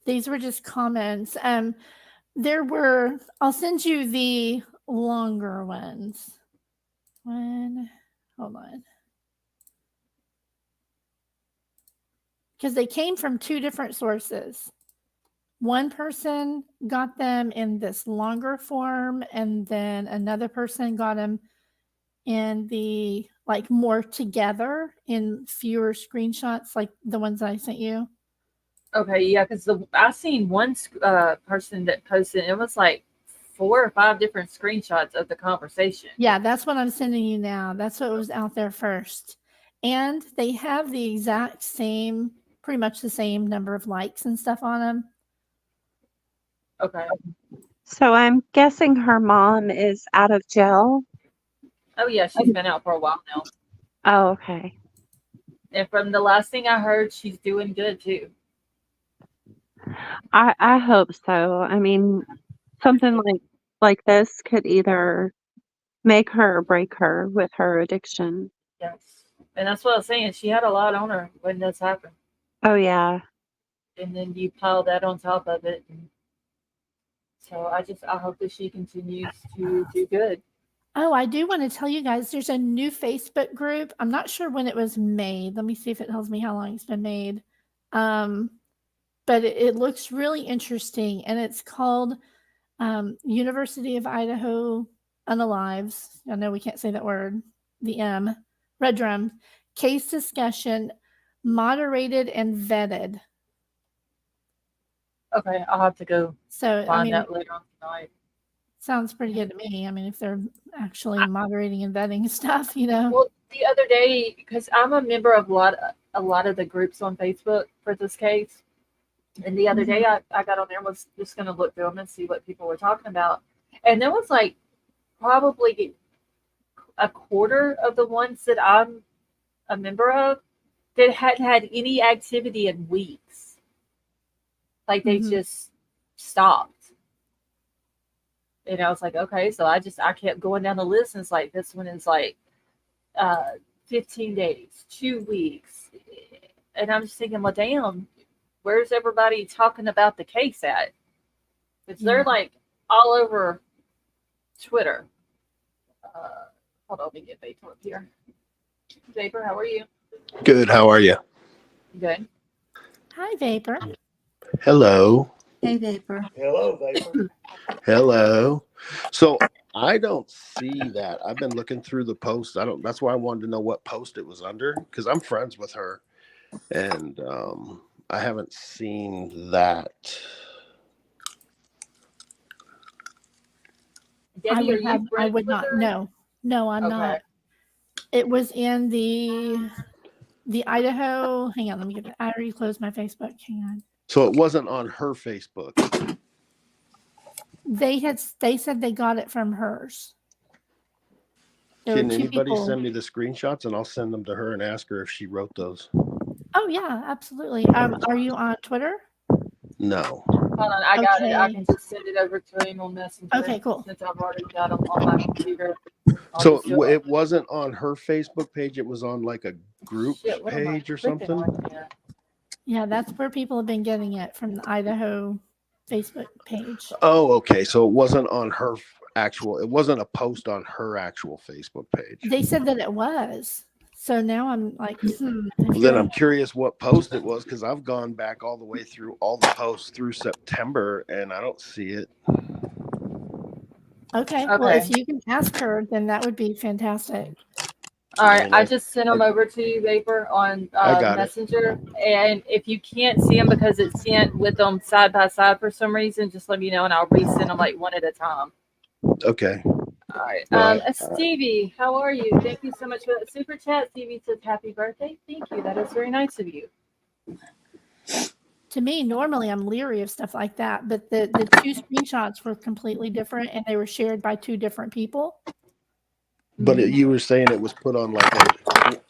These were just comments. I'll send you the longer ones. Hold on. Because they came from 2 different sources. One person got them in this longer form, and then another person got them in the more together in fewer screenshots, like the ones I sent you. Okay, yeah, because I seen one person that posted, it was like 4 or 5 different screenshots of the conversation. Yeah, that's what I'm sending you now. That's what was out there first. And they have the exact same, pretty much the same number of likes and stuff on them. Okay. So I'm guessing her mom is out of jail. Oh, yeah, she's been out for a while now. Oh, okay. And from the last thing I heard, she's doing good too. I hope so. I mean, something like this could either make her or break her with her addiction. Yes. And that's what I was saying. She had a lot on her when this happened. Oh yeah. And then you pile that on top of it. And so I hope that she continues to do good. Oh, I do want to tell you guys there's a new Facebook group. I'm not sure when it was made. Let me see if it tells me how long it's been made. But it looks really interesting, and it's called University of Idaho Unalives. I know we can't say that word. The M. Red Drum. Case discussion, moderated and vetted. Okay, I'll have to go So, find that later on tonight. sounds pretty good to me. I mean, if they're actually moderating and vetting stuff, you know. Well, the other day, because I'm a member of a lot of the groups on Facebook for this case, and the other day I got on there and was just going to look through them and see what people were talking about, and there was like probably a quarter of the ones that I'm a member of that hadn't had any activity in weeks. Like they just stopped. And I was like, okay, so I kept going down the list, and it's like, this one is like 15 days, 2 weeks. And I'm just thinking, well, damn, where's everybody talking about the case at? Because they're like all over Twitter. Hold on, let me get Vapor up here. Vapor, how are you? Good. How are you? Good. Hi, Vapor. Hello. Hey, Vapor. Hello, Vapor. Hello. So I don't see that. I've been looking through the posts. That's why I wanted to know what post it was under, because I'm friends with her, and I haven't seen that. Debbie, I would not. No, I'm not. It was in the Idaho. Hang on, let me get it. I already closed my Facebook. Hang on. So it wasn't on her Facebook. They said they got it from hers. Can anybody send me the screenshots, and I'll send them to her and ask her if she wrote those? Oh yeah, absolutely. Are you on Twitter? No. Hold on, I got it. I can just send it over to him on Messenger. Okay, cool. Since I've already got them on my computer. So it wasn't on her Facebook page. It was on like a group page or something. Yeah, that's where people have been getting it, from the Idaho Facebook page. Oh, okay. So it wasn't on her it wasn't a post on her actual Facebook page. They said that it was. So now I'm like, Then I'm curious what post it was, because I've gone back all the way through all the posts through September and I don't see it. Okay. Well, if you can ask her, then that would be fantastic. All right, I just sent them over to you, Vapor, on Messenger. And if you can't see them because it's sent with them side by side for some reason, just let me know and I'll resend them like one at a time. Okay. All right. Stevie, how are you? Thank you so much for that super chat. Stevie says happy birthday. Thank you. That is very nice of you. To me, normally I'm leery of stuff like that, but the two screenshots were completely different and they were shared by two different people. But you were saying it was put on like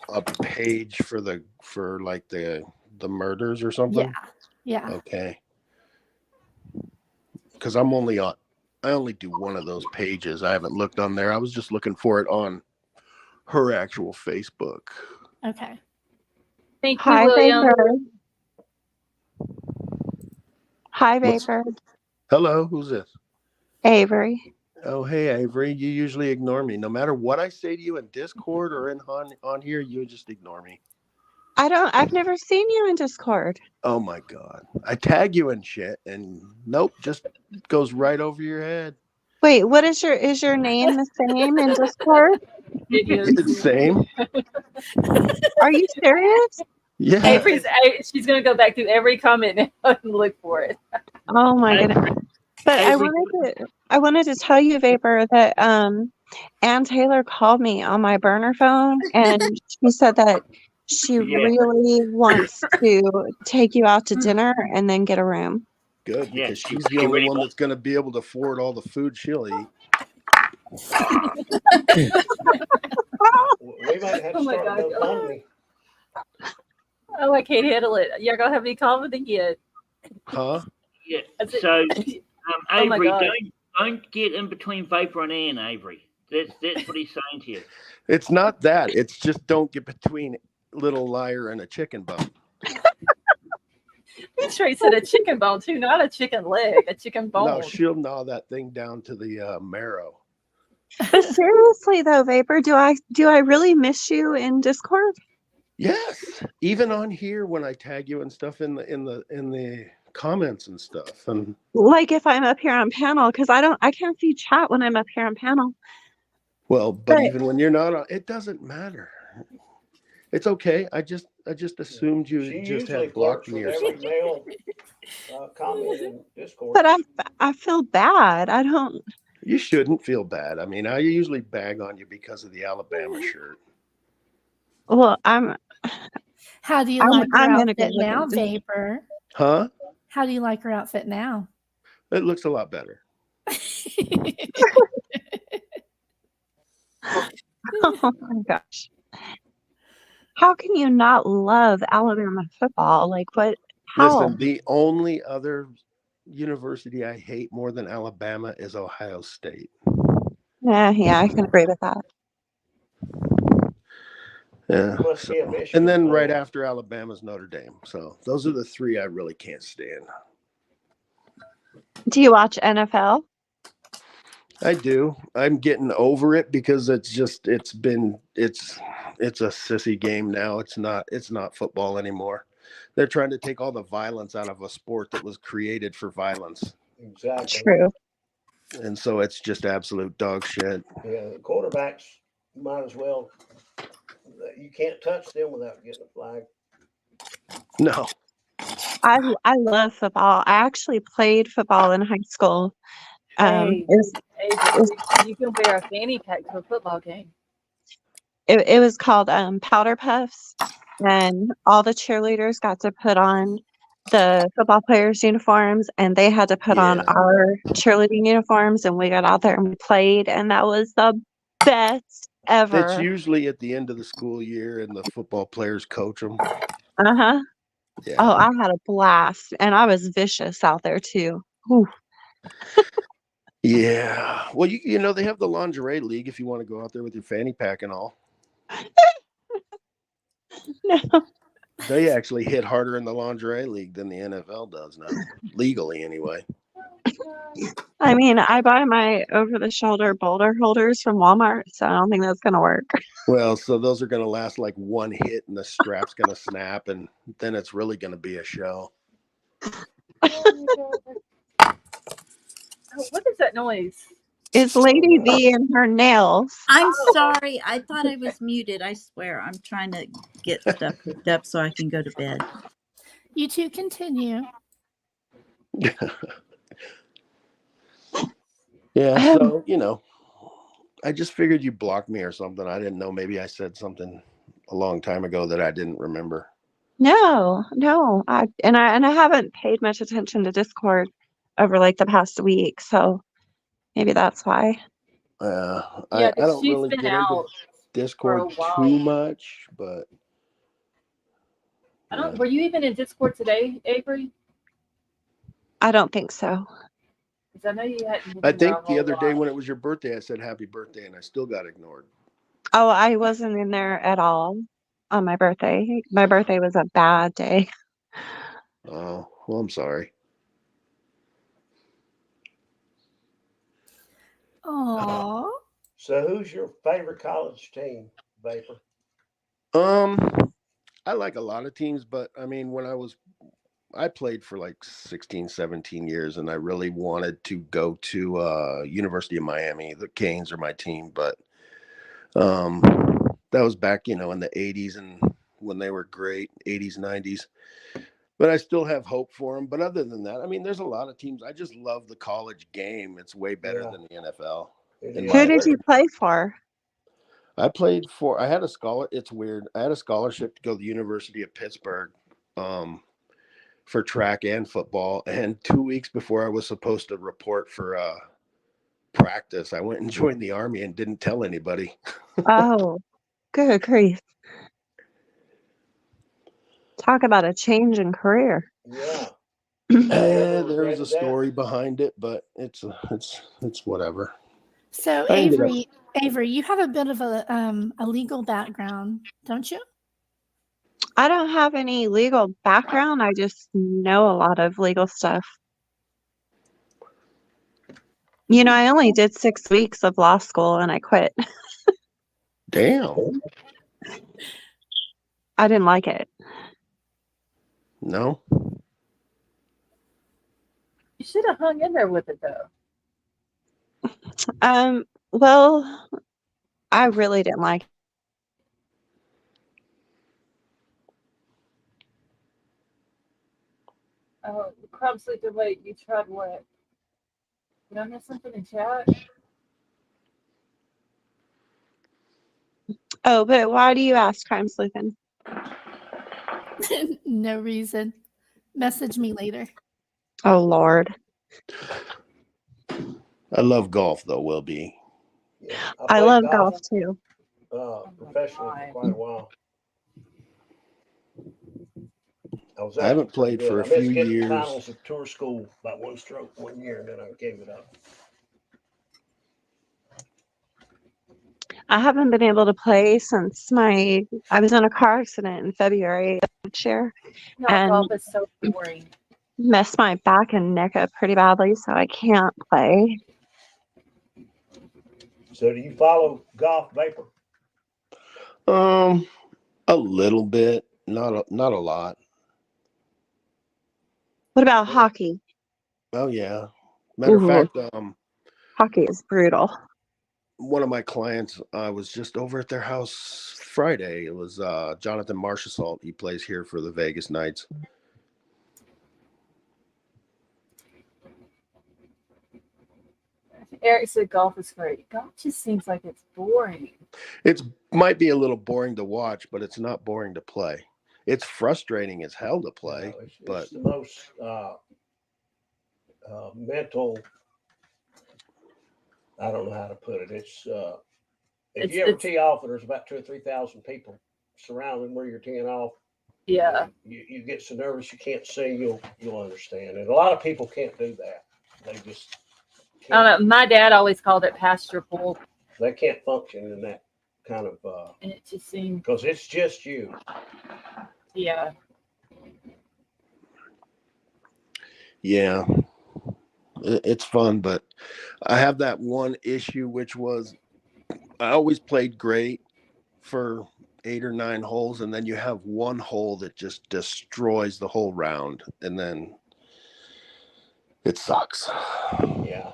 a page for the murders or something? Yeah. Okay. Because I only do one of those pages. I haven't looked on there. I was just looking for it on her actual Facebook. Okay. Thank you, William. Vapor. Hi, Vapor. Hello, who's this? Avery. Oh, hey, Avery. You usually ignore me. No matter what I say to you in Discord or on here, you just ignore me. I've never seen you in Discord. Oh my God. I tag you in shit and nope, just goes right over your head. Wait, what is your name the same in Discord? It is. Same. Are you serious? Yeah. She's gonna go back through every comment and look for it. Oh my goodness. But I wanted to tell you, Vapor, that Ann Taylor called me on my burner phone and she said that she really wants to take you out to dinner and then get a room. Good, because she's the only one that's going to be able to afford all the food she'll eat. We might have to start GoFundMe. can't handle it. You're gonna have me comment again. Huh? Yeah. I said- So, Oh my Avery, God. don't get in between Vapor and Ian, Avery. That's what he's saying to you. It's not that. It's just don't get between little liar and a chicken bone. Trace said a chicken bone too, not a chicken leg, a chicken bone. No, she'll gnaw that thing down to the marrow. But seriously though, Vapor, do I really miss you in Discord? Yes, even on here when I tag you and stuff in the comments and stuff. And Like if I'm up here on panel, because I can't see chat when I'm up here on panel. well, but even when you're not on, it doesn't matter. It's okay. I just assumed you She just usually had blocked flirts me with or every something. male comment in Discord. But I feel bad. I don't. You shouldn't feel bad. I mean, I usually bag on you because of the Alabama shirt. Well, How do you like her I'm gonna go outfit look now, at this. Vapor? Huh? How do you like her outfit now? It looks a lot better. Oh my gosh. How can you not love Alabama football? Like what? How? Listen, the only other university I hate more than Alabama is Ohio State. Yeah, I can agree with that. Yeah. You must be a So. Michigan And then fan. right after Alabama's Notre Dame. So those are the three I really can't stand. Do you watch NFL? I do. I'm getting over it because it's a sissy game now. It's not football anymore. They're trying to take all the violence out of a sport that was created for violence. Exactly. True. And so it's just absolute dog shit. Yeah, the quarterbacks might as well. You can't touch them without getting a flag. No. I love football. I actually played football in high school. Hey, It was you can wear a fanny pack to a football game. it was called Powder Puffs, and all the cheerleaders got to put on the football players' uniforms, and they had to put on Yeah. our cheerleading uniforms, and we got out there and we played, and that was the best ever. It's usually at the end of the school year and the football players coach them. Uh-huh. Yeah. Oh, I had a blast, and I was vicious out there too. Ooh. Yeah. Well, you know, they have the lingerie league if you want to go out there with your fanny pack and all. No. They actually hit harder in the lingerie league than the NFL does now, legally anyway. I mean, I buy my over-the-shoulder boulder holders from Walmart, so I don't think that's gonna work. Well, so those are going to last like one hit and the strap's going to snap, and then it's really going to be a show. Oh, what is that noise? It's Lady V and her nails. I'm sorry. I thought I was muted. I swear. I'm trying to get stuff hooked up so I can go to bed. You two continue. Yeah, so, you know, I just figured you blocked me or something. I didn't know. Maybe I said something a long time ago that I didn't remember. No. I haven't paid much attention to Discord over like the past week, so maybe that's why. Yeah, I 'cause don't she's really been get out into Discord for a while. too much, but I don't. Were you even in Discord today, Avery? I don't think so. Because I know you hadn't. been I in there think a the whole other day lot. when it was your birthday, I said happy birthday, and I still got ignored. Oh, I wasn't in there at all on my birthday. My birthday was a bad day. Oh, well, I'm sorry. Aww. So, who's your favorite college team, Vapor? I like a lot of teams, but I mean, I played for like 16, 17 years, and I really wanted to go to University of Miami. The Canes are my team, but that was back, in the 80s and when they were great, 80s, 90s. But I still have hope for them. But other than that, I mean, there's a lot of teams. I just love the college game. It's way better than the NFL. Who did you play for? I had a scholar. It's weird. I had a scholarship to go to the University of Pittsburgh for track and football. And 2 weeks before I was supposed to report for practice, I went and joined the Army and didn't tell anybody. Oh, good grief. Talk about a change in career. Yeah. There's a story behind it, but it's whatever. So I ended up- Avery, you have a bit of a legal background, don't you? I don't have any legal background. I just know a lot of legal stuff. You know, I only did 6 weeks of law school and I quit. Damn. I didn't like it. No. You should have hung in there with it though. Well, I really didn't like it. Oh, Crumb Sleeper, wait, you tried what? Did I miss something in chat? Oh, but why do you ask, Crime Sleuthing? No reason. Message me later. Oh, Lord. I love golf though, Will be. Yeah. I played love golf too. Professionally for quite a while. I haven't played for a few I missed getting years. finals of tour school by 1 stroke 1 year, and then I gave it up. I haven't been able to play since I was in a car accident in February of this year No, and golf is so boring. messed my back and neck up pretty badly, so I can't play. So do you follow golf, Vapor? A little bit, not a lot. What about hockey? Oh yeah. Matter of Ooh, fact, hockey is brutal. one of my clients, I was just over at their house Friday. It was Jonathan Marchessault. He plays here for the Vegas Knights. Eric said golf is great. Golf just seems like it's boring. It might be a little boring to watch, but it's not boring to play. It's frustrating as hell to play, but it's the most mental. I don't know how to put it. If you ever tee off and there's about 2,000 or 3,000 people surrounding where you're teeing off, yeah, you get so nervous you can't see. You'll understand, and a lot of people can't do that. They just I don't know. My dad always called it pasture pool. They can't function in that kind of. And it just seems because it's just you. Yeah. Yeah, it's fun, but I have that one issue, which was I always played great for 8 or 9 holes, and then you have one hole that just destroys the whole round, and then it sucks. Yeah.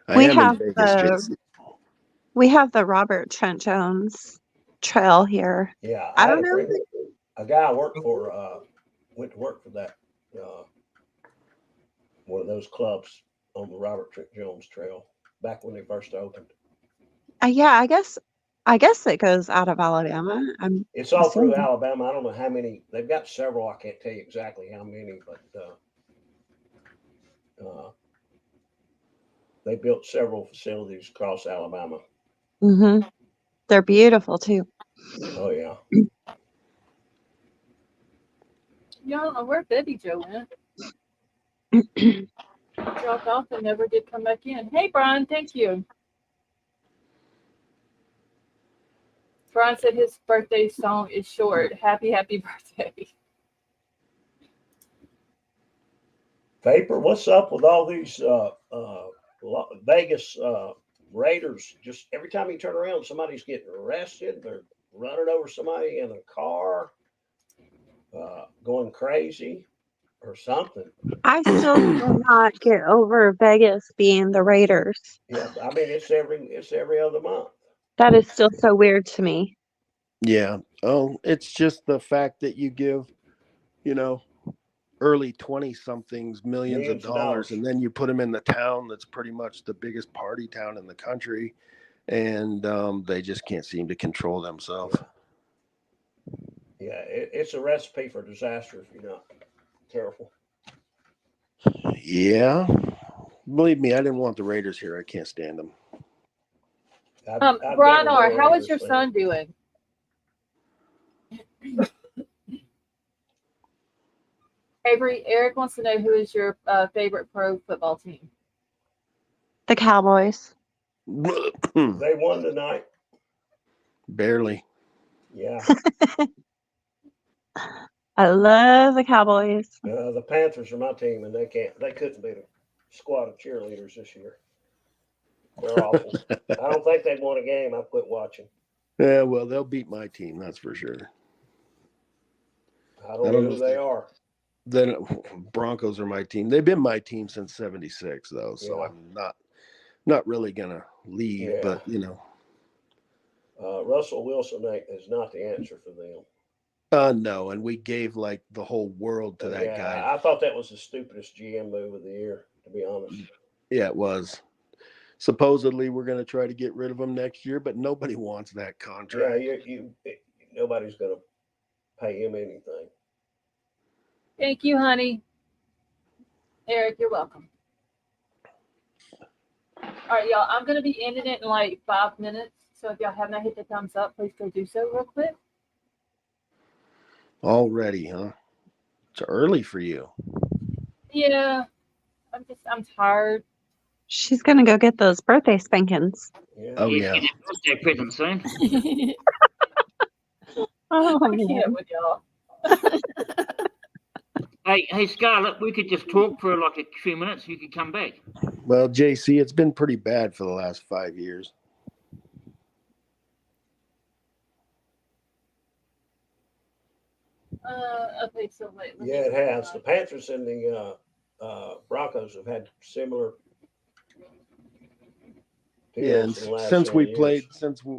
I am in Vegas, JC. We have the Robert Trent Jones Trail here. Yeah, I don't know. A guy I worked for went to work for that one of those clubs on the Robert Trent Jones Trail back when they first opened. Yeah, I guess it goes out of Alabama. It's all through Alabama. I don't know how many. They've got several. I can't tell you exactly how many, but they built several facilities across Alabama. Mm-hmm. They're beautiful too. Oh yeah. Yeah, I don't know where Betty Joe went. Dropped off and never did come back in. Hey, Brian, thank you. Brian said his birthday song is short. Happy birthday. Vapor, what's up with all these Vegas raiders? Just every time you turn around, somebody's getting arrested. They're running over somebody in a car, going crazy or something. I still do not get over Vegas being the Raiders. Yeah, I mean it's every other month. That is still so weird to me. Yeah. Oh, it's just the fact that you give, early 20-somethings millions of dollars, and then you put them in the town that's pretty much the biggest party town in the country, and they just can't seem to control themselves. Yeah, it's a recipe for disaster if you're not careful. Yeah. Believe me, I didn't want the Raiders here. I can't stand them. Brian R., how is your son doing? Avery, Eric wants to know who is your favorite pro football team? The Cowboys. They won tonight. Barely. Yeah. I love the Cowboys. The Panthers are my team, and they couldn't beat a squad of cheerleaders this year. They're awful. I don't think they've won a game. I quit watching. Yeah, well, they'll beat my team, that's for sure. I don't know who they are. Then Broncos are my team. They've been my team since '76, though, so Yeah. I'm not really gonna leave. Yeah. But you know, Russell Wilson is not the answer for them. no, and we gave like the whole world to that guy. I thought that was the stupidest GM move of the year, to be honest. Yeah, it was. Supposedly, we're going to try to get rid of him next year, but nobody wants that contract. Yeah, nobody's going to pay him anything. Thank you, honey. Eric, you're welcome. All right, y'all. I'm going to be ending it in like 5 minutes. So if y'all have not hit the thumbs up, please go do so real quick. Already, huh? It's early for you. Yeah, I'm tired. She's gonna go get those birthday spankings. Yeah. Oh Get yeah. a birthday present soon. Oh I man. can't with y'all. Hey, Scarlett, we could just talk for like a few minutes. You could come back. Well, JC, it's been pretty bad for the last 5 years. Okay, so wait. Yeah, it has. The Panthers and the Broncos have had similar Yeah, and deals in the last since we 10 years. played,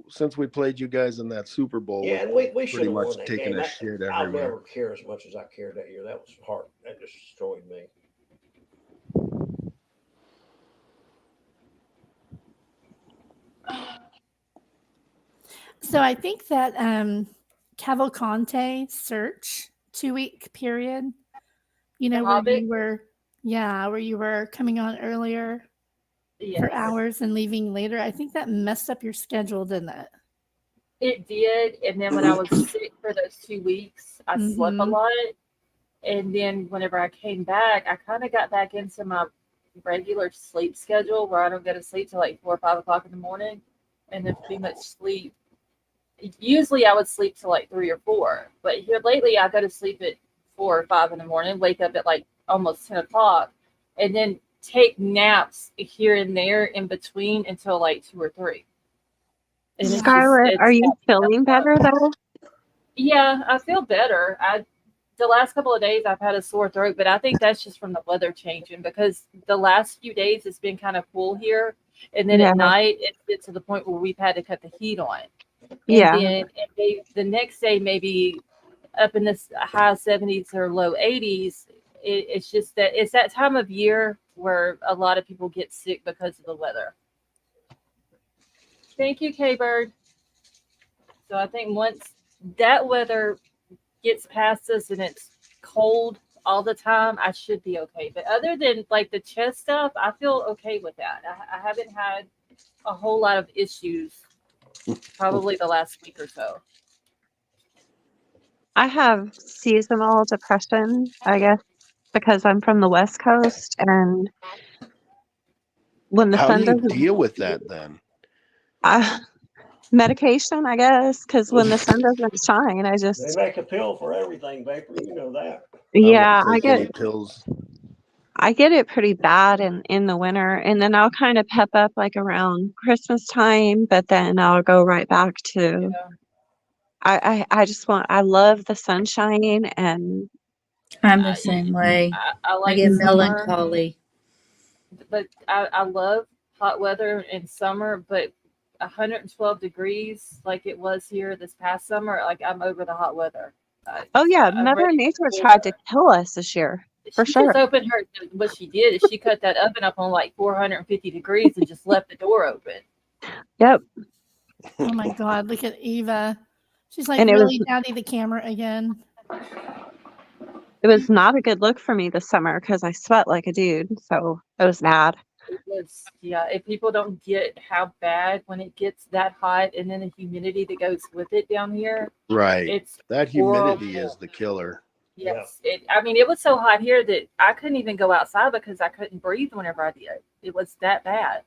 since we played you guys in that Super Bowl, Yeah, and we should pretty have much won that taken game. a shit I'll everywhere. never care as much as I cared that year. That was hard. That just destroyed me. So I think that Cavalcante search 2-week period, you know, where you were, where you were coming on earlier for hours and leaving later. I think that messed up your schedule, didn't it? It did. And then when I was sick for those 2 weeks, I slept a lot. And then whenever I came back, I kind of got back into my regular sleep schedule where I don't go to sleep till like 4 or 5 o'clock in the morning and then pretty much sleep. Usually I would sleep till like 3 or 4, but here lately I go to sleep at 4 or 5 in the morning, wake up at like almost 10 o'clock, and then take naps here and there in between until like 2 or 3. And Scarlett, are you feeling better though? Yeah, I feel better. The last couple of days I've had a sore throat, but I think that's just from the weather changing because the last few days it's been kind of cool here. And then at night it's get to the point where we've had to cut the heat on. And then the next day maybe up in the high 70s or low 80s. It's just that it's that time of year where a lot of people get sick because of the weather. Thank you, K-Bird. So I think once that weather gets past us and it's cold all the time, I should be okay. But other than like the chest stuff, I feel okay with that. I haven't had a whole lot of issues probably the last week or so. I have seasonal depression, I guess, because I'm from the West Coast, and when the How sun do you doesn't deal with that then? medication, I guess, because when the sun doesn't shine, I They just make a pill for everything, Vapor. You know that. yeah, I don't take any pills. I get it pretty bad in the winter, and then I'll kind of pep up like around Christmas time, but then I'll go right back to I just I love the sunshine, and I'm the same way. I like get summer, melancholy. but I love hot weather in summer, but 112 degrees like it was here this past summer, like I'm over the hot weather. oh yeah, I'm Mother ready Nature for tried to kill us this year for She sure. just opened what she did is she cut that oven up on like 450 degrees and just left the door open. Yep. Oh my God, look at Eva. She's like, And it really, was Daddy, the camera again. it was not a good look for me this summer because I sweat like a dude, so it was bad. It was, if people don't get how bad when it gets that hot and then the humidity that goes with it down here. Right. It's that humidity is the killer. Yes. I mean, it was so hot here that I couldn't even go outside because I couldn't breathe whenever I did. It was that bad.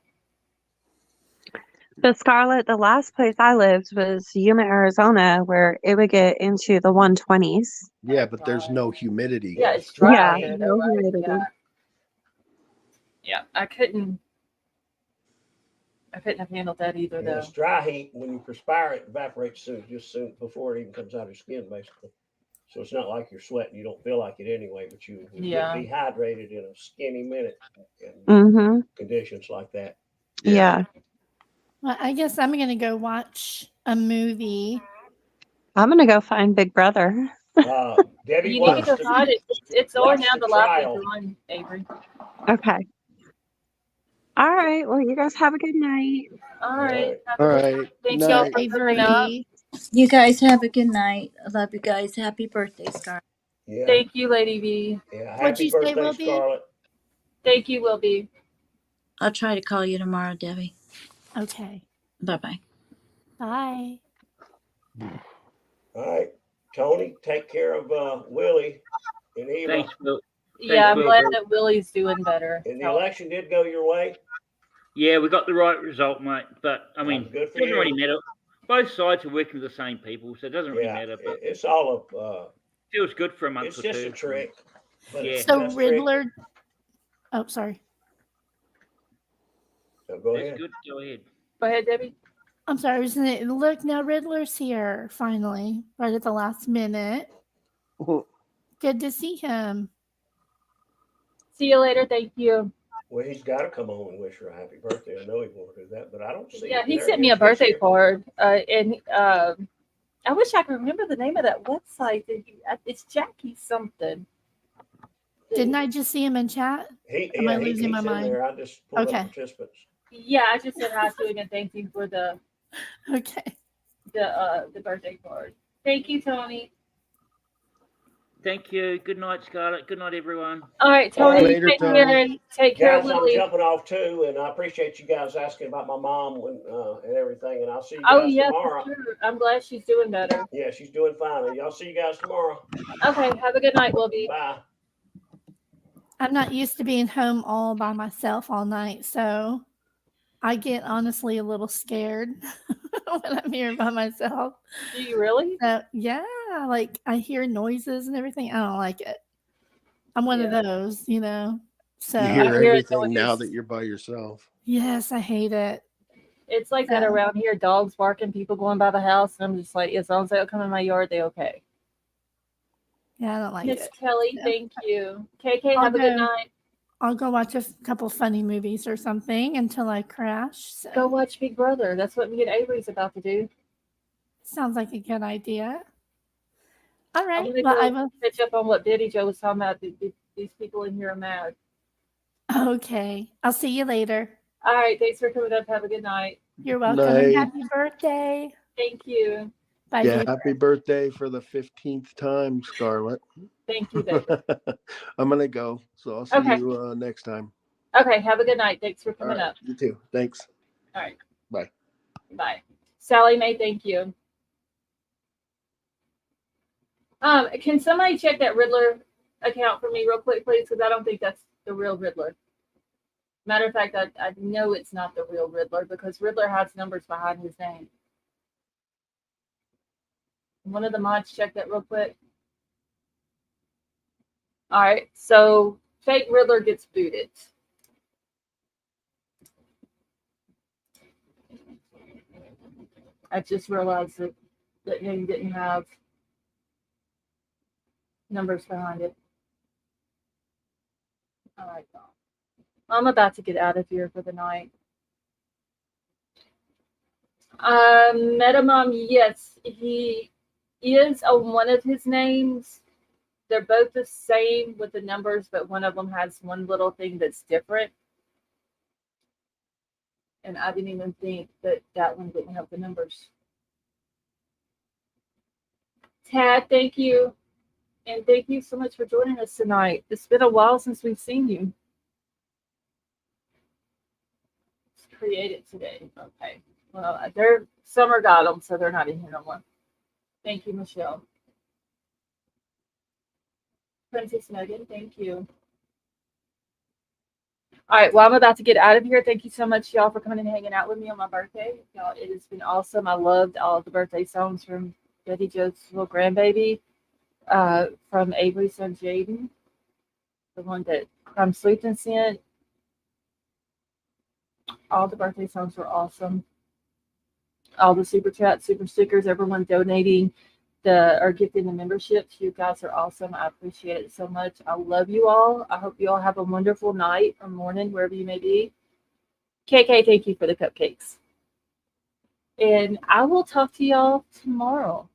But Scarlett, the last place I lived was Yuma, Arizona, where it would get into the 120s. Yeah, but there's no humidity. Yeah, it's dry Yeah, out there though, no right? humidity. Yeah. Yeah. I couldn't have handled that either Yeah, though. it's dry heat. When you perspire, it evaporates soon before it even comes out of your skin, basically. So it's not like you're sweating. You don't feel like it anyway, but you Yeah. get dehydrated in a skinny minute in Mm-hmm. conditions like that. Yeah. Well, I guess I'm going to go watch a movie. I'm going to go find Big Brother. Debbie, You need to watch go find it. It's on watch now. the The live trial. is on, Avery. Okay. All right. Well, you guys have a good night. All right. Have All a good right. night. Thank Night. y'all for coming up. Avery. You guys have a good night. I love you guys. Happy birthday, Scar. Yeah. Thank you, Lady V. Yeah. What'd Happy you say, birthday, Will be? Scarlett. Thank you, Will be. I'll try to call you tomorrow, Debbie. Okay. Bye-bye. Bye. All right. Tony, take care of Willie and Eva. Thanks, Will. Yeah, I'm Will, glad Bill. that Willie's doing better. And the election did go your way. Yeah, we got the right result, mate. But I mean, good for it doesn't you. really matter. Both sides are working with the same people, so it doesn't really matter. But It's all of feels good for a month it's or just two. a trick. But Yeah. it's the So best trick. Riddler. Oh, sorry. So go That's ahead. good. Go ahead. Go ahead, Debbie. I'm sorry. I was gonna, look, now Riddler's here finally, right at the last minute. Good to see him. See you later. Thank you. Well, he's got to come on and wish her a happy birthday. I know he won't do that, but I don't see. Yeah, he there sent me is a birthday this year. card, and I wish I could remember the name of that website. It's Jackie something. Didn't I just see him in chat? Am I losing my he's in mind? there. I just pulled Okay. up participants. Yeah, I just said hi to him and thank you for the Okay. the birthday card. Thank you, Tony. Thank you. Good night, Scarlett. Good night, everyone. All right, Tony. Later, Take Tony. care. Take care, Guys, I'm Willie. jumping off too, and I appreciate you guys asking about my mom and everything. And I'll see you guys Oh yeah, tomorrow. for sure. I'm glad she's doing better. Yeah, she's doing fine. And y'all see you guys tomorrow. Okay, have a good night, Wilby. Bye. I'm not used to being home all by myself all night, so I get honestly a little scared when I'm here by myself. Do you really? Yeah, like I hear noises and everything. I don't like it. I'm one of those, you know. So You I hear hear everything now noises. that you're by yourself. yes, I hate it. It's like that around here. Dogs barking, people going by the house, and I'm just like, as long as they don't come in my yard, they okay. Yeah, I don't like Miss it. Kelly, thank you. KK, I'll have a good go. night. I'll go watch a couple funny movies or something until I crash. So. Go watch Big Brother. That's what me and Avery's about to do. Sounds like a good idea. All I'm right. gonna Well, I go will. catch up on what Betty Joe was talking about. These people in here are mad. Okay. I'll see you later. All right, thanks for coming up. Have a good night. You're welcome. And Night. happy birthday. Thank you. Bye. Yeah, baby. happy birthday for the 15th time, Scarlett. Thank you, baby. I'm gonna go, so I'll see Okay. you next time. Okay, have a good night. Thanks for All coming right, up. you too. Thanks. All right. Bye. Bye. Sally Mae, thank you. Can somebody check that Riddler account for me real quick, please? Because I don't think that's the real Riddler. Matter of fact, I know it's not the real Riddler because Riddler has numbers behind his name. One of the mods check that real quick. All right, so fake Riddler gets booted. I just realized that name didn't have numbers behind it. All right, I'm about to get out of here for the night. Metamom, yes, he is on one of his names. They're both the same with the numbers, but one of them has one little thing that's different. And I didn't even think that one didn't have the numbers. Tad, thank you. And thank you so much for joining us tonight. It's been a while since we've seen you. It's created today. Okay. Well, Summer got them, so they're not in here no more. Thank you, Michelle. Princess Megan, thank you. All right, well, I'm about to get out of here. Thank you so much, y'all, for coming and hanging out with me on my birthday. Y'all, it has been awesome. I loved all of the birthday songs from Betty Jo's little grandbaby, from Avery's son Jaden, the one that from Sleuthing sent. All the birthday songs were awesome. All the super chats, super stickers, everyone donating or gifting the memberships. You guys are awesome. I appreciate it so much. I love you all. I hope you all have a wonderful night or morning, wherever you may be. KK, thank you for the cupcakes. And I will talk to y'all tomorrow.